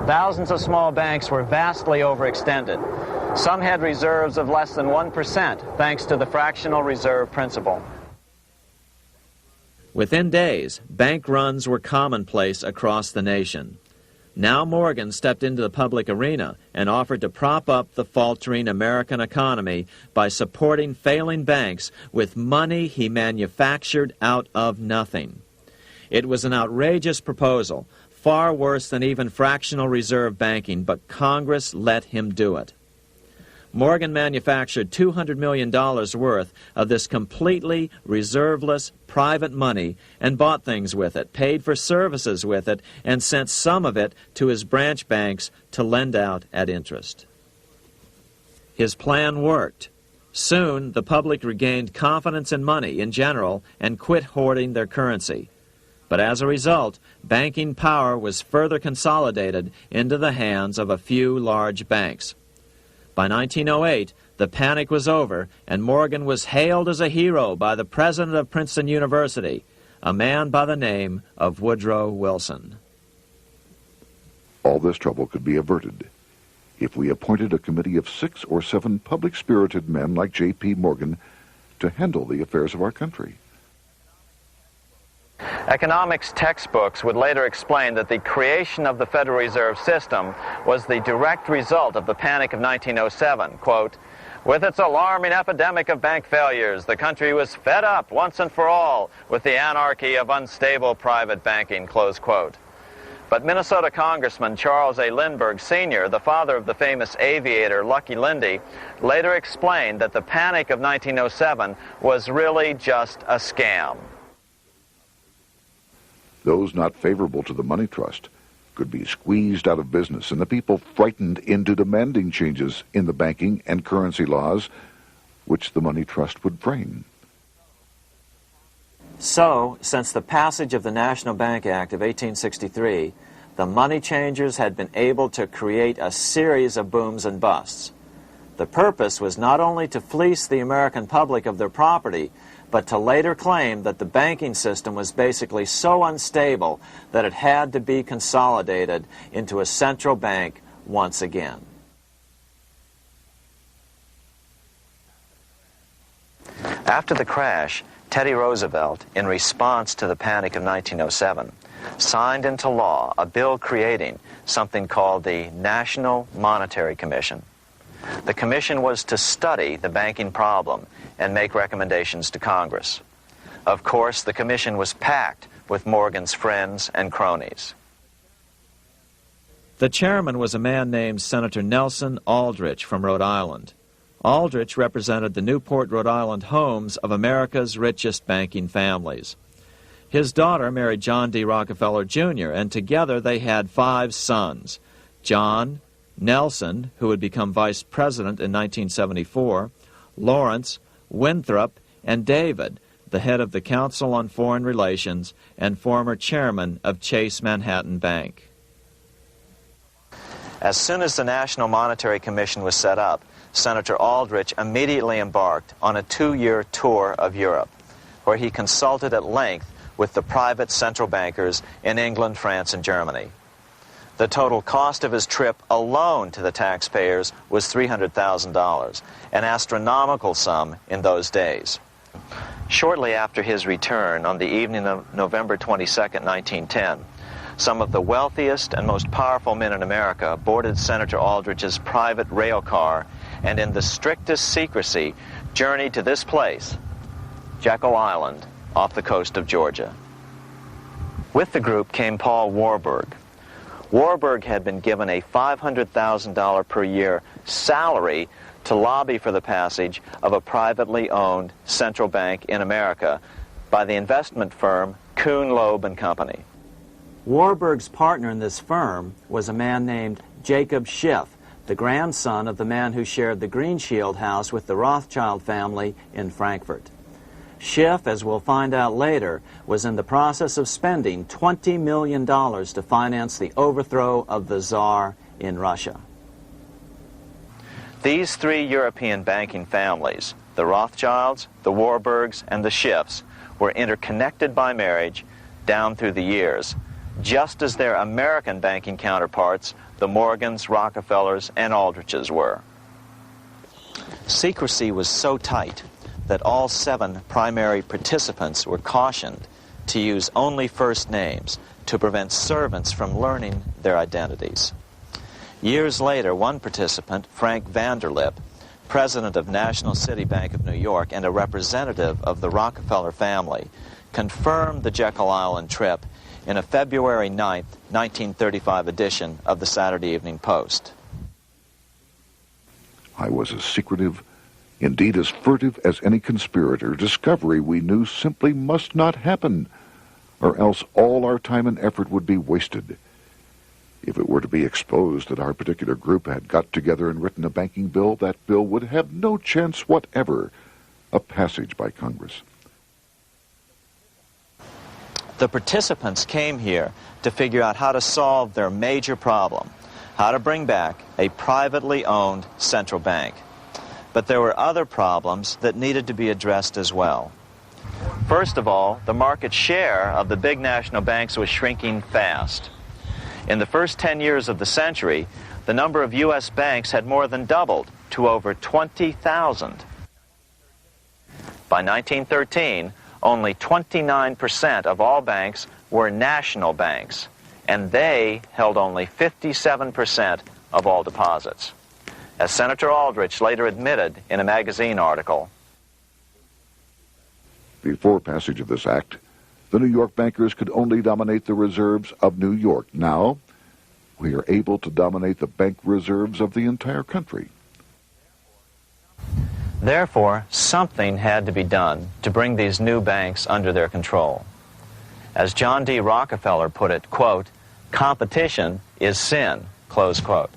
Thousands of small banks were vastly overextended. Some had reserves of less than 1% thanks to the fractional reserve principle. Within days, bank runs were commonplace across the nation. Now Morgan stepped into the public arena and offered to prop up the faltering American economy by supporting failing banks with money he manufactured out of nothing. It was an outrageous proposal, far worse than even fractional reserve banking, but Congress let him do it. Morgan manufactured $200 million worth of this completely reserveless private money and bought things with it, paid for services with it, and sent some of it to his branch banks to lend out at interest. His plan worked. Soon, the public regained confidence in money in general and quit hoarding their currency. But as a result, banking power was further consolidated into the hands of a few large banks. By 1908, the panic was over, and Morgan was hailed as a hero by the president of Princeton University, a man by the name of Woodrow Wilson. All this trouble could be averted if we appointed a committee of 6 or 7 public-spirited men like J.P. Morgan to handle the affairs of our country. Economics textbooks would later explain that the creation of the Federal Reserve System was the direct result of the panic of 1907. Quote, "With its alarming epidemic of bank failures, the country was fed up once and for all with the anarchy of unstable private banking," close quote. But Minnesota Congressman Charles A. Lindbergh Sr., the father of the famous aviator Lucky Lindy, later explained that the panic of 1907 was really just a scam. Those not favorable to the money trust could be squeezed out of business, and the people frightened into demanding changes in the banking and currency laws which the money trust would frame. So, since the passage of the National Bank Act of 1863, the money changers had been able to create a series of booms and busts. The purpose was not only to fleece the American public of their property, but to later claim that the banking system was basically so unstable that it had to be consolidated into a central bank once again. After the crash, Teddy Roosevelt, in response to the panic of 1907, signed into law a bill creating something called the National Monetary Commission. The commission was to study the banking problem and make recommendations to Congress. Of course, the commission was packed with Morgan's friends and cronies. The chairman was a man named Senator Nelson Aldrich from Rhode Island. Aldrich represented the Newport, Rhode Island homes of America's richest banking families. His daughter married John D. Rockefeller, Jr., and together they had 5 sons: John, Nelson, who would become vice president in 1974, Lawrence, Winthrop, and David, the head of the Council on Foreign Relations and former chairman of Chase Manhattan Bank. As soon as the National Monetary Commission was set up, Senator Aldrich immediately embarked on a 2-year tour of Europe, where he consulted at length with the private central bankers in England, France, and Germany. The total cost of his trip alone to the taxpayers was $300,000, an astronomical sum in those days. Shortly after his return, on the evening of November 22, 1910, some of the wealthiest and most powerful men in America boarded Senator Aldrich's private rail car and in the strictest secrecy journeyed to this place, Jekyll Island, off the coast of Georgia. With the group came Paul Warburg. Warburg had been given a $500,000 per year salary to lobby for the passage of a privately owned central bank in America by the investment firm Kuhn, Loeb and Company. Warburg's partner in this firm was a man named Jacob Schiff, the grandson of the man who shared the Greenshield house with the Rothschild family in Frankfurt. Schiff, as we'll find out later, was in the process of spending $20 million to finance the overthrow of the Tsar in Russia. These three European banking families, the Rothschilds, the Warburgs, and the Schiffs, were interconnected by marriage down through the years, just as their American banking counterparts, the Morgans, Rockefellers, and Aldriches were. Secrecy was so tight that all 7 primary participants were cautioned to use only first names to prevent servants from learning their identities. Years later, one participant, Frank Vanderlip, president of National City Bank of New York and a representative of the Rockefeller family, confirmed the Jekyll Island trip in a February 9, 1935 edition of the Saturday Evening Post. I was as secretive, indeed as furtive as any conspirator. Discovery we knew simply must not happen, or else all our time and effort would be wasted. If it were to be exposed that our particular group had got together and written a banking bill, that bill would have no chance whatever of passage by Congress. The participants came here to figure out how to solve their major problem, how to bring back a privately owned central bank. But there were other problems that needed to be addressed as well. First of all, the market share of the big national banks was shrinking fast. In the first 10 years of the century, the number of U.S. banks had more than doubled to over 20,000. By 1913, only 29% of all banks were national banks, and they held only 57% of all deposits. As Senator Aldrich later admitted in a magazine article, before passage of this act, the New York bankers could only dominate the reserves of New York. Now, we are able to dominate the bank reserves of the entire country. Therefore, something had to be done to bring these new banks under their control. As John D. Rockefeller put it, quote, "Competition is sin," close quote.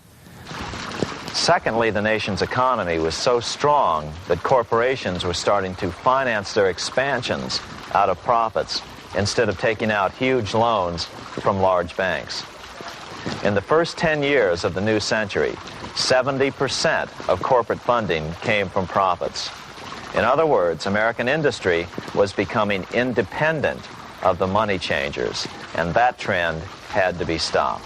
Secondly, the nation's economy was so strong that corporations were starting to finance their expansions out of profits instead of taking out huge loans from large banks. In the first 10 years of the new century, 70% of corporate funding came from profits. In other words, American industry was becoming independent of the money changers, and that trend had to be stopped.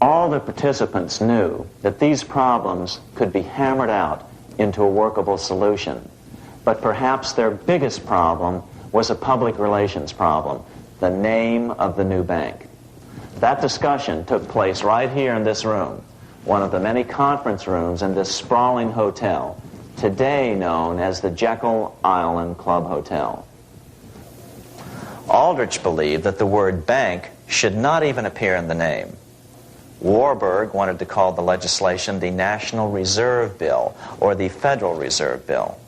All the participants knew that these problems could be hammered out into a workable solution, but perhaps their biggest problem was a public relations problem, the name of the new bank. That discussion took place right here in this room, one of the many conference rooms in this sprawling hotel, today known as the Jekyll Island Club Hotel. Aldrich believed that the word bank should not even appear in the name. Warburg wanted to call the legislation the National Reserve Bill or the Federal Reserve Bill.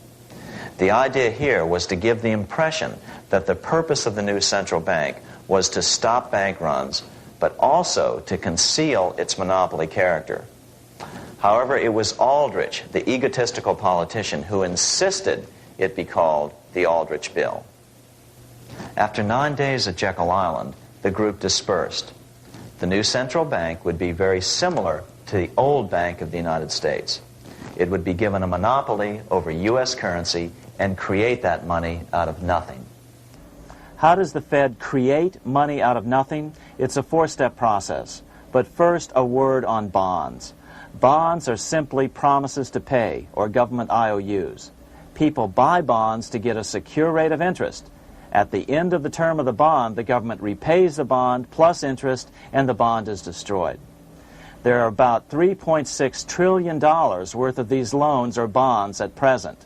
The idea here was to give the impression that the purpose of the new central bank was to stop bank runs, but also to conceal its monopoly character. However, it was Aldrich, the egotistical politician, who insisted it be called the Aldrich Bill. After 9 days at Jekyll Island, the group dispersed. The new central bank would be very similar to the old Bank of the United States. It would be given a monopoly over U.S. currency and create that money out of nothing. How does the Fed create money out of nothing? It's a four-step process. But first, a word on bonds. Bonds are simply promises to pay, or government IOUs. People buy bonds to get a secure rate of interest. At the end of the term of the bond, the government repays the bond plus interest, and the bond is destroyed. There are about $3.6 trillion worth of these loans or bonds at present.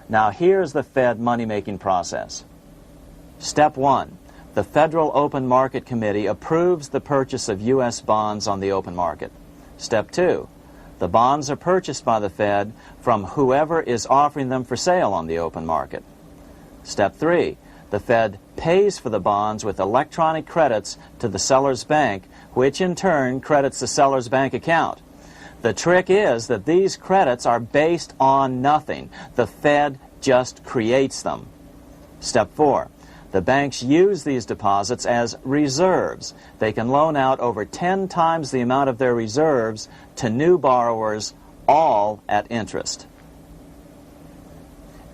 Now here's the Fed money-making process. Step 1. The Federal Open Market Committee approves the purchase of U.S. bonds on the open market. Step 2. The bonds are purchased by the Fed from whoever is offering them for sale on the open market. Step 3, the Fed pays for the bonds with electronic credits to the seller's bank, which in turn credits the seller's bank account. The trick is that these credits are based on nothing. The Fed just creates them. Step 4, the banks use these deposits as reserves. They can loan out over 10 times the amount of their reserves to new borrowers, all at interest.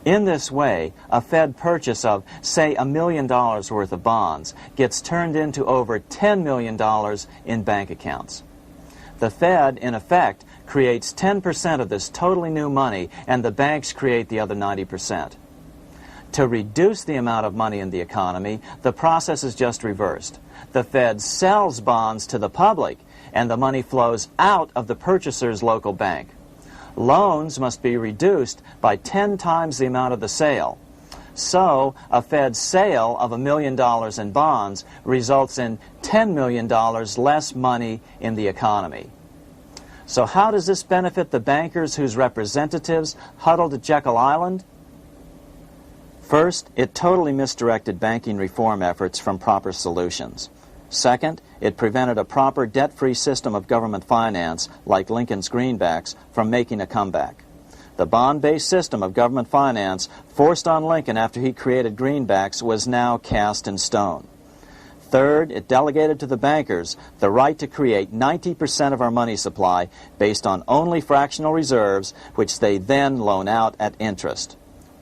In this way, a Fed purchase of, say, $1 million worth of bonds gets turned into over $10 million in bank accounts. The Fed, in effect, creates 10% of this totally new money, and the banks create the other 90%. To reduce the amount of money in the economy, the process is just reversed. The Fed sells bonds to the public, and the money flows out of the purchaser's local bank. Loans must be reduced by 10 times the amount of the sale. So, a Fed sale of $1 million in bonds results in $10 million less money in the economy. So how does this benefit the bankers whose representatives huddled at Jekyll Island? First, it totally misdirected banking reform efforts from proper solutions. Second, it prevented a proper debt-free system of government finance, like Lincoln's greenbacks, from making a comeback. The bond-based system of government finance forced on Lincoln after he created greenbacks was now cast in stone. Third, it delegated to the bankers the right to create 90% of our money supply based on only fractional reserves, which they then loan out at interest.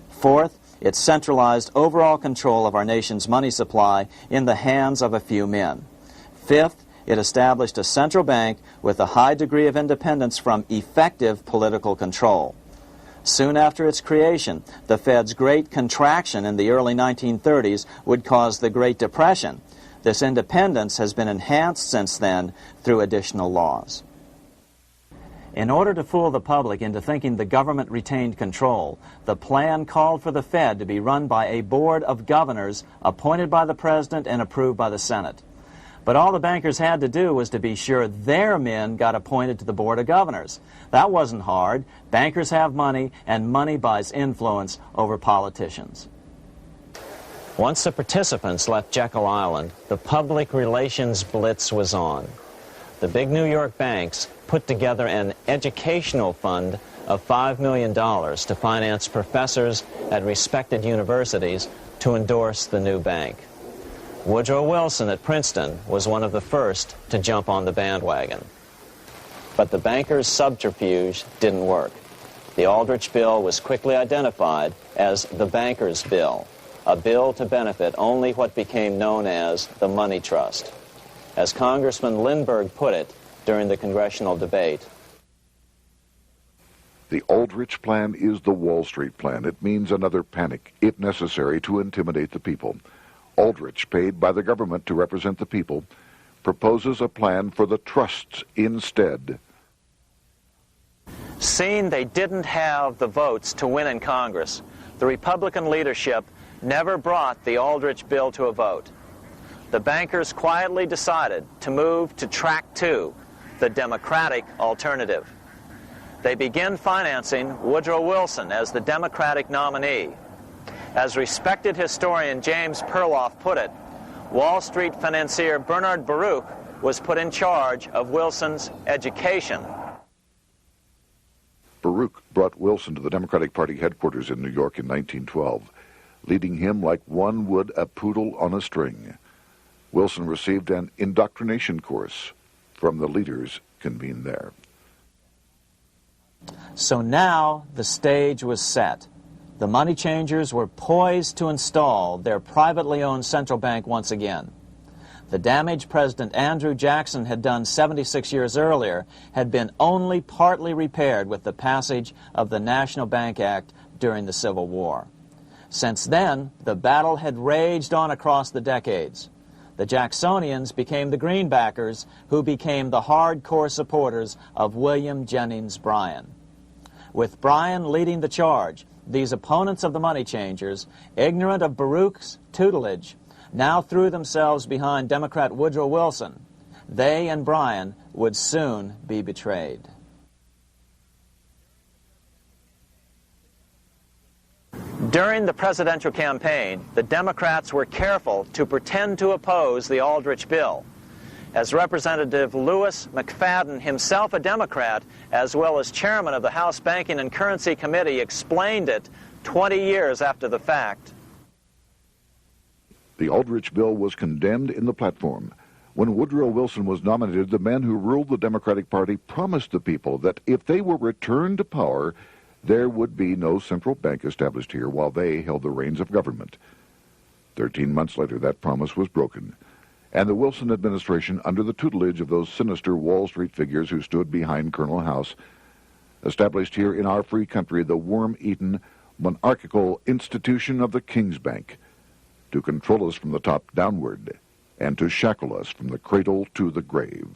Fourth, it centralized overall control of our nation's money supply in the hands of a few men. Fifth, it established a central bank with a high degree of independence from effective political control. Soon after its creation, the Fed's great contraction in the early 1930s would cause the Great Depression. This independence has been enhanced since then through additional laws. In order to fool the public into thinking the government retained control, the plan called for the Fed to be run by a board of governors appointed by the President and approved by the Senate. But all the bankers had to do was to be sure their men got appointed to the board of governors. That wasn't hard. Bankers have money, and money buys influence over politicians. Once the participants left Jekyll Island, the public relations blitz was on. The big New York banks put together an educational fund of $5 million to finance professors at respected universities to endorse the new bank. Woodrow Wilson at Princeton was one of the first to jump on the bandwagon. But the bankers' subterfuge didn't work. The Aldrich Bill was quickly identified as the bankers' bill, a bill to benefit only what became known as the money trust. As Congressman Lindbergh put it during the congressional debate, the Aldrich Plan is the Wall Street Plan. It means another panic, if necessary, to intimidate the people. Aldrich, paid by the government to represent the people, proposes a plan for the trusts instead. seeing they didn't have the votes to win in Congress, the Republican leadership never brought the Aldrich bill to a vote. The bankers quietly decided to move to track 2, the Democratic alternative. They began financing Woodrow Wilson as the Democratic nominee. As respected historian James Perloff put it, Wall Street financier Bernard Baruch was put in charge of Wilson's education. Baruch brought Wilson to the Democratic Party headquarters in New York in 1912, leading him like one would a poodle on a string. Wilson received an indoctrination course from the leaders convened there. So now the stage was set. The money changers were poised to install their privately owned central bank once again. The damage President Andrew Jackson had done 76 years earlier had been only partly repaired with the passage of the National Bank Act during the Civil War. Since then, the battle had raged on across the decades. The Jacksonians became the greenbackers, who became the hardcore supporters of William Jennings Bryan. With Bryan leading the charge, these opponents of the money changers, ignorant of Baruch's tutelage, now threw themselves behind Democrat Woodrow Wilson. They and Bryan would soon be betrayed. During the presidential campaign, the Democrats were careful to pretend to oppose the Aldrich bill. As Representative Lewis McFadden, himself a Democrat, as well as chairman of the House Banking and Currency Committee, explained it 20 years after the fact. The Aldrich bill was condemned in the platform. When Woodrow Wilson was nominated, the men who ruled the Democratic Party promised the people that if they were returned to power, there would be no central bank established here while they held the reins of government. 13 months later, that promise was broken, and the Wilson administration, under the tutelage of those sinister Wall Street figures who stood behind Colonel House, established here in our free country the worm-eaten, monarchical institution of the King's Bank, to control us from the top downward and to shackle us from the cradle to the grave.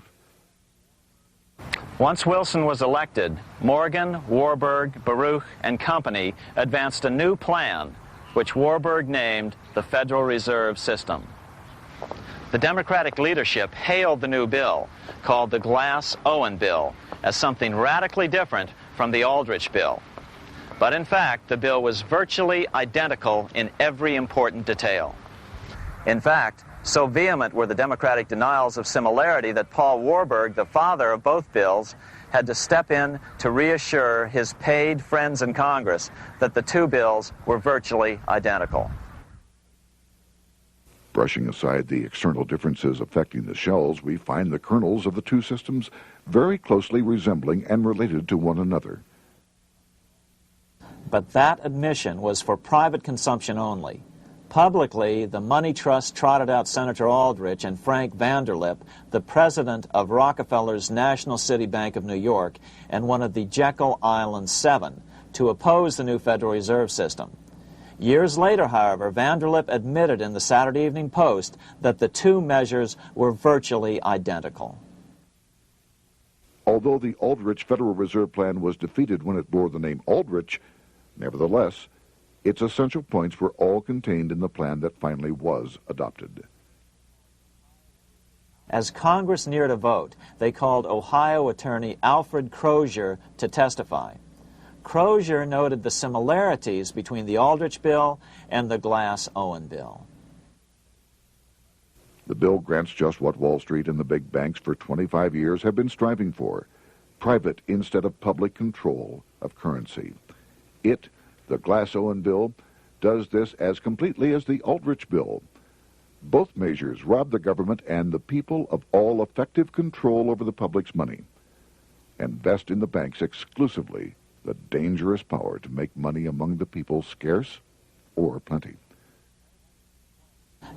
Once Wilson was elected, Morgan, Warburg, Baruch, and company advanced a new plan, which Warburg named the Federal Reserve System. The Democratic leadership hailed the new bill, called the Glass-Owen Bill, as something radically different from the Aldrich Bill. But in fact, the bill was virtually identical in every important detail. In fact, so vehement were the Democratic denials of similarity that Paul Warburg, the father of both bills, had to step in to reassure his paid friends in Congress that the two bills were virtually identical. Brushing aside the external differences affecting the shells, we find the kernels of the two systems very closely resembling and related to one another. But that admission was for private consumption only. Publicly, the money trust trotted out Senator Aldrich and Frank Vanderlip, the president of Rockefeller's National City Bank of New York and one of the Jekyll Island Seven, to oppose the new Federal Reserve System. Years later, however, Vanderlip admitted in the Saturday Evening Post that the two measures were virtually identical. Although the Aldrich Federal Reserve Plan was defeated when it bore the name Aldrich, nevertheless, its essential points were all contained in the plan that finally was adopted. As Congress neared a vote, they called Ohio attorney Alfred Crozier to testify. Crozier noted the similarities between the Aldrich bill and the Glass-Owen bill. The bill grants just what Wall Street and the big banks for 25 years have been striving for: private instead of public control of currency. It, the Glass-Owen bill, does this as completely as the Aldrich bill. Both measures rob the government and the people of all effective control over the public's money, and vest in the banks exclusively the dangerous power to make money among the people scarce or plenty.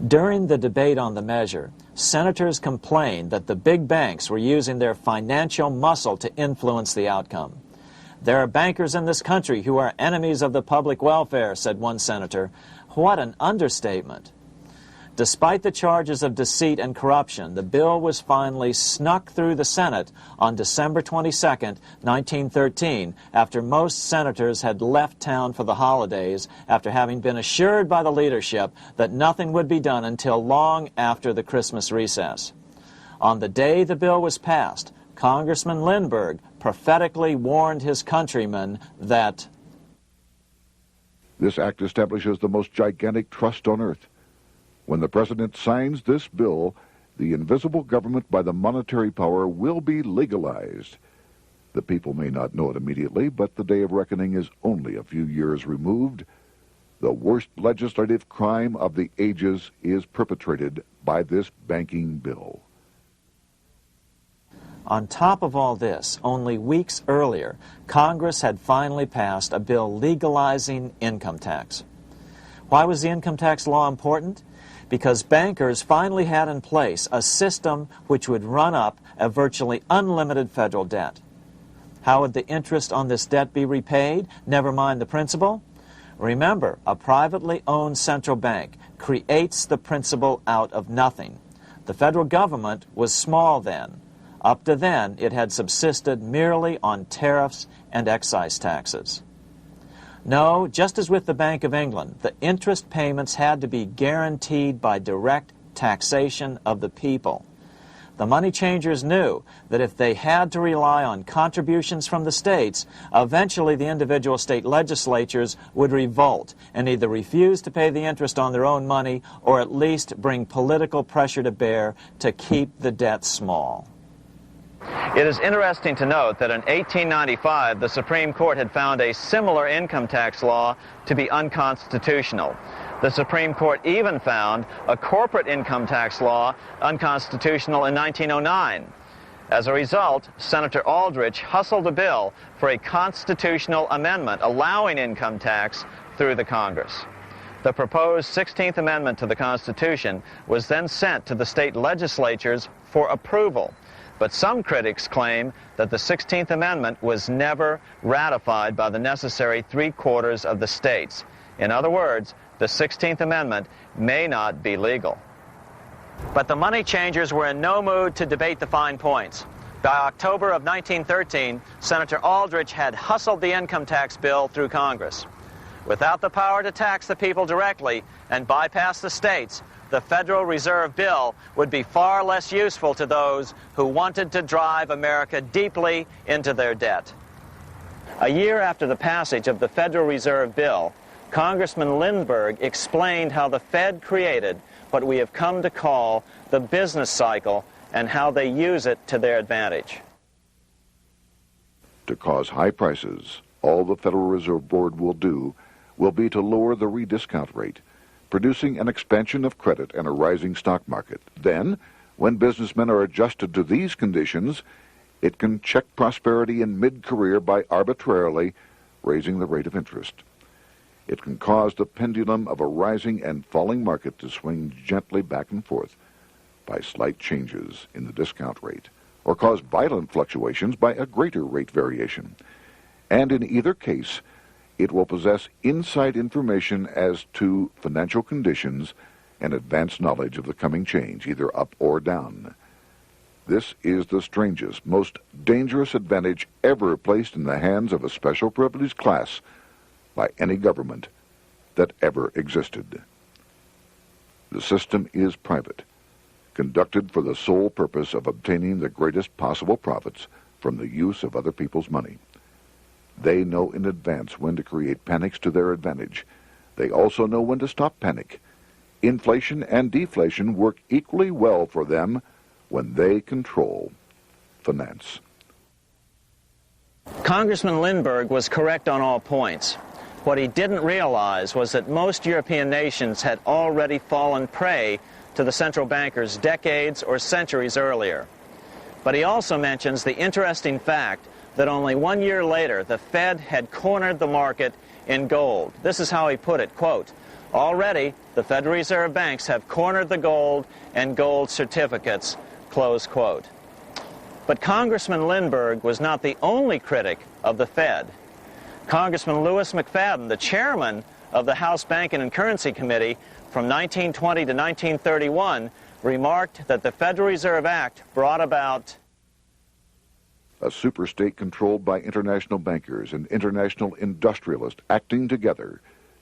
During the debate on the measure, senators complained that the big banks were using their financial muscle to influence the outcome. "There are bankers in this country who are enemies of the public welfare," said one senator. What an understatement. Despite the charges of deceit and corruption, the bill was finally snuck through the Senate on December 22, 1913, after most senators had left town for the holidays, after having been assured by the leadership that nothing would be done until long after the Christmas recess. On the day the bill was passed, Congressman Lindbergh prophetically warned his countrymen that this act establishes the most gigantic trust on earth. When the president signs this bill, the invisible government by the monetary power will be legalized. The people may not know it immediately, but the day of reckoning is only a few years removed. The worst legislative crime of the ages is perpetrated by this banking bill. On top of all this, only weeks earlier, Congress had finally passed a bill legalizing income tax. Why was the income tax law important? Because bankers finally had in place a system which would run up a virtually unlimited federal debt. How would the interest on this debt be repaid? Never mind the principal. Remember, a privately owned central bank creates the principal out of nothing. The federal government was small then. Up to then, it had subsisted merely on tariffs and excise taxes. No, just as with the Bank of England, the interest payments had to be guaranteed by direct taxation of the people. The money changers knew that if they had to rely on contributions from the states, eventually the individual state legislatures would revolt and either refuse to pay the interest on their own money or at least bring political pressure to bear to keep the debt small. It is interesting to note that in 1895, the Supreme Court had found a similar income tax law to be unconstitutional. The Supreme Court even found a corporate income tax law unconstitutional in 1909. As a result, Senator Aldrich hustled a bill for a constitutional amendment allowing income tax through the Congress. The proposed 16th Amendment to the Constitution was then sent to the state legislatures for approval. But some critics claim that the 16th Amendment was never ratified by the necessary 3/4 of the states. In other words, the 16th Amendment may not be legal. But the money changers were in no mood to debate the fine points. By October of 1913, Senator Aldrich had hustled the income tax bill through Congress. Without the power to tax the people directly and bypass the states, the Federal Reserve Bill would be far less useful to those who wanted to drive America deeply into their debt. A year after the passage of the Federal Reserve Bill, Congressman Lindbergh explained how the Fed created what we have come to call the business cycle and how they use it to their advantage. To cause high prices, all the Federal Reserve Board will do will be to lower the rediscount rate, producing an expansion of credit and a rising stock market. Then, when businessmen are adjusted to these conditions, it can check prosperity in mid-career by arbitrarily raising the rate of interest. It can cause the pendulum of a rising and falling market to swing gently back and forth by slight changes in the discount rate, or cause violent fluctuations by a greater rate variation. And in either case, it will possess inside information as to financial conditions and advanced knowledge of the coming change, either up or down. This is the strangest, most dangerous advantage ever placed in the hands of a special privileged class by any government that ever existed. The system is private, conducted for the sole purpose of obtaining the greatest possible profits from the use of other people's money. They know in advance when to create panics to their advantage. They also know when to stop panic. Inflation and deflation work equally well for them when they control finance. Congressman Lindbergh was correct on all points. What he didn't realize was that most European nations had already fallen prey to the central bankers decades or centuries earlier. But he also mentions the interesting fact that only 1 year later, the Fed had cornered the market in gold. This is how he put it, quote, "Already, the Federal Reserve banks have cornered the gold and gold certificates," close quote. But Congressman Lindbergh was not the only critic of the Fed. Congressman Lewis McFadden, the chairman of the House Banking and Currency Committee from 1920 to 1931, remarked that the Federal Reserve Act brought about a superstate controlled by international bankers and international industrialists acting together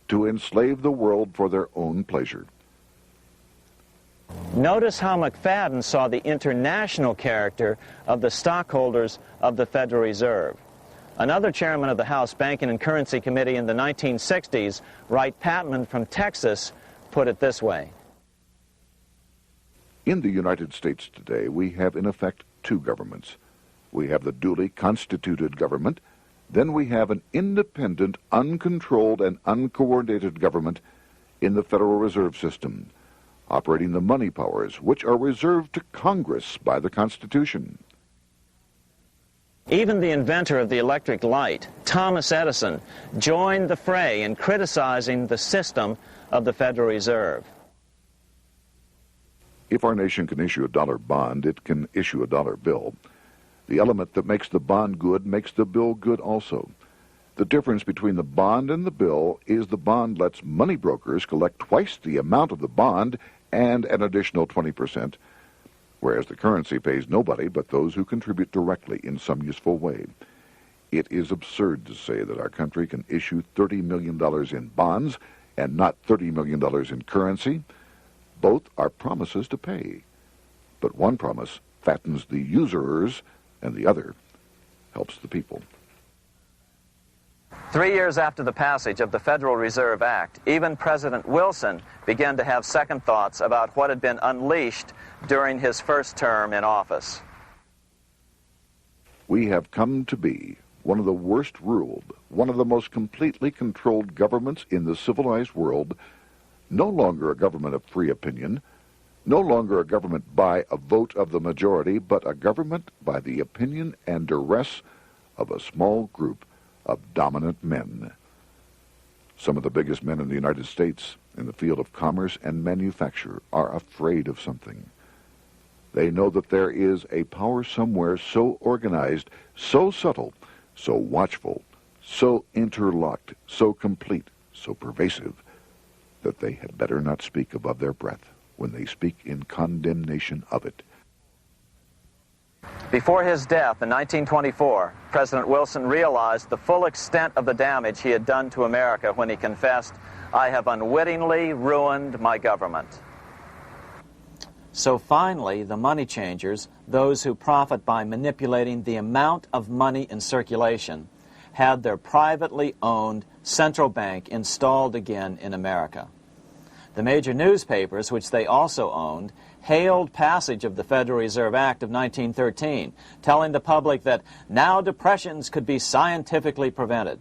to enslave the world for their own pleasure. Notice how McFadden saw the international character of the stockholders of the Federal Reserve. Another chairman of the House Banking and Currency Committee in the 1960s, Wright Patman from Texas, put it this way. In the United States today, we have in effect two governments. We have the duly constituted government, then we have an independent, uncontrolled, and uncoordinated government in the Federal Reserve System, operating the money powers which are reserved to Congress by the Constitution. Even the inventor of the electric light, Thomas Edison, joined the fray in criticizing the system of the Federal Reserve. If our nation can issue a dollar bond, it can issue a dollar bill. The element that makes the bond good makes the bill good also. The difference between the bond and the bill is the bond lets money brokers collect twice the amount of the bond and an additional 20%, whereas the currency pays nobody but those who contribute directly in some useful way. It is absurd to say that our country can issue $30 million in bonds and not $30 million in currency. Both are promises to pay, but one promise fattens the usurers, and the other helps the people. 3 years after the passage of the Federal Reserve Act, even President Wilson began to have second thoughts about what had been unleashed during his first term in office. We have come to be one of the worst ruled, one of the most completely controlled governments in the civilized world, no longer a government of free opinion, no longer a government by a vote of the majority, but a government by the opinion and duress of a small group of dominant men. Some of the biggest men in the United States in the field of commerce and manufacture are afraid of something. They know that there is a power somewhere so organized, so subtle, so watchful, so interlocked, so complete, so pervasive, that they had better not speak above their breath when they speak in condemnation of it. Before his death in 1924, President Wilson realized the full extent of the damage he had done to America when he confessed, "I have unwittingly ruined my government." So finally, the money changers, those who profit by manipulating the amount of money in circulation, had their privately owned central bank installed again in America. The major newspapers, which they also owned, hailed passage of the Federal Reserve Act of 1913, telling the public that now depressions could be scientifically prevented.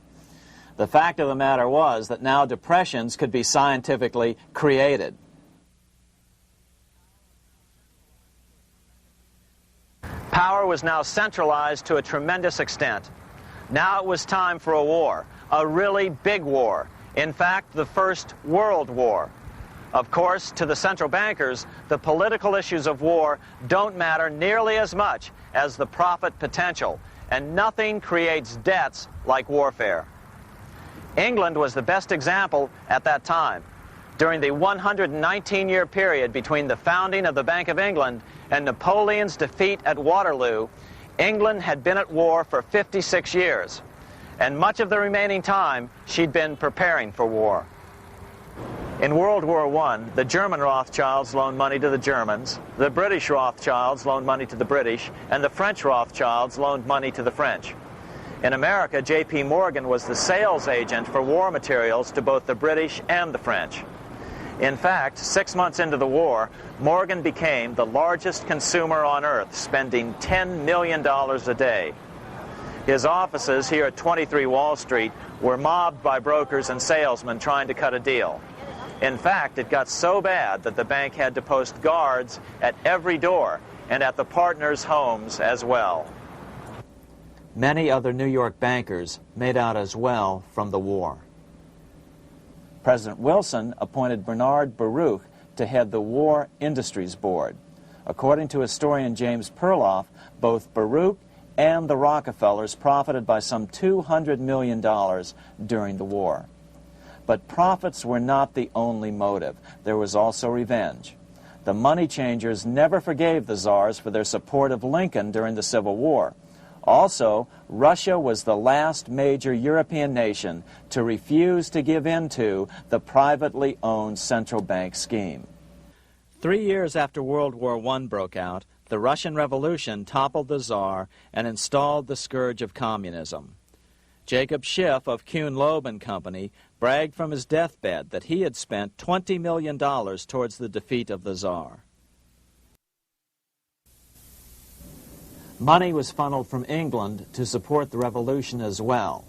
The fact of the matter was that now depressions could be scientifically created. Power was now centralized to a tremendous extent. Now it was time for a war, a really big war. In fact, the First World War. Of course, to the central bankers, the political issues of war don't matter nearly as much as the profit potential, and nothing creates debts like warfare. England was the best example at that time. During the 119-year period between the founding of the Bank of England and Napoleon's defeat at Waterloo, England had been at war for 56 years, and much of the remaining time she'd been preparing for war. In World War I, the German Rothschilds loaned money to the Germans, the British Rothschilds loaned money to the British, and the French Rothschilds loaned money to the French. In America, J.P. Morgan was the sales agent for war materials to both the British and the French. In fact, 6 months into the war, Morgan became the largest consumer on earth, spending $10 million a day. His offices here at 23 Wall Street were mobbed by brokers and salesmen trying to cut a deal. In fact, it got so bad that the bank had to post guards at every door and at the partners' homes as well. Many other New York bankers made out as well from the war. President Wilson appointed Bernard Baruch to head the War Industries Board. According to historian James Perloff, both Baruch and the Rockefellers profited by some $200 million during the war. But profits were not the only motive. There was also revenge. The money changers never forgave the czars for their support of Lincoln during the Civil War. Also, Russia was the last major European nation to refuse to give in to the privately owned central bank scheme. 3 years after World War I broke out, the Russian Revolution toppled the Tsar and installed the scourge of communism. Jacob Schiff of Kuhn Loeb and Company bragged from his deathbed that he had spent $20 million towards the defeat of the Tsar. Money was funneled from England to support the revolution as well.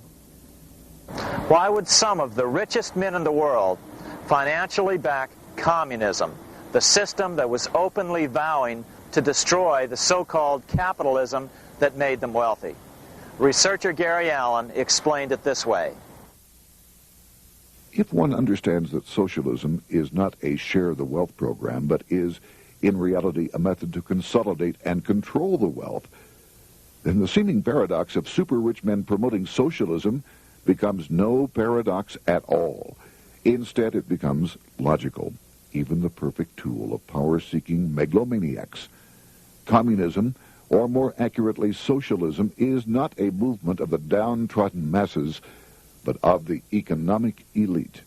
Why would some of the richest men in the world financially back communism, the system that was openly vowing to destroy the so-called capitalism that made them wealthy? Researcher Gary Allen explained it this way. If one understands that socialism is not a share the wealth program, but is in reality a method to consolidate and control the wealth, then the seeming paradox of super-rich men promoting socialism becomes no paradox at all. Instead, it becomes logical, even the perfect tool of power-seeking megalomaniacs. Communism, or more accurately socialism, is not a movement of the downtrodden masses, but of the economic elite.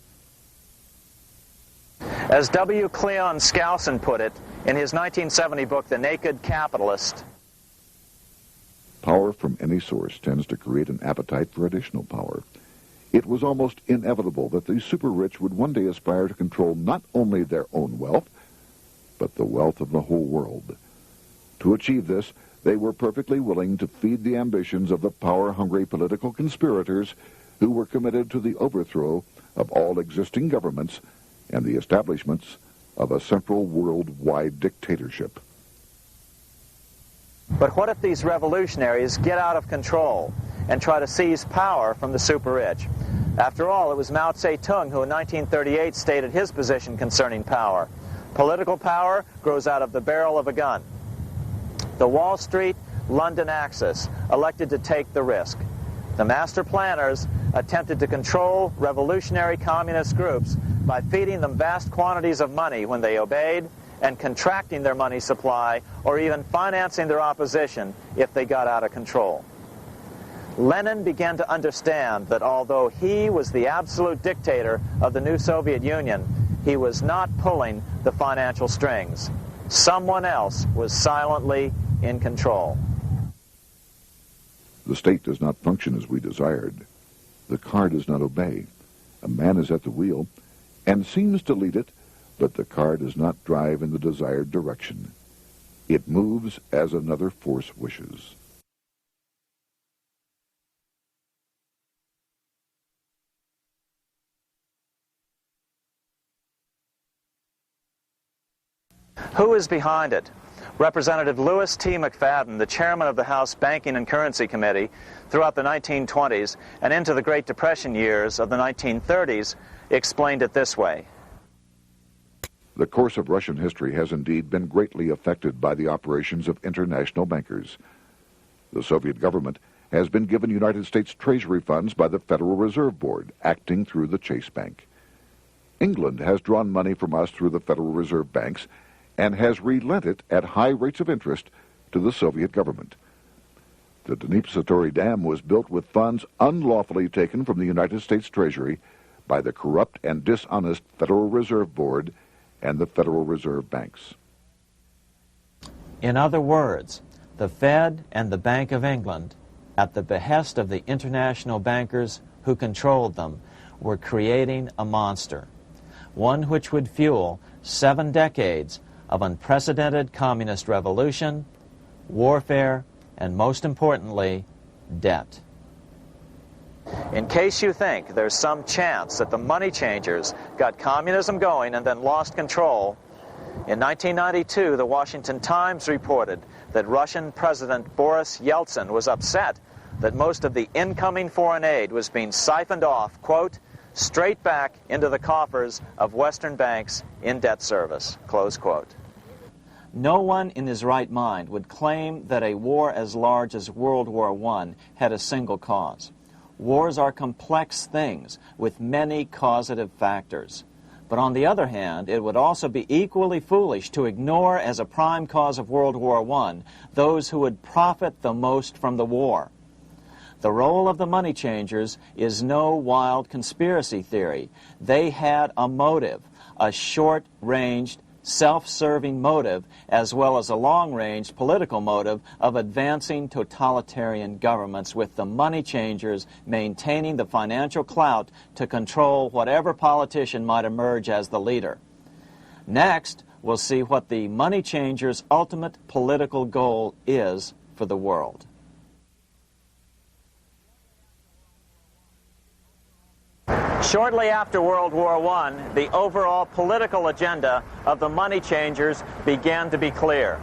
As W. Cleon Skousen put it, In his 1970 book, The Naked Capitalist, Power from any source tends to create an appetite for additional power. It was almost inevitable that the super-rich would one day aspire to control not only their own wealth, but the wealth of the whole world. To achieve this, they were perfectly willing to feed the ambitions of the power-hungry political conspirators who were committed to the overthrow of all existing governments and the establishments of a central worldwide dictatorship. but what if these revolutionaries get out of control and try to seize power from the super-rich? After all, it was Mao Zedong who in 1938 stated his position concerning power. Political power grows out of the barrel of a gun. The Wall Street, London axis elected to take the risk. The master planners attempted to control revolutionary communist groups by feeding them vast quantities of money when they obeyed and contracting their money supply or even financing their opposition if they got out of control. Lenin began to understand that although he was the absolute dictator of the new Soviet Union, he was not pulling the financial strings. Someone else was silently in control. The state does not function as we desired. The car does not obey. A man is at the wheel and seems to lead it, but the car does not drive in the desired direction. It moves as another force wishes. Who is behind it? Representative Louis T. McFadden, the chairman of the House Banking and Currency Committee throughout the 1920s and into the Great Depression years of the 1930s, explained it this way. The course of Russian history has indeed been greatly affected by the operations of international bankers. The Soviet government has been given United States Treasury funds by the Federal Reserve Board, acting through the Chase Bank. England has drawn money from us through the Federal Reserve banks and has relent it at high rates of interest to the Soviet government. The Dnipro Dam was built with funds unlawfully taken from the United States Treasury by the corrupt and dishonest Federal Reserve Board and the Federal Reserve banks. In other words, the Fed and the Bank of England, at the behest of the international bankers who controlled them, were creating a monster, one which would fuel 7 decades of unprecedented communist revolution, warfare, and most importantly, debt. In case you think there's some chance that the money changers got communism going and then lost control, in 1992, the Washington Times reported that Russian President Boris Yeltsin was upset that most of the incoming foreign aid was being siphoned off, quote, straight back into the coffers of Western banks in debt service, close quote. No one in his right mind would claim that a war as large as World War I had a single cause. Wars are complex things with many causative factors. But on the other hand, it would also be equally foolish to ignore as a prime cause of World War I those who would profit the most from the war. The role of the money changers is no wild conspiracy theory. They had a motive, a short-ranged, self-serving motive, as well as a long-range political motive of advancing totalitarian governments, with the money changers maintaining the financial clout to control whatever politician might emerge as the leader. Next, we'll see what the money changers' ultimate political goal is for the world. Shortly after World War I, the overall political agenda of the money changers began to be clear.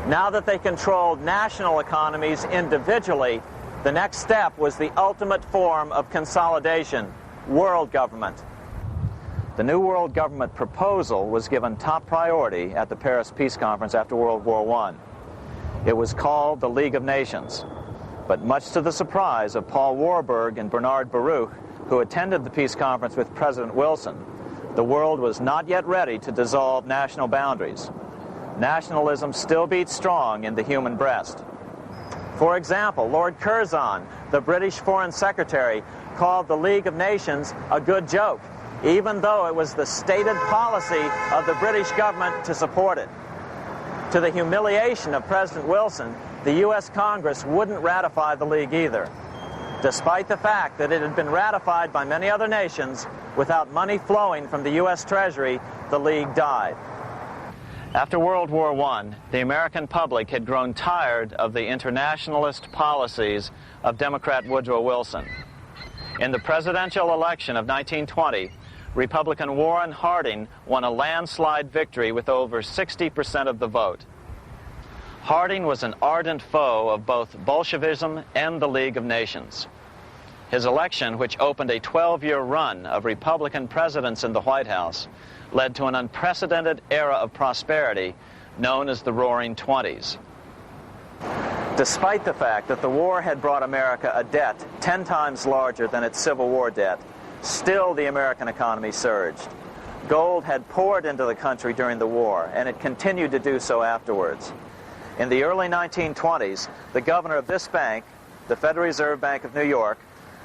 Now that they controlled national economies individually, the next step was the ultimate form of consolidation, world government. The new world government proposal was given top priority at the Paris Peace Conference after World War I. It was called the League of Nations, but much to the surprise of Paul Warburg and Bernard Baruch, who attended the peace conference with President Wilson, the world was not yet ready to dissolve national boundaries. Nationalism still beats strong in the human breast. For example, Lord Curzon, the British Foreign Secretary, called the League of Nations a good joke, even though it was the stated policy of the British government to support it. To the humiliation of President Wilson, the U.S. Congress wouldn't ratify the League either, despite the fact that it had been ratified by many other nations. Without money flowing from the U.S. Treasury, the League died. After World War I, the American public had grown tired of the internationalist policies of Democrat Woodrow Wilson. In the presidential election of 1920, Republican Warren Harding won a landslide victory with over 60% of the vote. Harding was an ardent foe of both Bolshevism and the League of Nations. His election, which opened a 12-year run of Republican presidents in the White House, led to an unprecedented era of prosperity known as the Roaring Twenties. Despite the fact that the war had brought America a debt 10 times larger than its Civil War debt, still the American economy surged. Gold had poured into the country during the war, and it continued to do so afterwards. In the early 1920s, the governor of this bank, the Federal Reserve Bank of New York,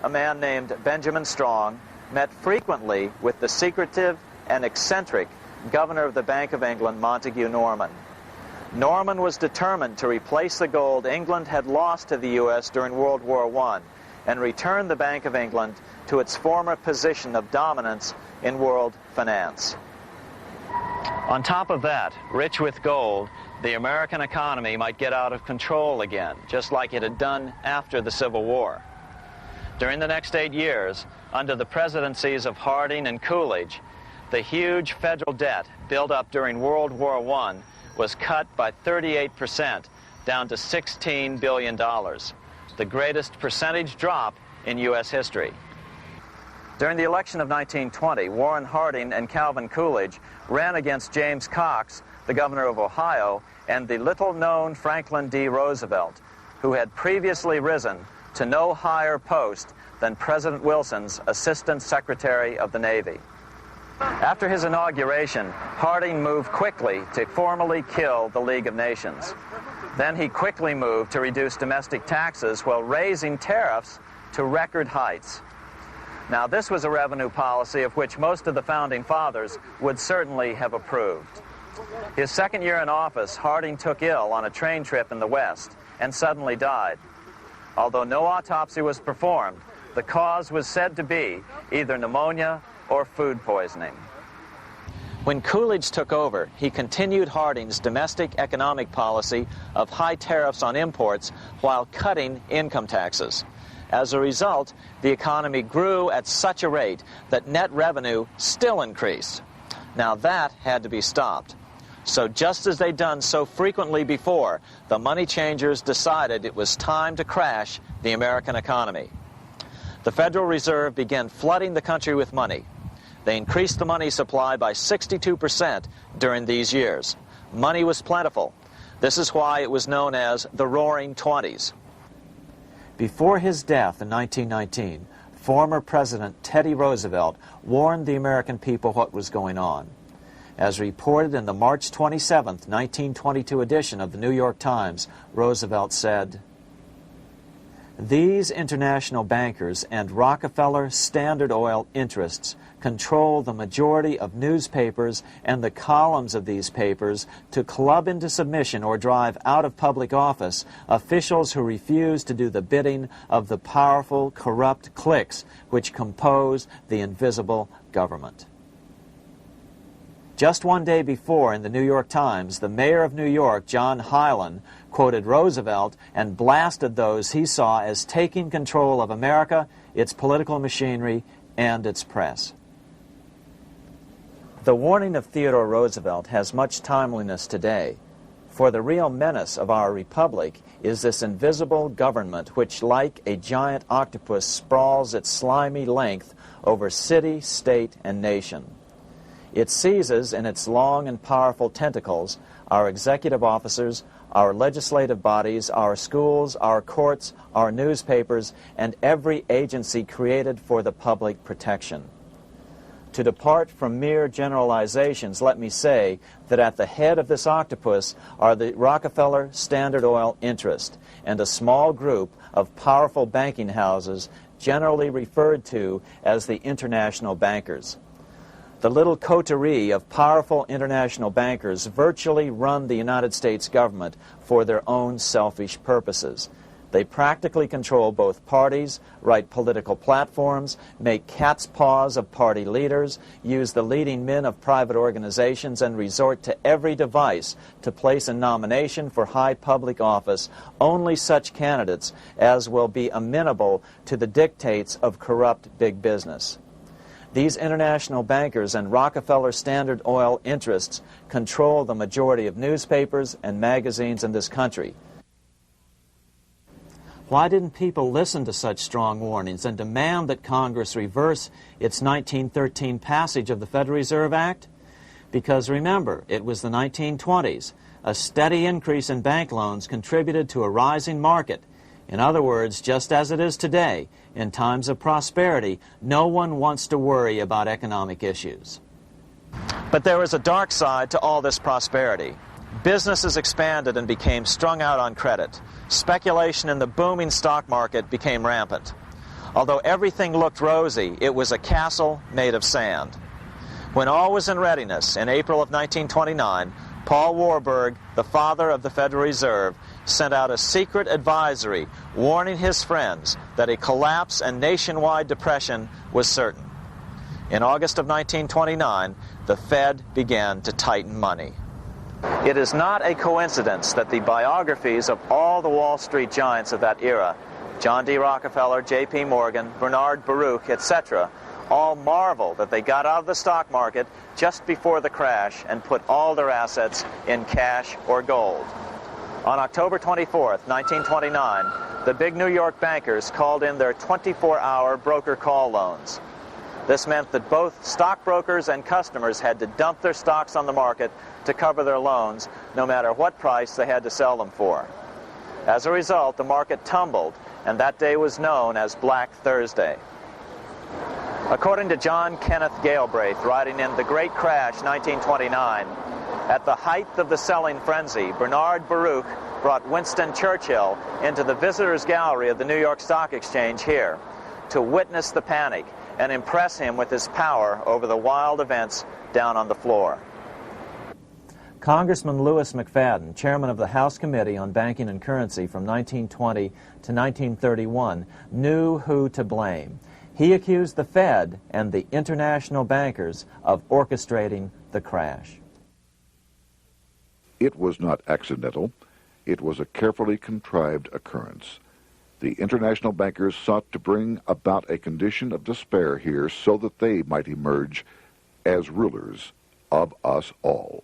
a man named Benjamin Strong, met frequently with the secretive and eccentric governor of the Bank of England, Montague Norman. Norman was determined to replace the gold England had lost to the U.S. during World War I and return the Bank of England to its former position of dominance in world finance. On top of that, rich with gold, the American economy might get out of control again, just like it had done after the Civil War. During the next 8 years, under the presidencies of Harding and Coolidge, the huge federal debt built up during World War I was cut by 38%, down to $16 billion, the greatest percentage drop in U.S. history. During the election of 1920, Warren Harding and Calvin Coolidge ran against James Cox, the governor of Ohio, and the little-known Franklin D. Roosevelt, who had previously risen to no higher post than President Wilson's Assistant Secretary of the Navy. After his inauguration, Harding moved quickly to formally kill the League of Nations. Then he quickly moved to reduce domestic taxes while raising tariffs to record heights. Now, this was a revenue policy of which most of the Founding Fathers would certainly have approved. His second year in office, Harding took ill on a train trip in the West and suddenly died. Although no autopsy was performed, the cause was said to be either pneumonia or food poisoning. When Coolidge took over, he continued Harding's domestic economic policy of high tariffs on imports while cutting income taxes. As a result, the economy grew at such a rate that net revenue still increased. Now that had to be stopped. So just as they'd done so frequently before, the money changers decided it was time to crash the American economy. The Federal Reserve began flooding the country with money. They increased the money supply by 62% during these years. Money was plentiful. This is why it was known as the Roaring Twenties. Before his death in 1919, former President Teddy Roosevelt warned the American people what was going on. As reported in the March 27, 1922 edition of the New York Times, Roosevelt said, "These international bankers and Rockefeller Standard Oil interests control the majority of newspapers and the columns of these papers to club into submission or drive out of public office officials who refuse to do the bidding of the powerful, corrupt cliques which compose the invisible government." Just one day before, in the New York Times, the mayor of New York, John Hylan, quoted Roosevelt and blasted those he saw as taking control of America, its political machinery, and its press. The warning of Theodore Roosevelt has much timeliness today, for the real menace of our republic is this invisible government which, like a giant octopus, sprawls its slimy length over city, state, and nation. It seizes in its long and powerful tentacles our executive officers, our legislative bodies, our schools, our courts, our newspapers, and every agency created for the public protection. To depart from mere generalizations, let me say that at the head of this octopus are the Rockefeller Standard Oil interest and a small group of powerful banking houses generally referred to as the international bankers. The little coterie of powerful international bankers virtually run the United States government for their own selfish purposes. They practically control both parties, write political platforms, make cat's paws of party leaders, use the leading men of private organizations, and resort to every device to place a nomination for high public office only such candidates as will be amenable to the dictates of corrupt big business. These international bankers and Rockefeller Standard Oil interests control the majority of newspapers and magazines in this country. Why didn't people listen to such strong warnings and demand that Congress reverse its 1913 passage of the Federal Reserve Act? Because remember, it was the 1920s. A steady increase in bank loans contributed to a rising market. In other words, just as it is today, in times of prosperity, no one wants to worry about economic issues. But there was a dark side to all this prosperity. Businesses expanded and became strung out on credit. Speculation in the booming stock market became rampant. Although everything looked rosy, it was a castle made of sand. When all was in readiness, in April of 1929, Paul Warburg, the father of the Federal Reserve, sent out a secret advisory warning his friends that a collapse and nationwide depression was certain. In August of 1929, the Fed began to tighten money. It is not a coincidence that the biographies of all the Wall Street giants of that era, John D. Rockefeller, J.P. Morgan, Bernard Baruch, etc., all marvel that they got out of the stock market just before the crash and put all their assets in cash or gold. On October 24th, 1929, the big New York bankers called in their 24-hour broker call loans. This meant that both stockbrokers and customers had to dump their stocks on the market to cover their loans, no matter what price they had to sell them for. As a result, the market tumbled, and that day was known as Black Thursday. According to John Kenneth Galbraith, writing in The Great Crash, 1929, at the height of the selling frenzy, Bernard Baruch brought Winston Churchill into the visitors' gallery of the New York Stock Exchange here to witness the panic and impress him with his power over the wild events down on the floor. Congressman Louis McFadden, chairman of the House Committee on Banking and Currency from 1920 to 1931, knew who to blame. He accused the Fed and the international bankers of orchestrating the crash. It was not accidental. It was a carefully contrived occurrence. The international bankers sought to bring about a condition of despair here so that they might emerge as rulers of us all.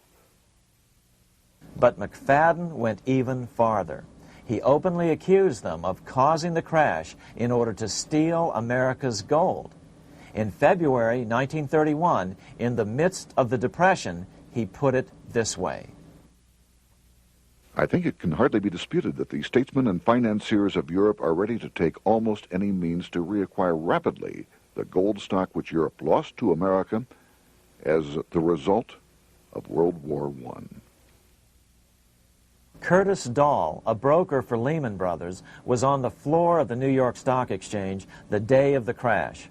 But McFadden went even farther. He openly accused them of causing the crash in order to steal America's gold. In February 1931, in the midst of the Depression, he put it this way. I think it can hardly be disputed that the statesmen and financiers of Europe are ready to take almost any means to reacquire rapidly the gold stock which Europe lost to America as the result of World War I. Curtis Dahl, a broker for Lehman Brothers, was on the floor of the New York Stock Exchange the day of the crash.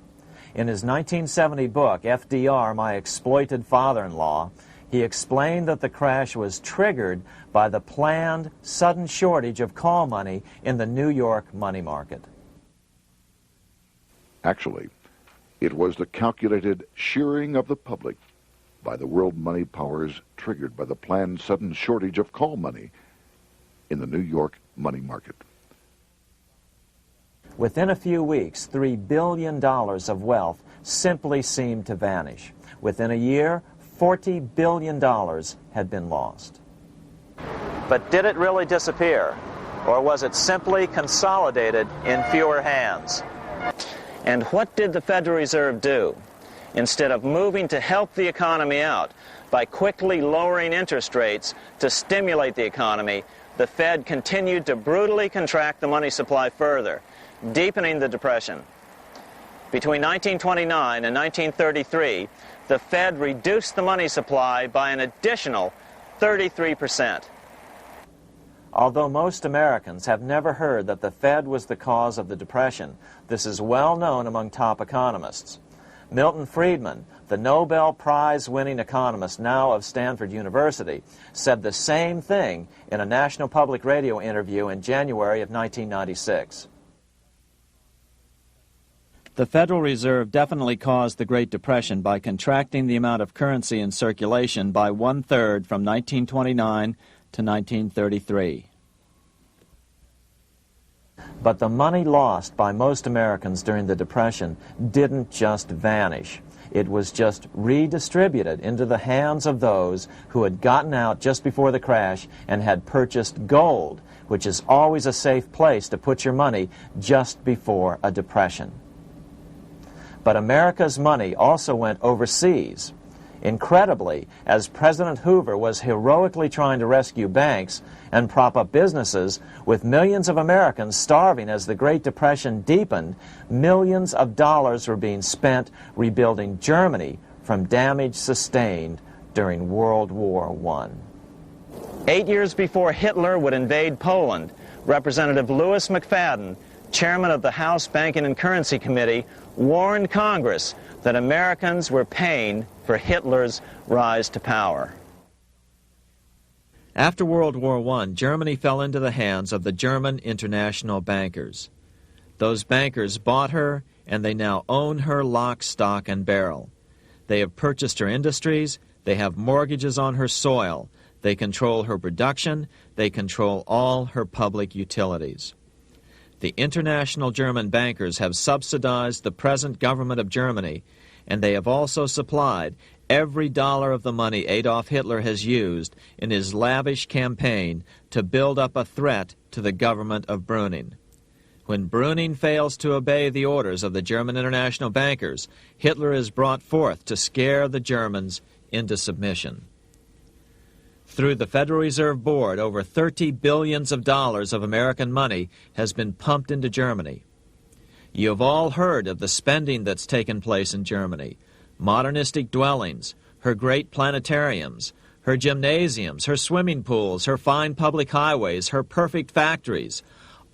In his 1970 book, FDR, My Exploited Father-in-Law, he explained that the crash was triggered by the planned sudden shortage of call money in the New York money market. Actually, it was the calculated shearing of the public by the world money powers triggered by the planned sudden shortage of call money in the New York money market. Within a few weeks, $3 billion of wealth simply seemed to vanish. Within a year, $40 billion had been lost. But did it really disappear? Or was it simply consolidated in fewer hands? And what did the Federal Reserve do? Instead of moving to help the economy out by quickly lowering interest rates to stimulate the economy, the Fed continued to brutally contract the money supply further, deepening the Depression. Between 1929 and 1933, the Fed reduced the money supply by an additional 33%. Although most Americans have never heard that the Fed was the cause of the Depression, this is well known among top economists. Milton Friedman, the Nobel Prize-winning economist, now of Stanford University, said the same thing in a National Public Radio interview in January of 1996. The Federal Reserve definitely caused the Great Depression by contracting the amount of currency in circulation by 1/3 from 1929 to 1933. But the money lost by most Americans during the Depression didn't just vanish. It was just redistributed into the hands of those who had gotten out just before the crash and had purchased gold, which is always a safe place to put your money just before a depression. But America's money also went overseas. Incredibly, as President Hoover was heroically trying to rescue banks and prop up businesses, with millions of Americans starving as the Great Depression deepened, millions of dollars were being spent rebuilding Germany from damage sustained during World War I. 8 years before Hitler would invade Poland, Representative Louis McFadden, chairman of the House Banking and Currency Committee, warned Congress that Americans were paying for Hitler's rise to power. After World War I, Germany fell into the hands of the German international bankers. Those bankers bought her, and they now own her lock, stock, and barrel. They have purchased her industries, they have mortgages on her soil, they control her production, they control all her public utilities. The international German bankers have subsidized the present government of Germany, and they have also supplied every dollar of the money Adolf Hitler has used in his lavish campaign to build up a threat to the government of Brüning. When Brüning fails to obey the orders of the German international bankers, Hitler is brought forth to scare the Germans into submission. Through the Federal Reserve Board, over $30 billion of American money has been pumped into Germany. You have all heard of the spending that's taken place in Germany. Modernistic dwellings, her great planetariums, her gymnasiums, her swimming pools, her fine public highways, her perfect factories.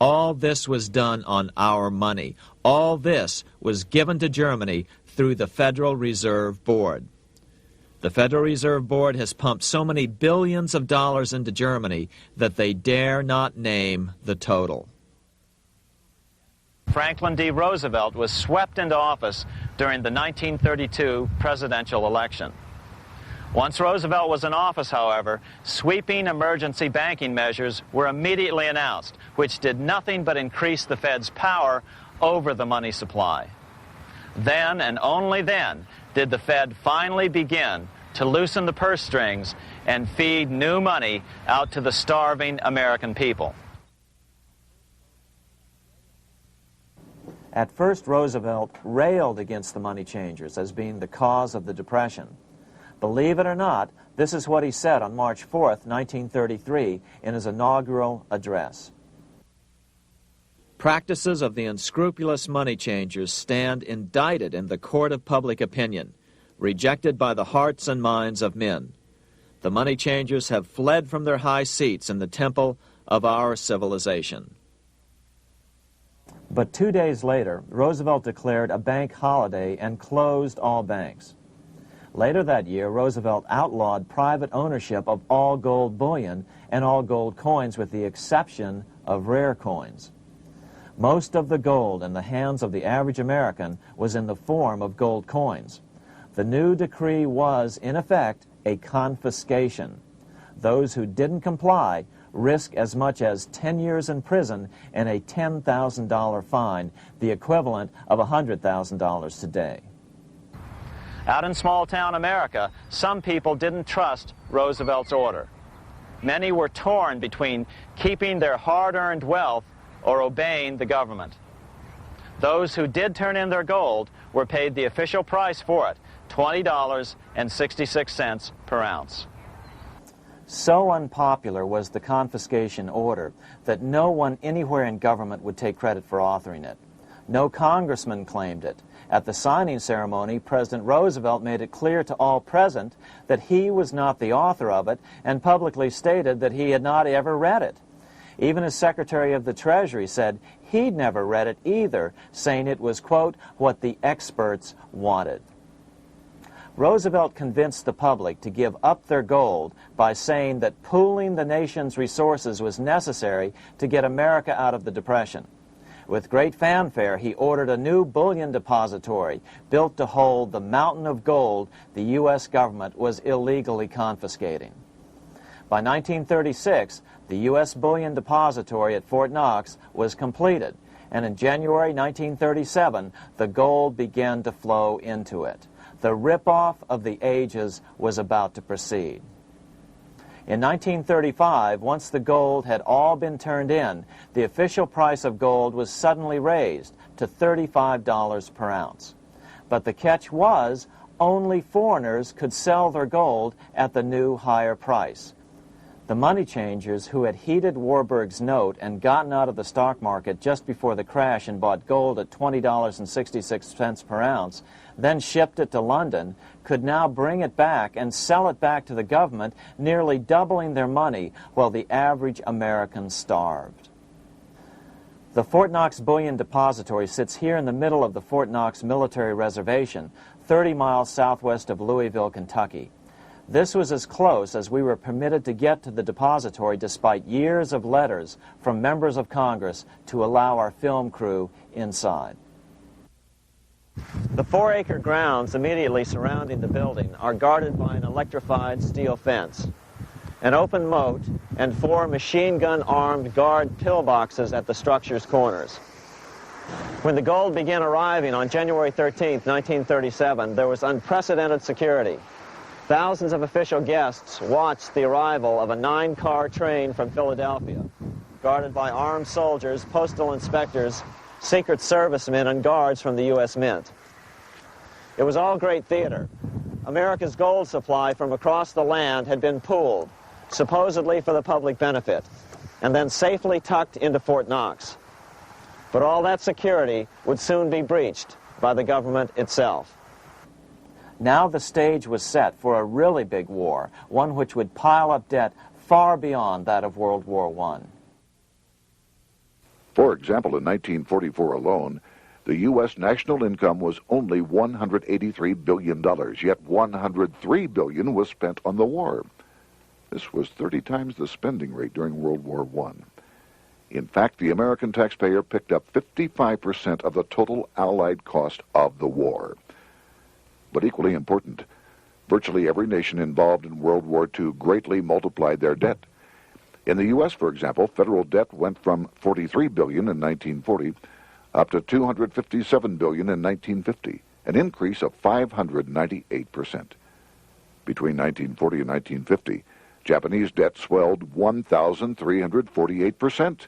All this was done on our money. All this was given to Germany through the Federal Reserve Board. The Federal Reserve Board has pumped so many billions of dollars into Germany that they dare not name the total. Franklin D. Roosevelt was swept into office during the 1932 presidential election. Once Roosevelt was in office, however, sweeping emergency banking measures were immediately announced, which did nothing but increase the Fed's power over the money supply. Then, and only then, did the Fed finally begin to loosen the purse strings and feed new money out to the starving American people. At first, Roosevelt railed against the money changers as being the cause of the Depression. Believe it or not, this is what he said on March 4th, 1933, in his inaugural address. Practices of the unscrupulous money changers stand indicted in the court of public opinion, rejected by the hearts and minds of men. The money changers have fled from their high seats in the temple of our civilization. But 2 days later, Roosevelt declared a bank holiday and closed all banks. Later that year, Roosevelt outlawed private ownership of all gold bullion and all gold coins with the exception of rare coins. Most of the gold in the hands of the average American was in the form of gold coins. The new decree was, in effect, a confiscation. Those who didn't comply risk as much as 10 years in prison and a $10,000 fine, the equivalent of $100,000 today. Out in small-town America, some people didn't trust Roosevelt's order. Many were torn between keeping their hard-earned wealth or obeying the government. Those who did turn in their gold were paid the official price for it, $20.66 per ounce. So unpopular was the confiscation order that no one anywhere in government would take credit for authoring it. No congressman claimed it. At the signing ceremony, President Roosevelt made it clear to all present that he was not the author of it and publicly stated that he had not ever read it. Even his Secretary of the Treasury said he'd never read it either, saying it was, quote, what the experts wanted. Roosevelt convinced the public to give up their gold by saying that pooling the nation's resources was necessary to get America out of the Depression. With great fanfare, he ordered a new bullion depository built to hold the mountain of gold the U.S. government was illegally confiscating. By 1936, the U.S. bullion depository at Fort Knox was completed, and in January 1937, the gold began to flow into it. The rip-off of the ages was about to proceed. In 1935, once the gold had all been turned in, the official price of gold was suddenly raised to $35 per ounce. But the catch was, only foreigners could sell their gold at the new higher price. The money changers who had heeded Warburg's note and gotten out of the stock market just before the crash and bought gold at $20.66 per ounce, then shipped it to London, could now bring it back and sell it back to the government, nearly doubling their money while the average American starved. The Fort Knox Bullion Depository sits here in the middle of the Fort Knox Military Reservation, 30 miles southwest of Louisville, Kentucky. This was as close as we were permitted to get to the depository despite years of letters from members of Congress to allow our film crew inside. The 4-acre grounds immediately surrounding the building are guarded by an electrified steel fence, an open moat, and 4 machine-gun-armed guard pillboxes at the structure's corners. When the gold began arriving on January 13, 1937, there was unprecedented security. Thousands of official guests watched the arrival of a 9-car train from Philadelphia, guarded by armed soldiers, postal inspectors, Secret Servicemen, and guards from the U.S. Mint. It was all great theater. America's gold supply from across the land had been pooled, supposedly for the public benefit, and then safely tucked into Fort Knox. But all that security would soon be breached by the government itself. Now the stage was set for a really big war, one which would pile up debt far beyond that of World War I. For example, in 1944 alone, the U.S. national income was only $183 billion, yet $103 billion was spent on the war. This was 30 times the spending rate during World War I. In fact, the American taxpayer picked up 55% of the total Allied cost of the war. But equally important, virtually every nation involved in World War II greatly multiplied their debt. In the U.S., for example, federal debt went from $43 billion in 1940 up to $257 billion in 1950, an increase of 598%. Between 1940 and 1950, Japanese debt swelled 1,348%.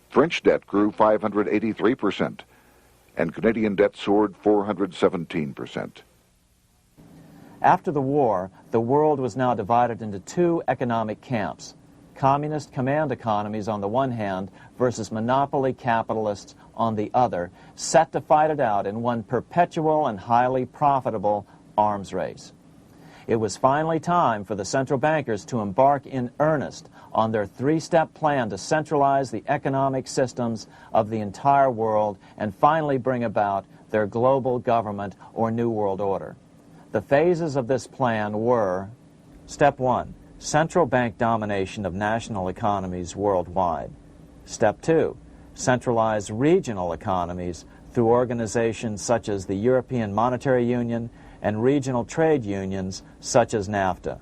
French debt grew 583%, and Canadian debt soared 417%. After the war, the world was now divided into 2 economic camps: communist command economies on the one hand versus monopoly capitalists on the other, set to fight it out in one perpetual and highly profitable arms race. It was finally time for the central bankers to embark in earnest on their 3-step plan to centralize the economic systems of the entire world and finally bring about their global government or New World Order. The phases of this plan were: Step 1, central bank domination of national economies worldwide. Step 2, centralize regional economies through organizations such as the European Monetary Union and regional trade unions such as NAFTA.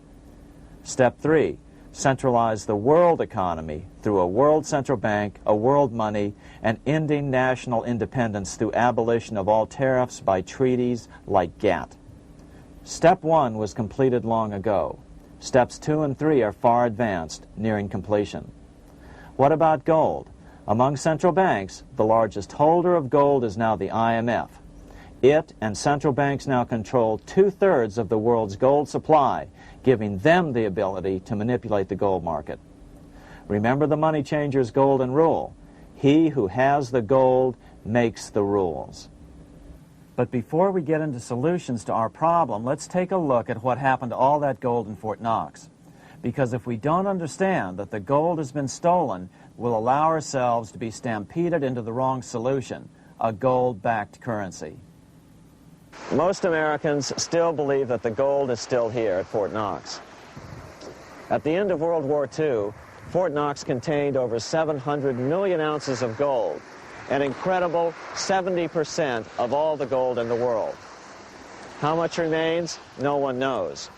Step 3, centralize the world economy through a world central bank, a world money, and ending national independence through abolition of all tariffs by treaties like GATT. Step 1 was completed long ago. Steps 2 and 3 are far advanced, nearing completion. What about gold? Among central banks, the largest holder of gold is now the IMF. It and central banks now control 2/3 of the world's gold supply, giving them the ability to manipulate the gold market. Remember the money changer's golden rule: he who has the gold makes the rules. But before we get into solutions to our problem, let's take a look at what happened to all that gold in Fort Knox. Because if we don't understand that the gold has been stolen, we'll allow ourselves to be stampeded into the wrong solution: a gold-backed currency. Most Americans still believe that the gold is still here at Fort Knox. At the end of World War II, Fort Knox contained over 700 million ounces of gold, an incredible 70% of all the gold in the world. How much remains? No one knows.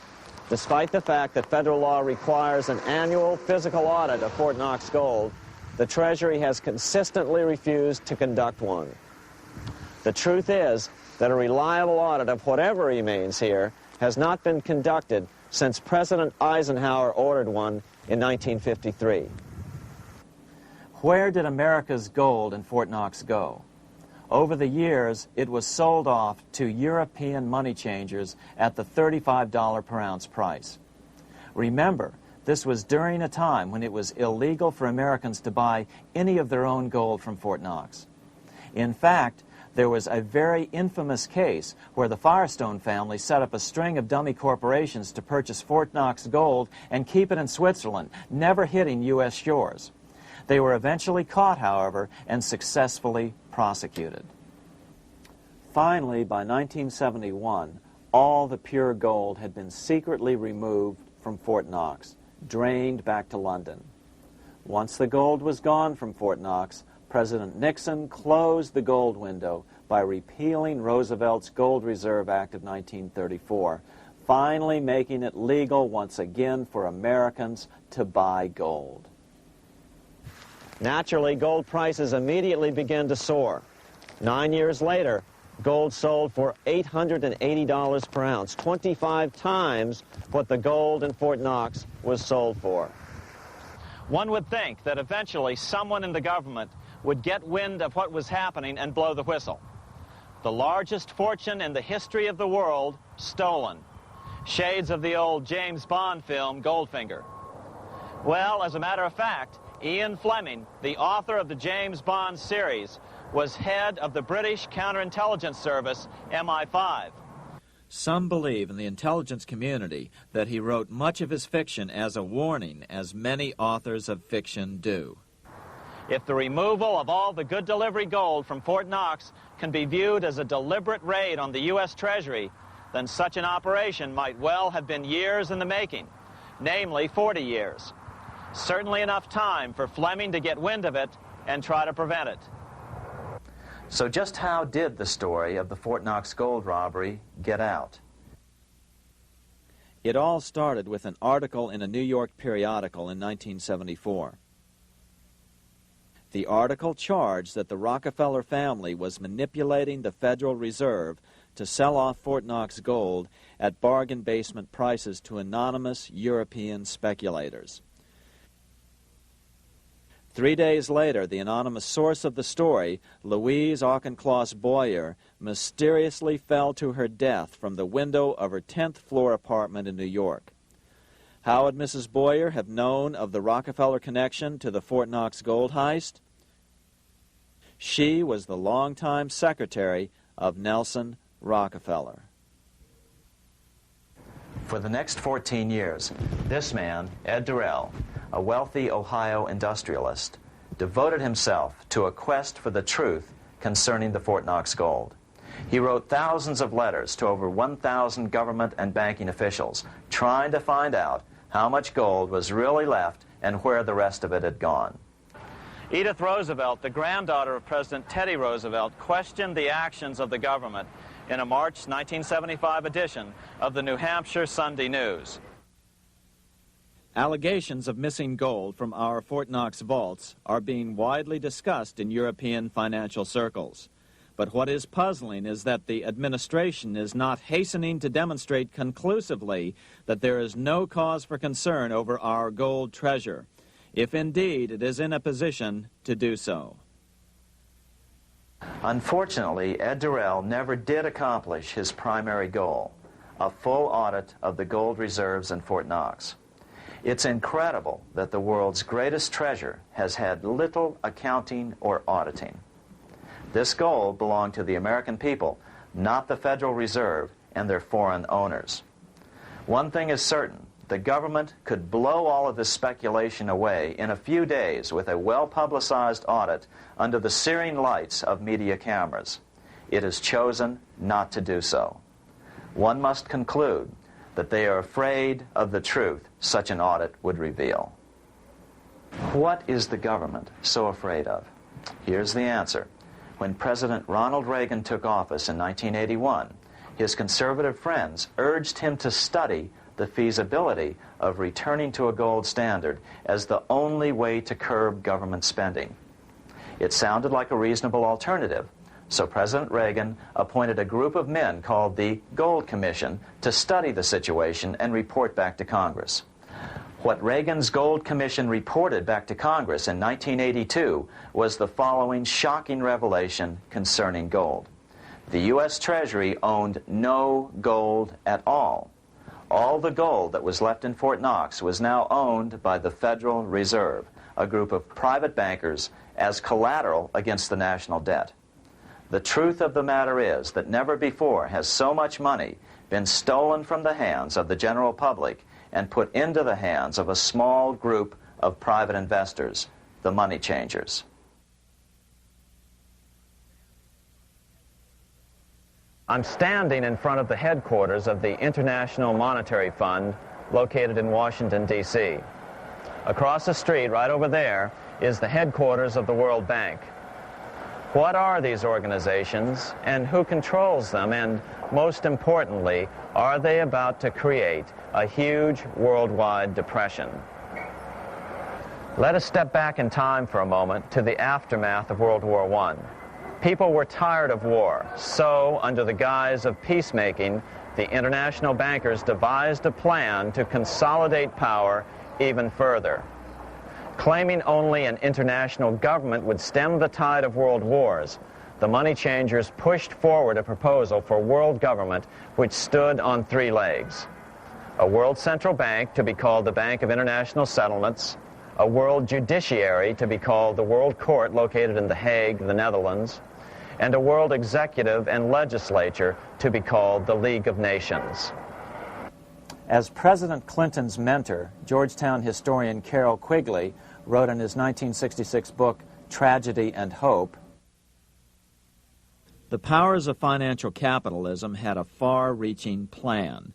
Despite the fact that federal law requires an annual physical audit of Fort Knox gold, the Treasury has consistently refused to conduct one. The truth is that a reliable audit of whatever remains here has not been conducted since President Eisenhower ordered one in 1953. Where did America's gold in Fort Knox go? Over the years, it was sold off to European money changers at the $35 per ounce price. Remember, this was during a time when it was illegal for Americans to buy any of their own gold from Fort Knox. In fact, there was a very infamous case where the Firestone family set up a string of dummy corporations to purchase Fort Knox gold and keep it in Switzerland, never hitting U.S. shores. They were eventually caught, however, and successfully prosecuted. Finally, by 1971, all the pure gold had been secretly removed from Fort Knox, drained back to London. Once the gold was gone from Fort Knox, President Nixon closed the gold window by repealing Roosevelt's Gold Reserve Act of 1934, finally making it legal once again for Americans to buy gold. Naturally, gold prices immediately began to soar. 9 years later, gold sold for $880 per ounce, 25 times what the gold in Fort Knox was sold for. One would think that eventually someone in the government would get wind of what was happening and blow the whistle. The largest fortune in the history of the world stolen. Shades of the old James Bond film, Goldfinger. Well, as a matter of fact, Ian Fleming, the author of the James Bond series, was head of the British counterintelligence service, MI5. Some believe in the intelligence community that he wrote much of his fiction as a warning, as many authors of fiction do. If the removal of all the good delivery gold from Fort Knox can be viewed as a deliberate raid on the U.S. Treasury, then such an operation might well have been years in the making, namely 40 years. Certainly enough time for Fleming to get wind of it and try to prevent it. So just how did the story of the Fort Knox gold robbery get out? It all started with an article in a New York periodical in 1974. The article charged that the Rockefeller family was manipulating the Federal Reserve to sell off Fort Knox gold at bargain basement prices to anonymous European speculators. 3 days later, the anonymous source of the story, Louise Auchincloss Boyer, mysteriously fell to her death from the window of her 10th floor apartment in New York. How would Mrs. Boyer have known of the Rockefeller connection to the Fort Knox gold heist? She was the longtime secretary of Nelson Rockefeller. For the next 14 years, this man, Ed Durrell, a wealthy Ohio industrialist, devoted himself to a quest for the truth concerning the Fort Knox gold. He wrote thousands of letters to over 1,000 government and banking officials, trying to find out how much gold was really left and where the rest of it had gone. Edith Roosevelt, the granddaughter of President Teddy Roosevelt, questioned the actions of the government in a March 1975 edition of the New Hampshire Sunday News. Allegations of missing gold from our Fort Knox vaults are being widely discussed in European financial circles. But what is puzzling is that the administration is not hastening to demonstrate conclusively that there is no cause for concern over our gold treasure, if indeed it is in a position to do so. Unfortunately, Ed Durrell never did accomplish his primary goal, a full audit of the gold reserves in Fort Knox. It's incredible that the world's greatest treasure has had little accounting or auditing. This gold belonged to the American people, not the Federal Reserve and their foreign owners. One thing is certain, the government could blow all of this speculation away in a few days with a well-publicized audit under the searing lights of media cameras. it has chosen not to do so. One must conclude that they are afraid of the truth such an audit would reveal. What is the government so afraid of? Here's the answer. When President Ronald Reagan took office in 1981, his conservative friends urged him to study the feasibility of returning to a gold standard as the only way to curb government spending. It sounded like a reasonable alternative, so President Reagan appointed a group of men called the Gold Commission to study the situation and report back to Congress. What Reagan's Gold Commission reported back to Congress in 1982 was the following shocking revelation concerning gold. The U.S. Treasury owned no gold at all. All the gold that was left in Fort Knox was now owned by the Federal Reserve, a group of private bankers, as collateral against the national debt. The truth of the matter is that never before has so much money been stolen from the hands of the general public and put into the hands of a small group of private investors, the money changers. I'm standing in front of the headquarters of the International Monetary Fund located in Washington, D.C. Across the street, right over there, is the headquarters of the World Bank. What are these organizations and who controls them? And most importantly, are they about to create a huge worldwide depression? Let us step back in time for a moment to the aftermath of World War I. People were tired of war, so under the guise of peacemaking, the international bankers devised a plan to consolidate power even further. Claiming only an international government would stem the tide of world wars, the money changers pushed forward a proposal for world government which stood on three legs. A world central bank to be called the Bank of International Settlements, a world judiciary to be called the World Court located in The Hague, the Netherlands, and a world executive and legislature to be called the League of Nations. As President Clinton's mentor, Georgetown historian Carroll Quigley wrote in his 1966 book, Tragedy and Hope, the powers of financial capitalism had a far-reaching plan,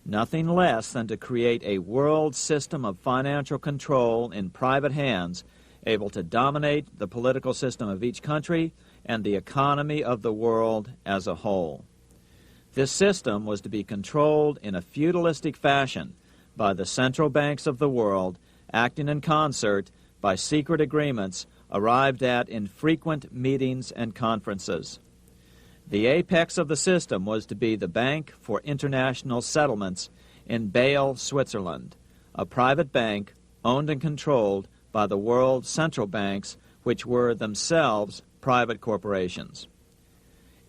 nothing less than to create a world system of financial control in private hands, able to dominate the political system of each country and the economy of the world as a whole. This system was to be controlled in a feudalistic fashion by the central banks of the world, acting in concert by secret agreements arrived at in frequent meetings and conferences. The apex of the system was to be the Bank for International Settlements in Bâle, Switzerland, a private bank owned and controlled by the world central banks, which were themselves private corporations.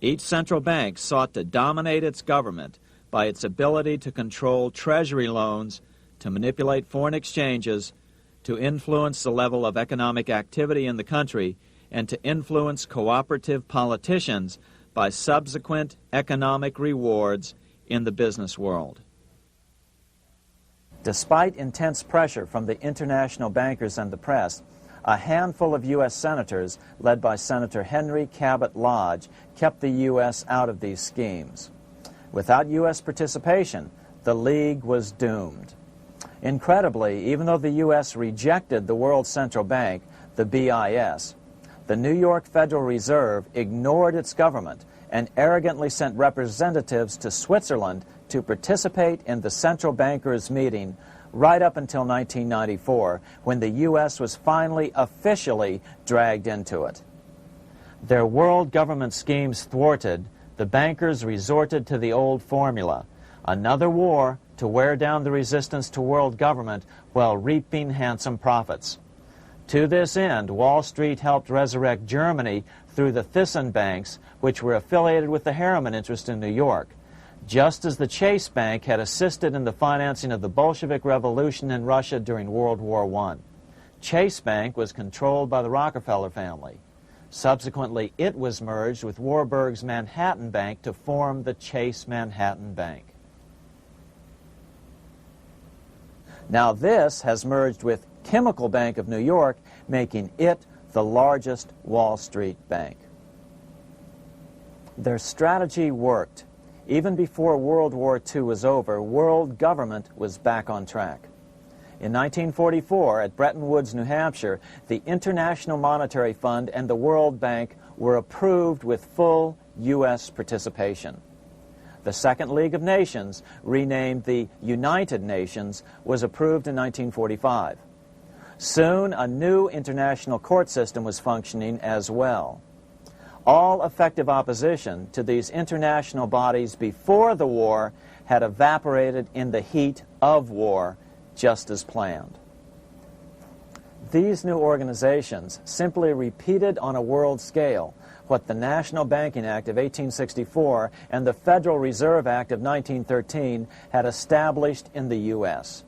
Each central bank sought to dominate its government by its ability to control treasury loans, to manipulate foreign exchanges, to influence the level of economic activity in the country, and to influence cooperative politicians by subsequent economic rewards in the business world. Despite intense pressure from the international bankers and the press, a handful of U.S. senators, led by Senator Henry Cabot Lodge, kept the U.S. out of these schemes. Without U.S. participation, the League was doomed. Incredibly, even though the U.S. rejected the World Central Bank, the BIS, the New York Federal Reserve ignored its government and arrogantly sent representatives to Switzerland to participate in the central bankers' meeting right up until 1994, when the U.S. was finally officially dragged into it. Their world government schemes thwarted, the bankers resorted to the old formula, another war to wear down the resistance to world government while reaping handsome profits. To this end, Wall Street helped resurrect Germany through the Thyssen banks, which were affiliated with the Harriman interest in New York, just as the Chase Bank had assisted in the financing of the Bolshevik Revolution in Russia during World War I. Chase Bank was controlled by the Rockefeller family. Subsequently, it was merged with Warburg's Manhattan Bank to form the Chase Manhattan Bank. Now this has merged with Chemical Bank of New York, making it the largest Wall Street bank. Their strategy worked. Even before World War II was over, world government was back on track. In 1944, at Bretton Woods, New Hampshire, the International Monetary Fund and the World Bank were approved with full U.S. participation. The Second League of Nations, renamed the United Nations, was approved in 1945. Soon, a new international court system was functioning as well. All effective opposition to these international bodies before the war had evaporated in the heat of war, just as planned. These new organizations simply repeated on a world scale what the National Banking Act of 1864 and the Federal Reserve Act of 1913 had established in the U.S.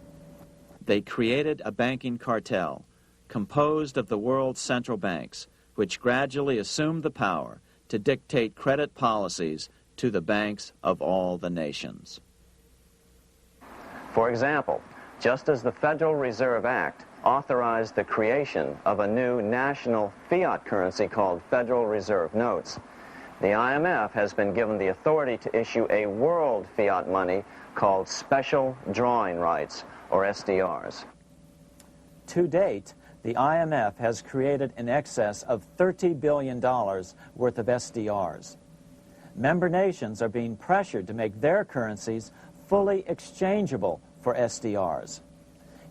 They created a banking cartel composed of the world's central banks, which gradually assumed the power to dictate credit policies to the banks of all the nations. For example, just as the Federal Reserve Act authorized the creation of a new national fiat currency called Federal Reserve Notes, the IMF has been given the authority to issue a world fiat money called Special Drawing Rights, or SDRs. To date, the IMF has created in excess of $30 billion worth of SDRs. Member nations are being pressured to make their currencies fully exchangeable for SDRs.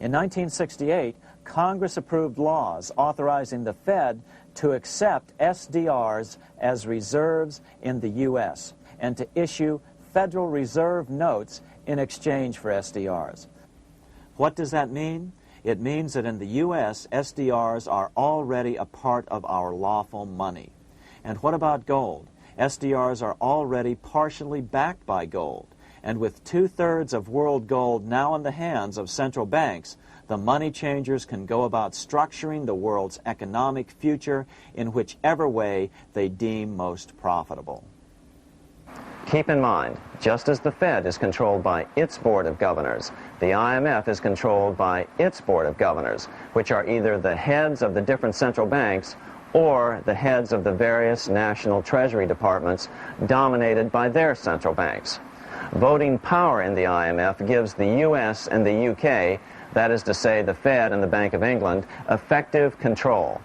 In 1968, Congress approved laws authorizing the Fed to accept SDRs as reserves in the U.S. and to issue Federal Reserve notes in exchange for SDRs. What does that mean? It means that in the U.S., SDRs are already a part of our lawful money. And what about gold? SDRs are already partially backed by gold. And with 2/3 of world gold now in the hands of central banks, the money changers can go about structuring the world's economic future in whichever way they deem most profitable. Keep in mind, just as the Fed is controlled by its Board of Governors, the IMF is controlled by its Board of Governors, which are either the heads of the different central banks or the heads of the various national treasury departments dominated by their central banks. Voting power in the IMF gives the U.S. and the U.K., that is to say the Fed and the Bank of England, effective control.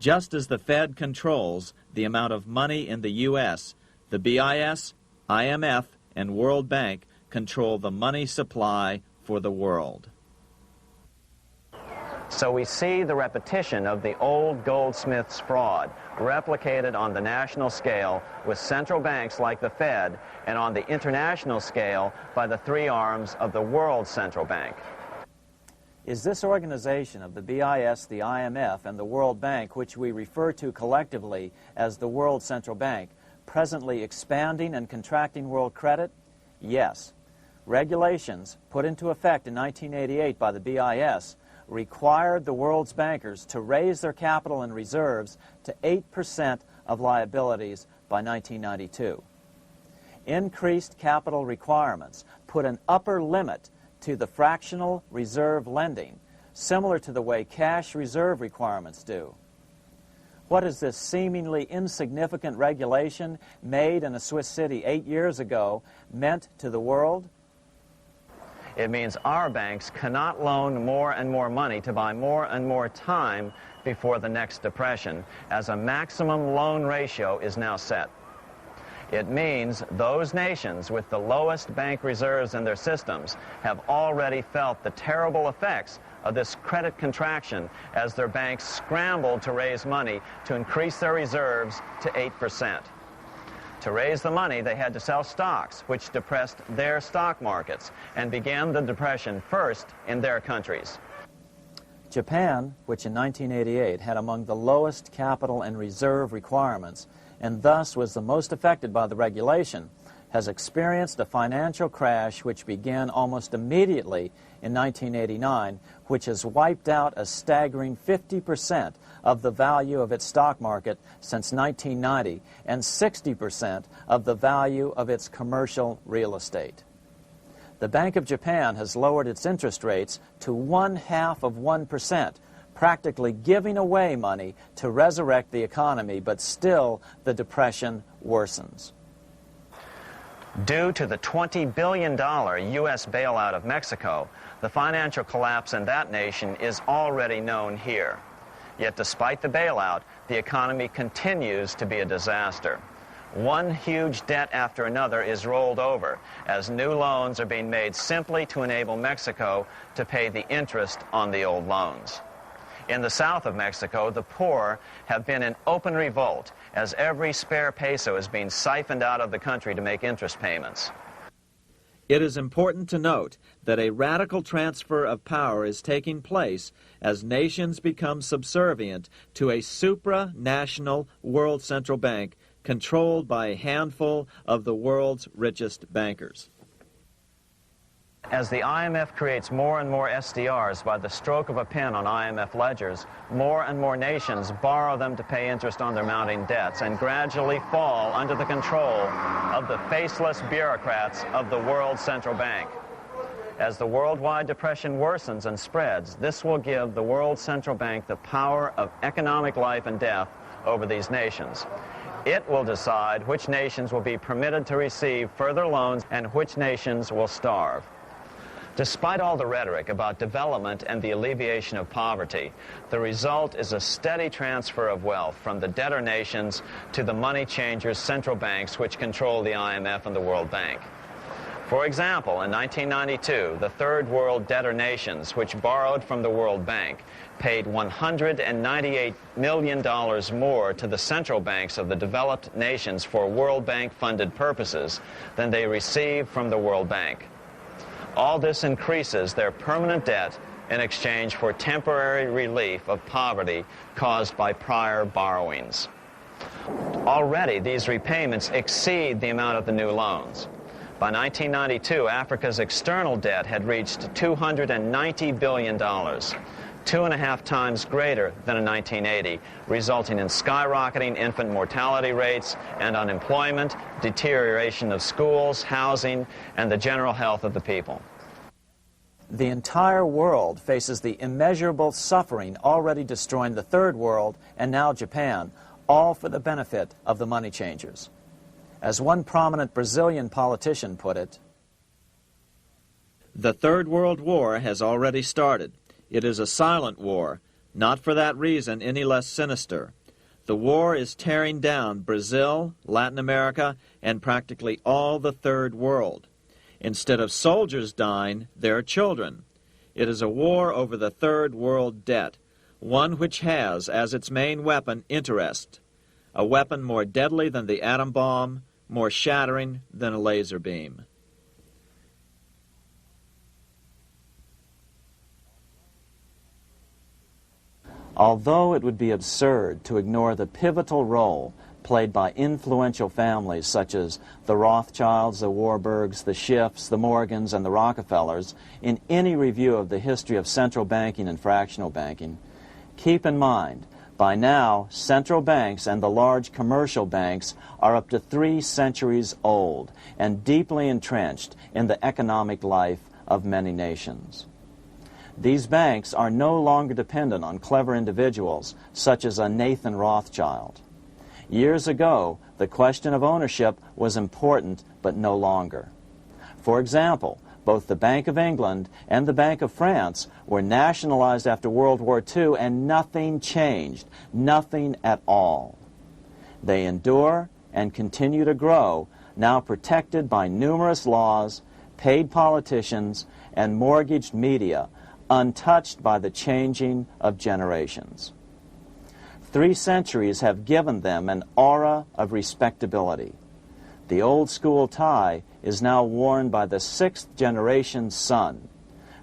Just as the Fed controls the amount of money in the U.S., the BIS, IMF, and World Bank control the money supply for the world. So we see the repetition of the old goldsmith's fraud replicated on the national scale with central banks like the Fed and on the international scale by the three arms of the world central bank. Is this organization of the BIS, the IMF, and the World Bank, which we refer to collectively as the World Central Bank, presently expanding and contracting world credit? Yes. Regulations put into effect in 1988 by the BIS required the world's bankers to raise their capital and reserves to 8% of liabilities by 1992. Increased capital requirements put an upper limit to the fractional reserve lending, similar to the way cash reserve requirements do. What has this seemingly insignificant regulation made in a Swiss city 8 years ago meant to the world? It means our banks cannot loan more and more money to buy more and more time before the next depression, as a maximum loan ratio is now set. It means those nations with the lowest bank reserves in their systems have already felt the terrible effects of this credit contraction as their banks scrambled to raise money to increase their reserves to 8%. To raise the money, they had to sell stocks, which depressed their stock markets and began the depression first in their countries. Japan, which in 1988 had among the lowest capital and reserve requirements, and thus was the most affected by the regulation, has experienced a financial crash which began almost immediately in 1989, which has wiped out a staggering 50% of the value of its stock market since 1990 and 60% of the value of its commercial real estate. The Bank of Japan has lowered its interest rates to 1/2 of 1%, practically giving away money to resurrect the economy, but still the depression worsens. Due to the $20 billion U.S. bailout of Mexico, the financial collapse in that nation is already known here. Yet despite the bailout, the economy continues to be a disaster. One huge debt after another is rolled over as new loans are being made simply to enable Mexico to pay the interest on the old loans. In the south of Mexico, the poor have been in open revolt as every spare peso is being siphoned out of the country to make interest payments. It is important to note that a radical transfer of power is taking place as nations become subservient to a supranational world central bank controlled by a handful of the world's richest bankers. As the IMF creates more and more SDRs by the stroke of a pen on IMF ledgers, more and more nations borrow them to pay interest on their mounting debts and gradually fall under the control of the faceless bureaucrats of the World Central Bank. As the worldwide depression worsens and spreads, this will give the World Central Bank the power of economic life and death over these nations. It will decide which nations will be permitted to receive further loans and which nations will starve. Despite all the rhetoric about development and the alleviation of poverty, the result is a steady transfer of wealth from the debtor nations to the money changers' central banks which control the IMF and the World Bank. For example, in 1992, the Third World debtor nations, which borrowed from the World Bank, paid $198 million more to the central banks of the developed nations for World Bank-funded purposes than they received from the World Bank. All this increases their permanent debt in exchange for temporary relief of poverty caused by prior borrowings. Already, these repayments exceed the amount of the new loans. By 1992, Africa's external debt had reached $290 billion, 2.5 times greater than in 1980, resulting in skyrocketing infant mortality rates and unemployment, deterioration of schools, housing, and the general health of the people. The entire world faces the immeasurable suffering already destroying the Third World and now Japan, all for the benefit of the money changers. As one prominent Brazilian politician put it, "The Third World War has already started. It is a silent war, not for that reason any less sinister. The war is tearing down Brazil, Latin America, and practically all the Third World. Instead of soldiers dying, there are children. It is a war over the Third World debt, one which has as its main weapon interest, a weapon more deadly than the atom bomb, more shattering than a laser beam." Although it would be absurd to ignore the pivotal role played by influential families such as the Rothschilds, the Warburgs, the Schiffs, the Morgans, and the Rockefellers in any review of the history of central banking and fractional banking, keep in mind, by now, central banks and the large commercial banks are up to 3 centuries old and deeply entrenched in the economic life of many nations. These banks are no longer dependent on clever individuals such as a Nathan Rothschild. Years ago, the question of ownership was important, but no longer. For example, both the Bank of England and the Bank of France were nationalized after World War II, and nothing changed, nothing at all. They endure and continue to grow, now protected by numerous laws, paid politicians, and mortgaged media, untouched by the changing of generations. 3 centuries have given them an aura of respectability. The old school tie is now worn by the 6th generation son,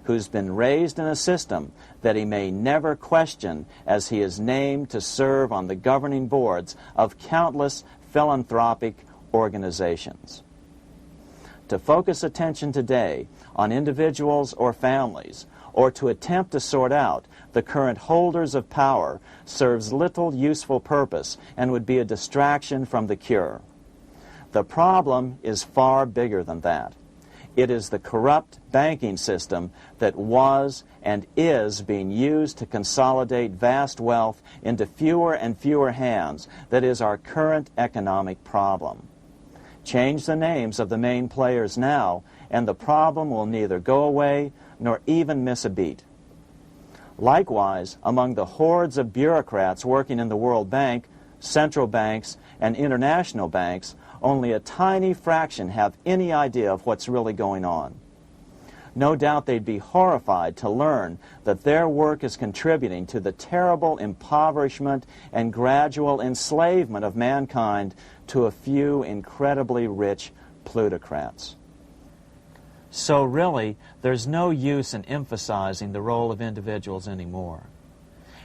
who's been raised in a system that he may never question as he is named to serve on the governing boards of countless philanthropic organizations. To focus attention today on individuals or families, or to attempt to sort out the current holders of power, serves little useful purpose and would be a distraction from the cure. The problem is far bigger than that. It is the corrupt banking system that was and is being used to consolidate vast wealth into fewer and fewer hands that is our current economic problem. Change the names of the main players now, and the problem will neither go away nor even miss a beat. Likewise, among the hordes of bureaucrats working in the World Bank, central banks, and international banks, only a tiny fraction have any idea of what's really going on. No doubt they'd be horrified to learn that their work is contributing to the terrible impoverishment and gradual enslavement of mankind to a few incredibly rich plutocrats. So really, there's no use in emphasizing the role of individuals anymore.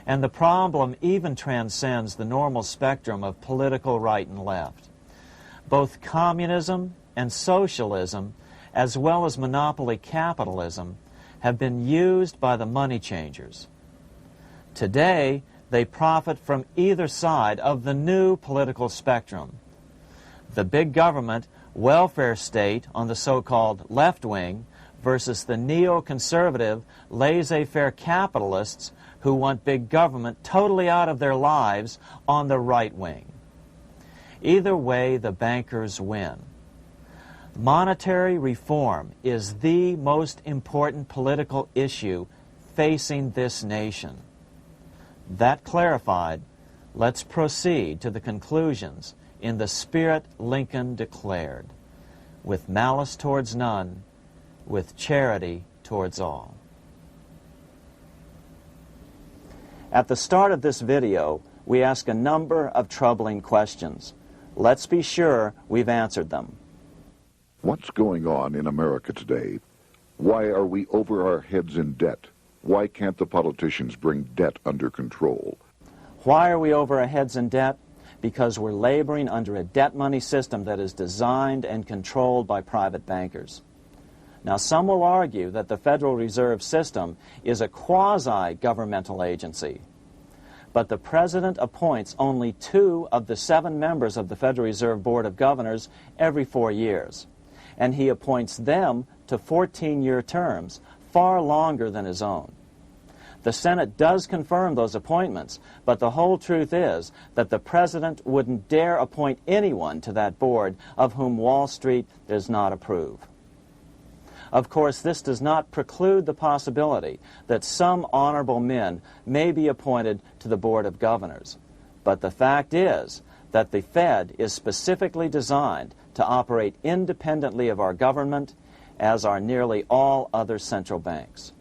And the problem even transcends the normal spectrum of political right and left. Both communism and socialism, as well as monopoly capitalism, have been used by the money changers. Today, they profit from either side of the new political spectrum. The big government, welfare state on the so-called left wing versus the neoconservative, laissez-faire capitalists who want big government totally out of their lives on the right wing. Either way, the bankers win. Monetary reform is the most important political issue facing this nation. That clarified, let's proceed to the conclusions in the spirit Lincoln declared, with malice towards none, with charity towards all. At the start of this video, we ask a number of troubling questions. Let's be sure we've answered them. What's going on in America today? Why are we over our heads in debt? Why can't the politicians bring debt under control? Why are we over our heads in debt? Because we're laboring under a debt money system that is designed and controlled by private bankers. Now, some will argue that the Federal Reserve System is a quasi-governmental agency. But the President appoints only 2 of the 7 members of the Federal Reserve Board of Governors every 4 years. And he appoints them to 14-year terms, far longer than his own. The Senate does confirm those appointments, but the whole truth is that the President wouldn't dare appoint anyone to that board of whom Wall Street does not approve. Of course, this does not preclude the possibility that some honorable men may be appointed to the Board of Governors. But the fact is that the Fed is specifically designed to operate independently of our government, as are nearly all other central banks.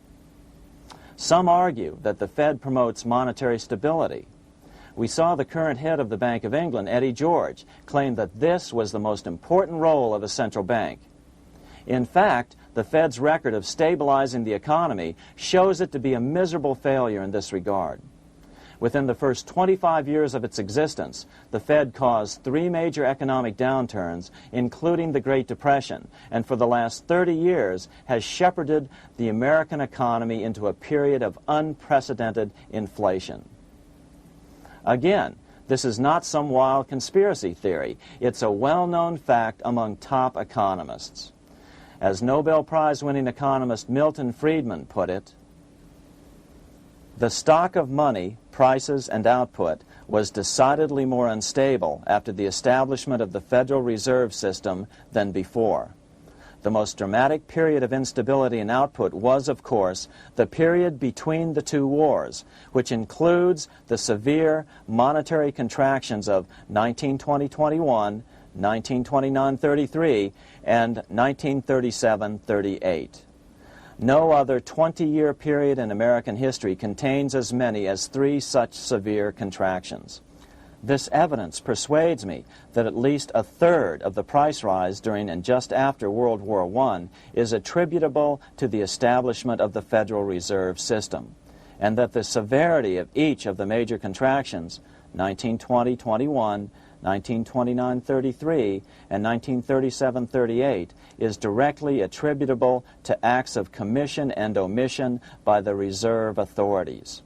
Some argue that the Fed promotes monetary stability. We saw the current head of the Bank of England, Eddie George, claim that this was the most important role of a central bank. In fact, the Fed's record of stabilizing the economy shows it to be a miserable failure in this regard. Within the first 25 years of its existence, the Fed caused 3 major economic downturns, including the Great Depression, and for the last 30 years has shepherded the American economy into a period of unprecedented inflation. Again, this is not some wild conspiracy theory. It's a well-known fact among top economists. As Nobel Prize-winning economist Milton Friedman put it, the stock of money, prices, and output was decidedly more unstable after the establishment of the Federal Reserve System than before. The most dramatic period of instability in output was, of course, the period between the 2 wars, which includes the severe monetary contractions of 1920-21, 1929-33, and 1937-38. No other 20-year period in American history contains as many as 3 such severe contractions. This evidence persuades me that at least a third of the price rise during and just after World War I is attributable to the establishment of the Federal Reserve System, and that the severity of each of the major contractions, 1920-21, 1929-33, and 1937-38, is directly attributable to acts of commission and omission by the reserve authorities.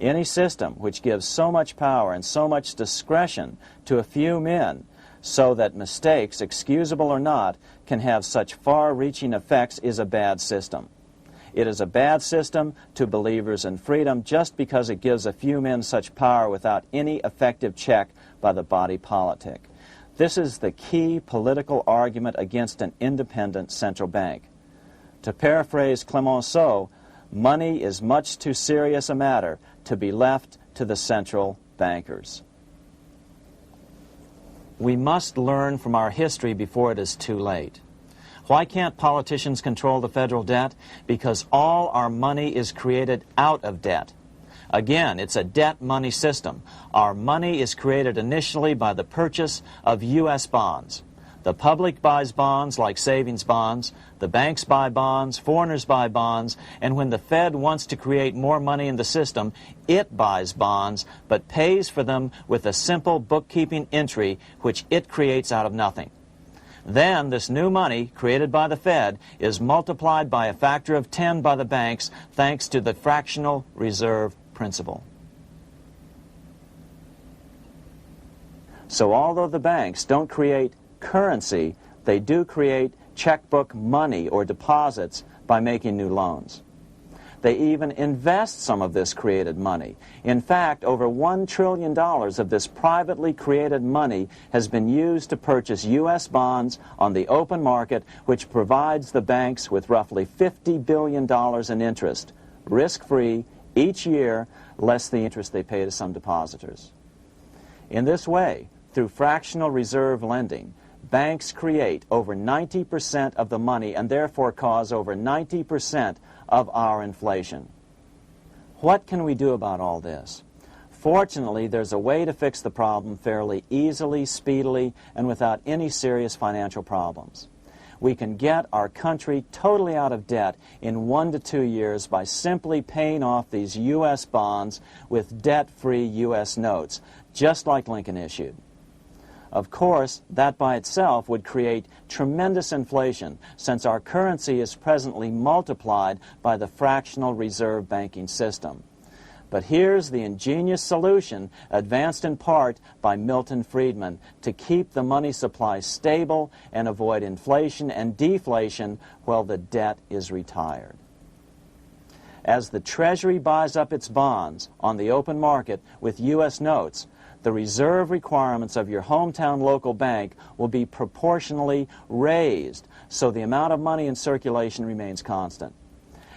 Any system which gives so much power and so much discretion to a few men so that mistakes, excusable or not, can have such far-reaching effects is a bad system. It is a bad system to believers in freedom just because it gives a few men such power without any effective check by the body politic. This is the key political argument against an independent central bank. To paraphrase Clemenceau, money is much too serious a matter to be left to the central bankers. We must learn from our history before it is too late. Why can't politicians control the federal debt? Because all our money is created out of debt. Again, it's a debt money system. Our money is created initially by the purchase of U.S. bonds. The public buys bonds like savings bonds, the banks buy bonds, foreigners buy bonds, and when the Fed wants to create more money in the system, it buys bonds, but pays for them with a simple bookkeeping entry which it creates out of nothing. Then this new money, created by the Fed, is multiplied by a factor of 10 by the banks thanks to the fractional reserve principle. So although the banks don't create currency, they do create checkbook money or deposits by making new loans. They even invest some of this created money. In fact, over $1 trillion of this privately created money has been used to purchase U.S. bonds on the open market, which provides the banks with roughly $50 billion in interest, risk-free, each year, less the interest they pay to some depositors. In this way, through fractional reserve lending, banks create over 90% of the money and therefore cause over 90% of our inflation. What can we do about all this? Fortunately, there's a way to fix the problem fairly easily, speedily, and without any serious financial problems. We can get our country totally out of debt in 1 to 2 years by simply paying off these U.S. bonds with debt-free U.S. notes, just like Lincoln issued. Of course, that by itself would create tremendous inflation, since our currency is presently multiplied by the fractional reserve banking system. But here's the ingenious solution, advanced in part by Milton Friedman, to keep the money supply stable and avoid inflation and deflation while the debt is retired. As the Treasury buys up its bonds on the open market with U.S. notes, the reserve requirements of your hometown local bank will be proportionally raised, so the amount of money in circulation remains constant.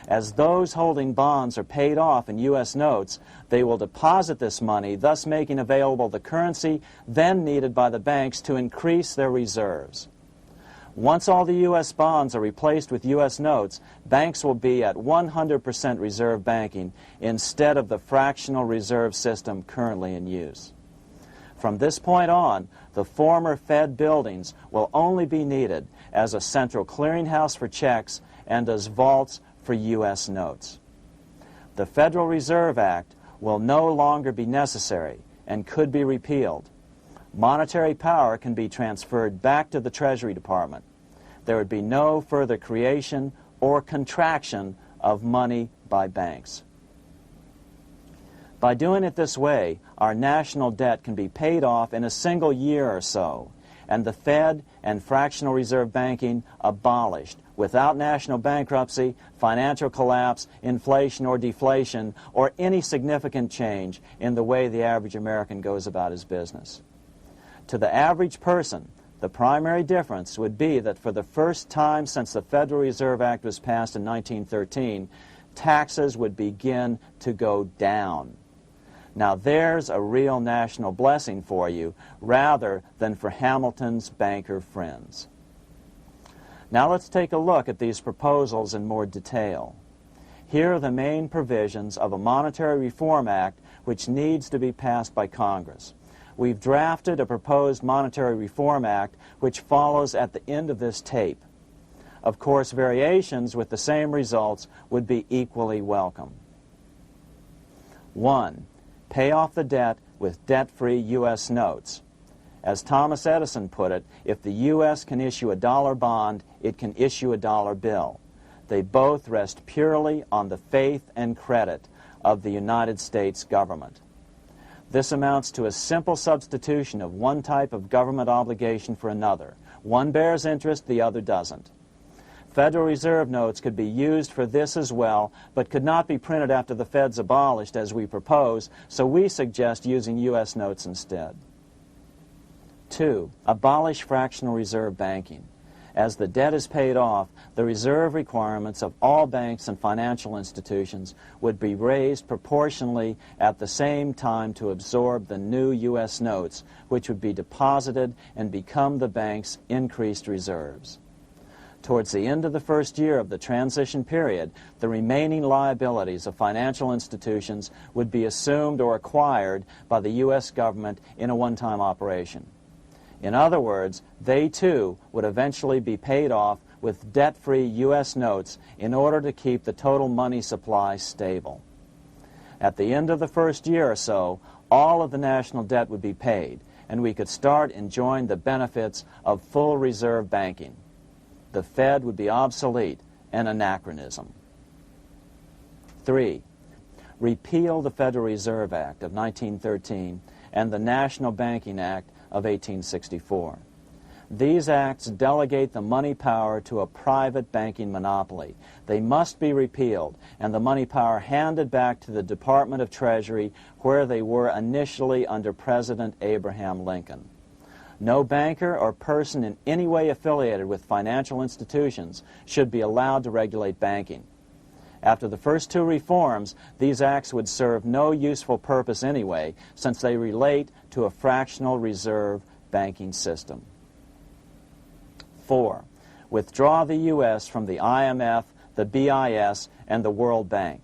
As those holding bonds are paid off in U.S. notes, they will deposit this money, thus making available the currency then needed by the banks to increase their reserves. Once all the U.S. bonds are replaced with U.S. notes, banks will be at 100% reserve banking instead of the fractional reserve system currently in use. From this point on, the former Fed buildings will only be needed as a central clearinghouse for checks and as vaults for U.S. notes. The Federal Reserve Act will no longer be necessary and could be repealed. Monetary power can be transferred back to the Treasury Department. There would be no further creation or contraction of money by banks. By doing it this way, our national debt can be paid off in a single year or so, and the Fed and fractional reserve banking abolished without national bankruptcy, financial collapse, inflation or deflation, or any significant change in the way the average American goes about his business. To the average person, the primary difference would be that for the first time since the Federal Reserve Act was passed in 1913, taxes would begin to go down. Now there's a real national blessing for you, rather than for Hamilton's banker friends. Now let's take a look at these proposals in more detail. Here are the main provisions of a Monetary Reform Act which needs to be passed by Congress. We've drafted a proposed Monetary Reform Act which follows at the end of this tape. Of course, variations with the same results would be equally welcome. 1. Pay off the debt with debt-free U.S. notes. As Thomas Edison put it, if the U.S. can issue a dollar bond, it can issue a dollar bill. They both rest purely on the faith and credit of the United States government. This amounts to a simple substitution of one type of government obligation for another. One bears interest, the other doesn't. Federal Reserve notes could be used for this as well, but could not be printed after the Fed's abolished as we propose, so we suggest using U.S. notes instead. 2. Abolish fractional reserve banking. As the debt is paid off, the reserve requirements of all banks and financial institutions would be raised proportionally at the same time to absorb the new U.S. notes, which would be deposited and become the bank's increased reserves. Towards the end of the first year of the transition period, the remaining liabilities of financial institutions would be assumed or acquired by the U.S. government in a one-time operation. In other words, they too would eventually be paid off with debt-free U.S. notes in order to keep the total money supply stable. At the end of the first year or so, all of the national debt would be paid, and we could start enjoying the benefits of full reserve banking. The Fed would be obsolete, an anachronism. 3. Repeal the Federal Reserve Act of 1913 and the National Banking Act of 1864. These acts delegate the money power to a private banking monopoly. They must be repealed, and the money power handed back to the Department of Treasury, where they were initially under President Abraham Lincoln. No banker or person in any way affiliated with financial institutions should be allowed to regulate banking. After the first two reforms, these acts would serve no useful purpose anyway, since they relate to a fractional reserve banking system. 4. Withdraw the U.S. from the IMF, the BIS, and the World Bank.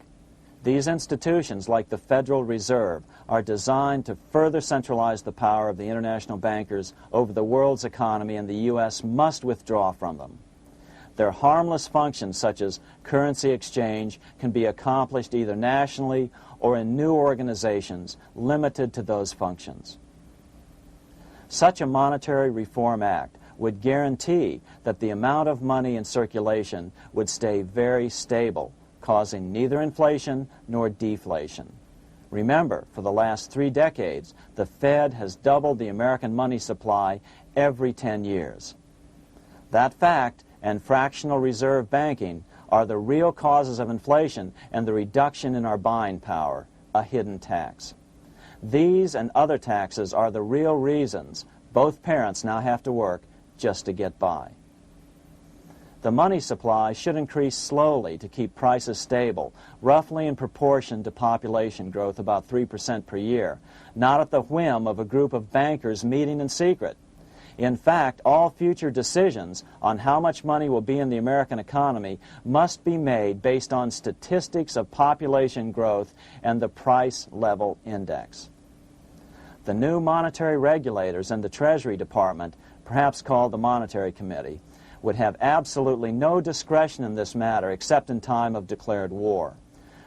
These institutions, like the Federal Reserve, are designed to further centralize the power of the international bankers over the world's economy, and the U.S. must withdraw from them. Their harmless functions, such as currency exchange, can be accomplished either nationally or in new organizations limited to those functions. Such a monetary reform act would guarantee that the amount of money in circulation would stay very stable, causing neither inflation nor deflation. Remember, for the last 3 decades, the Fed has doubled the American money supply every 10 years. That fact and fractional reserve banking are the real causes of inflation and the reduction in our buying power, a hidden tax. These and other taxes are the real reasons both parents now have to work just to get by. The money supply should increase slowly to keep prices stable, roughly in proportion to population growth, about 3% per year, not at the whim of a group of bankers meeting in secret. In fact, all future decisions on how much money will be in the American economy must be made based on statistics of population growth and the price level index. The new monetary regulators and the Treasury Department, perhaps called the Monetary Committee, would have absolutely no discretion in this matter except in time of declared war.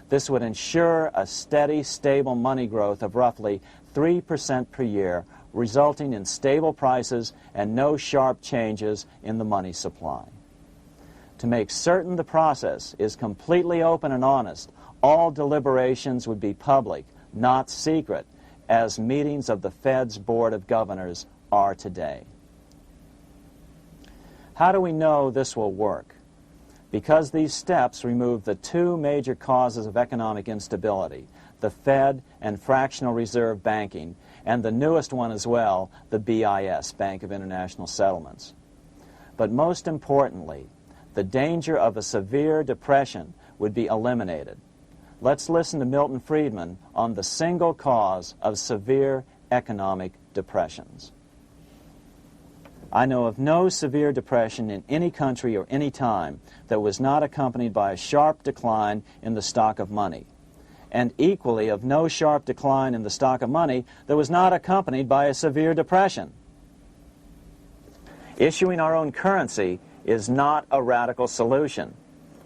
This would ensure a steady, stable money growth of roughly 3% per year, resulting in stable prices and no sharp changes in the money supply. To make certain the process is completely open and honest, all deliberations would be public, not secret, as meetings of the Fed's Board of Governors are today. How do we know this will work? Because these steps remove the 2 major causes of economic instability, the Fed and fractional reserve banking, and the newest one as well, the BIS, Bank of International Settlements. But most importantly, the danger of a severe depression would be eliminated. Let's listen to Milton Friedman on the single cause of severe economic depressions. I know of no severe depression in any country or any time that was not accompanied by a sharp decline in the stock of money, and equally of no sharp decline in the stock of money that was not accompanied by a severe depression. Issuing our own currency is not a radical solution.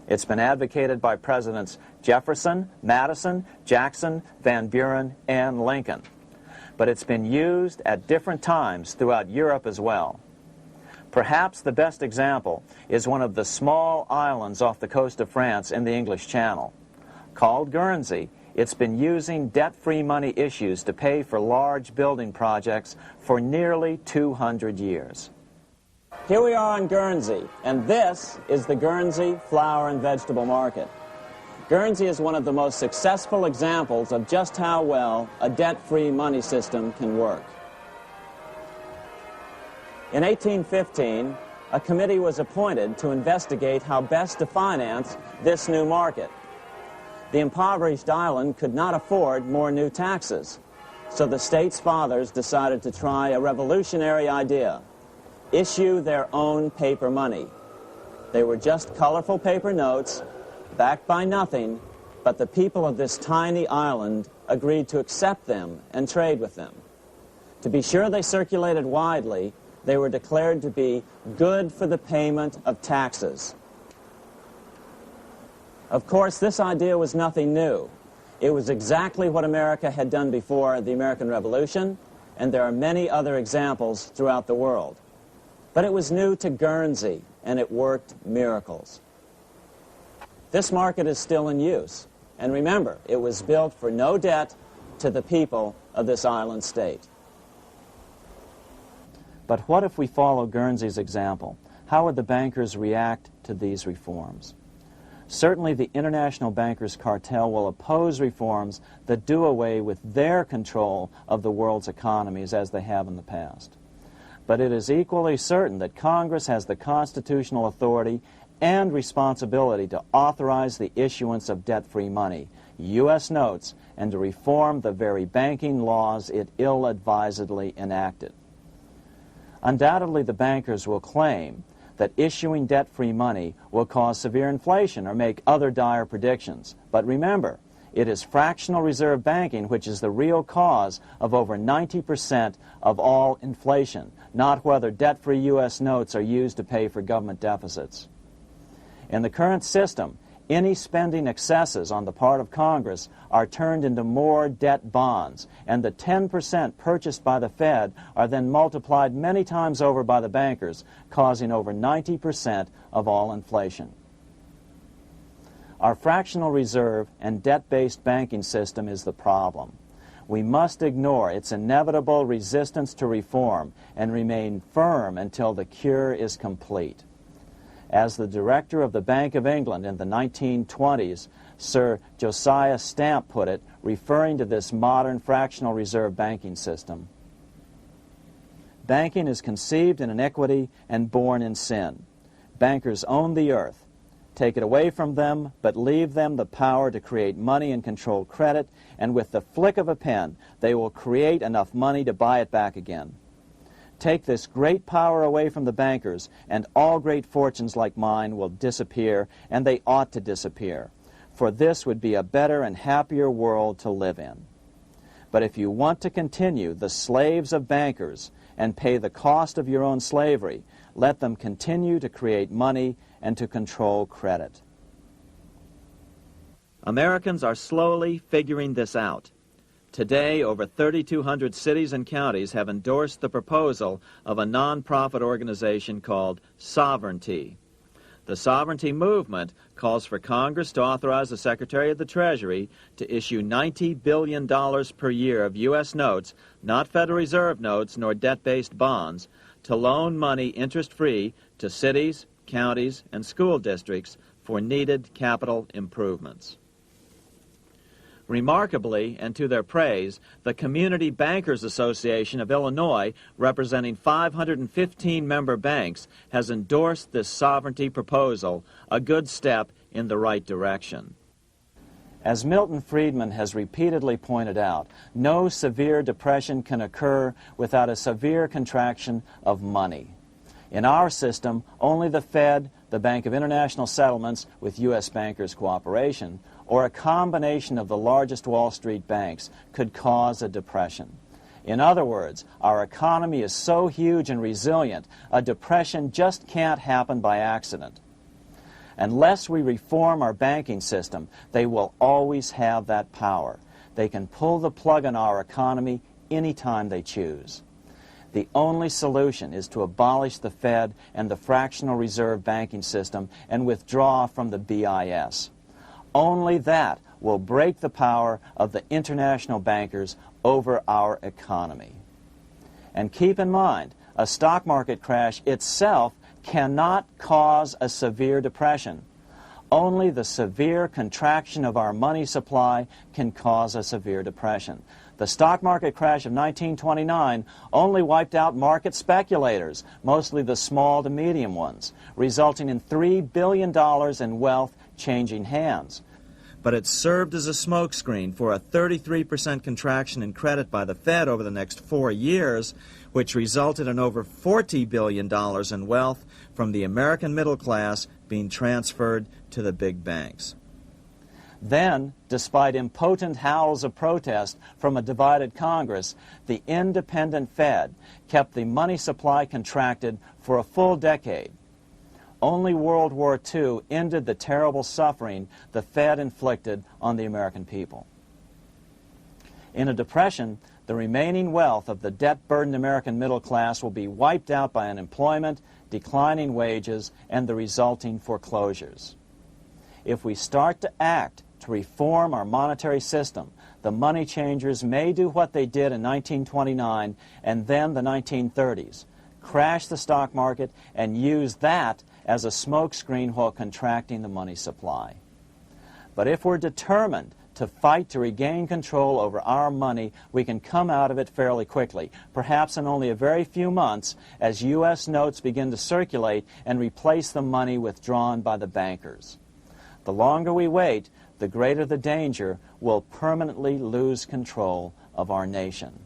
It's been advocated by Presidents Jefferson, Madison, Jackson, Van Buren, and Lincoln. But it's been used at different times throughout Europe as well. Perhaps the best example is one of the small islands off the coast of France in the English Channel. Called Guernsey, It's been using debt-free money issues to pay for large building projects for nearly 200 years. Here we are on Guernsey, and this is the Guernsey flower and vegetable market. Guernsey is one of the most successful examples of just how well a debt-free money system can work. In 1815, a committee was appointed to investigate how best to finance this new market. The impoverished island could not afford more new taxes, so the state's fathers decided to try a revolutionary idea: issue their own paper money. They were just colorful paper notes, backed by nothing, but the people of this tiny island agreed to accept them and trade with them. To be sure they circulated widely, they were declared to be good for the payment of taxes. Of course, this idea was nothing new. It was exactly what America had done before the American Revolution, and there are many other examples throughout the world. But it was new to Guernsey, and it worked miracles. This market is still in use, and remember, it was built for no debt to the people of this island state. But what if we follow Guernsey's example? How would the bankers react to these reforms? Certainly the international bankers' cartel will oppose reforms that do away with their control of the world's economies as they have in the past. But it is equally certain that Congress has the constitutional authority and responsibility to authorize the issuance of debt-free money, U.S. notes, and to reform the very banking laws it ill-advisedly enacted. Undoubtedly, the bankers will claim that issuing debt-free money will cause severe inflation or make other dire predictions. But remember, it is fractional reserve banking which is the real cause of over 90% of all inflation, not whether debt-free U.S. notes are used to pay for government deficits. In the current system, any spending excesses on the part of Congress are turned into more debt bonds, and the 10% purchased by the Fed are then multiplied many times over by the bankers, causing over 90% of all inflation. Our fractional reserve and debt-based banking system is the problem. We must ignore its inevitable resistance to reform and remain firm until the cure is complete. As the director of the Bank of England in the 1920s, Sir Josiah Stamp put it, referring to this modern fractional reserve banking system, "Banking is conceived in iniquity and born in sin. Bankers own the earth. Take it away from them, but leave them the power to create money and control credit, and with the flick of a pen, they will create enough money to buy it back again. Take this great power away from the bankers, and all great fortunes like mine will disappear, and they ought to disappear, for this would be a better and happier world to live in. But if you want to continue the slaves of bankers and pay the cost of your own slavery, let them continue to create money and to control credit." Americans are slowly figuring this out. Today, over 3,200 cities and counties have endorsed the proposal of a nonprofit organization called Sovereignty. The Sovereignty movement calls for Congress to authorize the Secretary of the Treasury to issue $90 billion per year of U.S. notes, not Federal Reserve notes nor debt-based bonds, to loan money interest-free to cities, counties, and school districts for needed capital improvements. Remarkably, and to their praise, the Community Bankers Association of Illinois, representing 515 member banks, has endorsed this sovereignty proposal, a good step in the right direction. As Milton Friedman has repeatedly pointed out, no severe depression can occur without a severe contraction of money. In our system, only the Fed, the Bank of International Settlements, with U.S. bankers' cooperation, or a combination of the largest Wall Street banks could cause a depression. In other words, our economy is so huge and resilient, a depression just can't happen by accident. Unless we reform our banking system, they will always have that power. They can pull the plug on our economy anytime they choose. The only solution is to abolish the Fed and the fractional reserve banking system and withdraw from the BIS. Only that will break the power of the international bankers over our economy. And keep in mind, a stock market crash itself cannot cause a severe depression. Only the severe contraction of our money supply can cause a severe depression. The stock market crash of 1929 only wiped out market speculators, mostly the small to medium ones, resulting in $3 billion in wealth changing hands. But it served as a smokescreen for a 33% contraction in credit by the Fed over the next 4 years, which resulted in over $40 billion in wealth from the American middle class being transferred to the big banks. Then, despite impotent howls of protest from a divided Congress, the independent Fed kept the money supply contracted for a full decade. Only World War II ended the terrible suffering the Fed inflicted on the American people. In a depression, the remaining wealth of the debt-burdened American middle class will be wiped out by unemployment, declining wages, and the resulting foreclosures. If we start to act to reform our monetary system, the money changers may do what they did in 1929 and then the 1930s, crash the stock market and use that as a smokescreen while contracting the money supply. But if we're determined to fight to regain control over our money, we can come out of it fairly quickly, perhaps in only a very few months, as U.S. notes begin to circulate and replace the money withdrawn by the bankers. The longer we wait, the greater the danger we'll permanently lose control of our nation.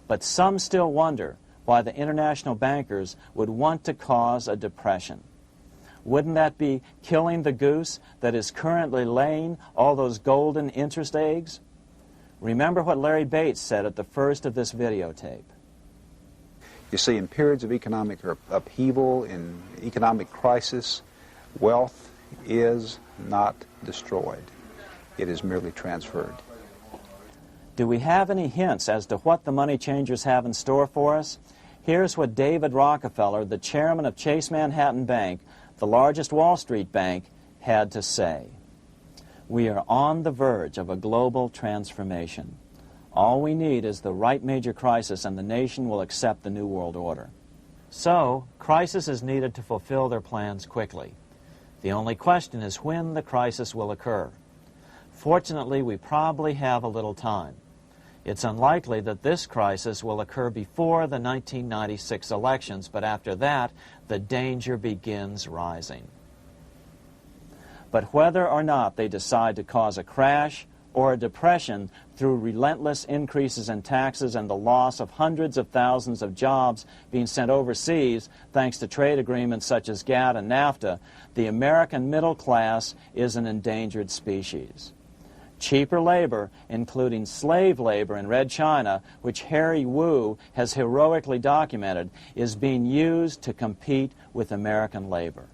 But some still wonder why the international bankers would want to cause a depression. Wouldn't that be killing the goose that is currently laying all those golden interest eggs? Remember what Larry Bates said at the first of this videotape. You see, in periods of economic upheaval, in economic crisis, wealth is not destroyed. It is merely transferred. Do we have any hints as to what the money changers have in store for us? Here's what David Rockefeller, the chairman of Chase Manhattan Bank, the largest Wall Street bank, had to say. We are on the verge of a global transformation. All we need is the right major crisis and the nation will accept the New World Order. So, crisis is needed to fulfill their plans quickly. The only question is when the crisis will occur. Fortunately, we probably have a little time. It's unlikely that this crisis will occur before the 1996 elections, but after that, the danger begins rising. But whether or not they decide to cause a crash or a depression through relentless increases in taxes and the loss of hundreds of thousands of jobs being sent overseas thanks to trade agreements such as GATT and NAFTA, the American middle class is an endangered species. Cheaper labor, including slave labor in Red China, which Harry Wu has heroically documented, is being used to compete with American labor.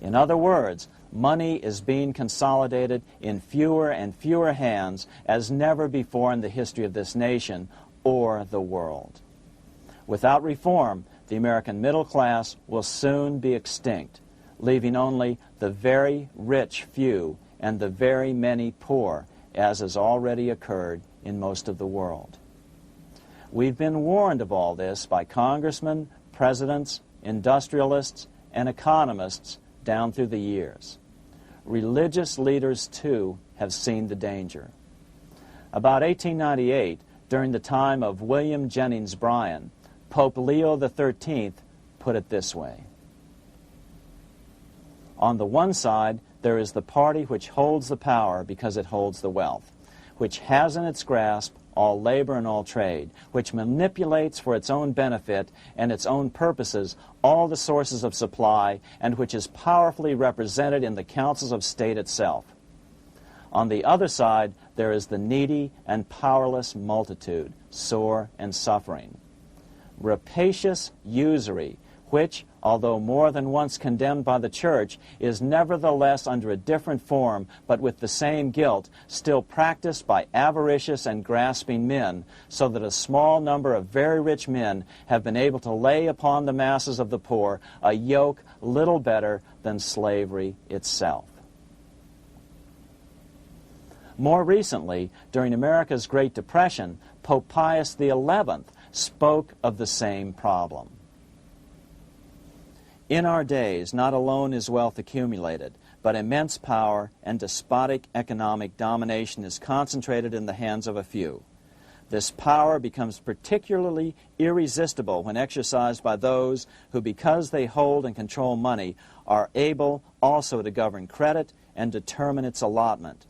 In other words, money is being consolidated in fewer and fewer hands as never before in the history of this nation or the world. Without reform, the American middle class will soon be extinct, leaving only the very rich few and the very many poor, as has already occurred in most of the world. We've been warned of all this by congressmen, presidents, industrialists, and economists down through the years. Religious leaders, too, have seen the danger. About 1898, during the time of William Jennings Bryan, Pope Leo XIII put it this way. On the one side, there is the party which holds the power because it holds the wealth, which has in its grasp all labor and all trade, which manipulates for its own benefit and its own purposes all the sources of supply, and which is powerfully represented in the councils of state itself. On the other side, there is the needy and powerless multitude, sore and suffering. Rapacious usury, which, although more than once condemned by the Church, is nevertheless under a different form, but with the same guilt, still practiced by avaricious and grasping men, so that a small number of very rich men have been able to lay upon the masses of the poor a yoke little better than slavery itself. More recently, during America's Great Depression, Pope Pius XI spoke of the same problem. In our days, not alone is wealth accumulated, but immense power and despotic economic domination is concentrated in the hands of a few. This power becomes particularly irresistible when exercised by those who, because they hold and control money, are able also to govern credit and determine its allotment.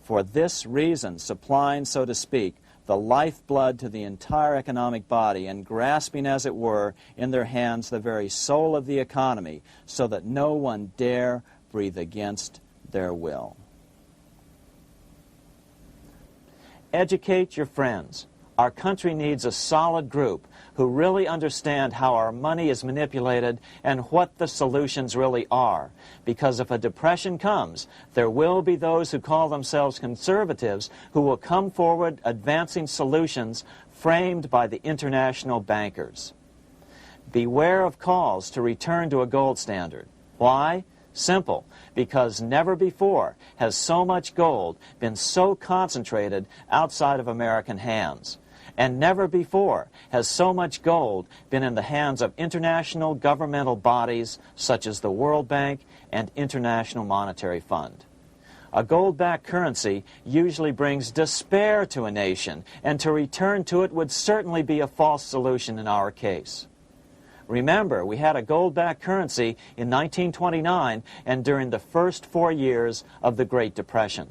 For this reason, supplying, so to speak, the lifeblood to the entire economic body and grasping, as it were, in their hands the very soul of the economy, so that no one dare breathe against their will. Educate your friends. Our country needs a solid group who really understand how our money is manipulated and what the solutions really are. Because if a depression comes, there will be those who call themselves conservatives who will come forward advancing solutions framed by the international bankers. Beware of calls to return to a gold standard. Why? Simple, because never before has so much gold been so concentrated outside of American hands. And never before has so much gold been in the hands of international governmental bodies such as the World Bank and International Monetary Fund. A gold-backed currency usually brings despair to a nation, and to return to it would certainly be a false solution in our case. Remember, we had a gold-backed currency in 1929 and during the first 4 years of the Great Depression.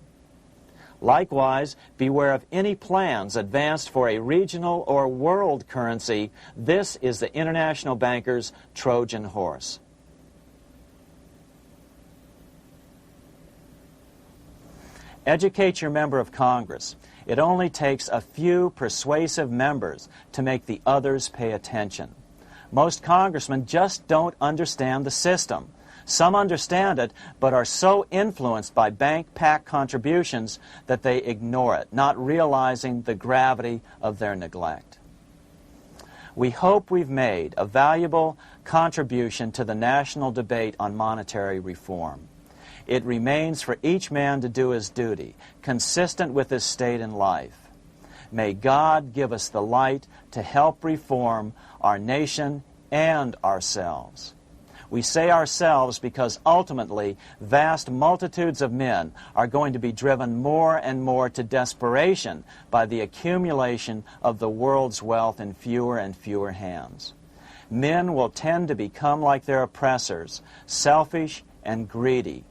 Likewise, beware of any plans advanced for a regional or world currency. This is the international bankers' Trojan horse. Educate your member of Congress. It only takes a few persuasive members to make the others pay attention. Most congressmen just don't understand the system. Some understand it, but are so influenced by bank-packed contributions that they ignore it, not realizing the gravity of their neglect. We hope we've made a valuable contribution to the national debate on monetary reform. It remains for each man to do his duty, consistent with his state in life. May God give us the light to help reform our nation and ourselves. We say ourselves because ultimately vast multitudes of men are going to be driven more and more to desperation by the accumulation of the world's wealth in fewer and fewer hands. Men will tend to become like their oppressors, selfish and greedy.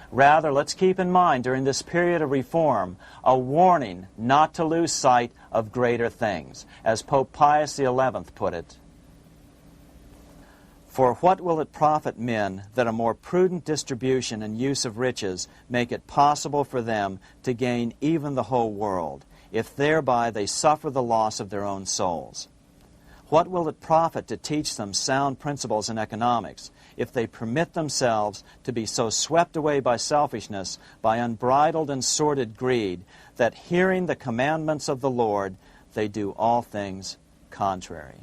Rather, let's keep in mind during this period of reform a warning not to lose sight of greater things, as Pope Pius XI put it. For what will it profit men that a more prudent distribution and use of riches make it possible for them to gain even the whole world, if thereby they suffer the loss of their own souls? What will it profit to teach them sound principles in economics, if they permit themselves to be so swept away by selfishness, by unbridled and sordid greed, that hearing the commandments of the Lord, they do all things contrary?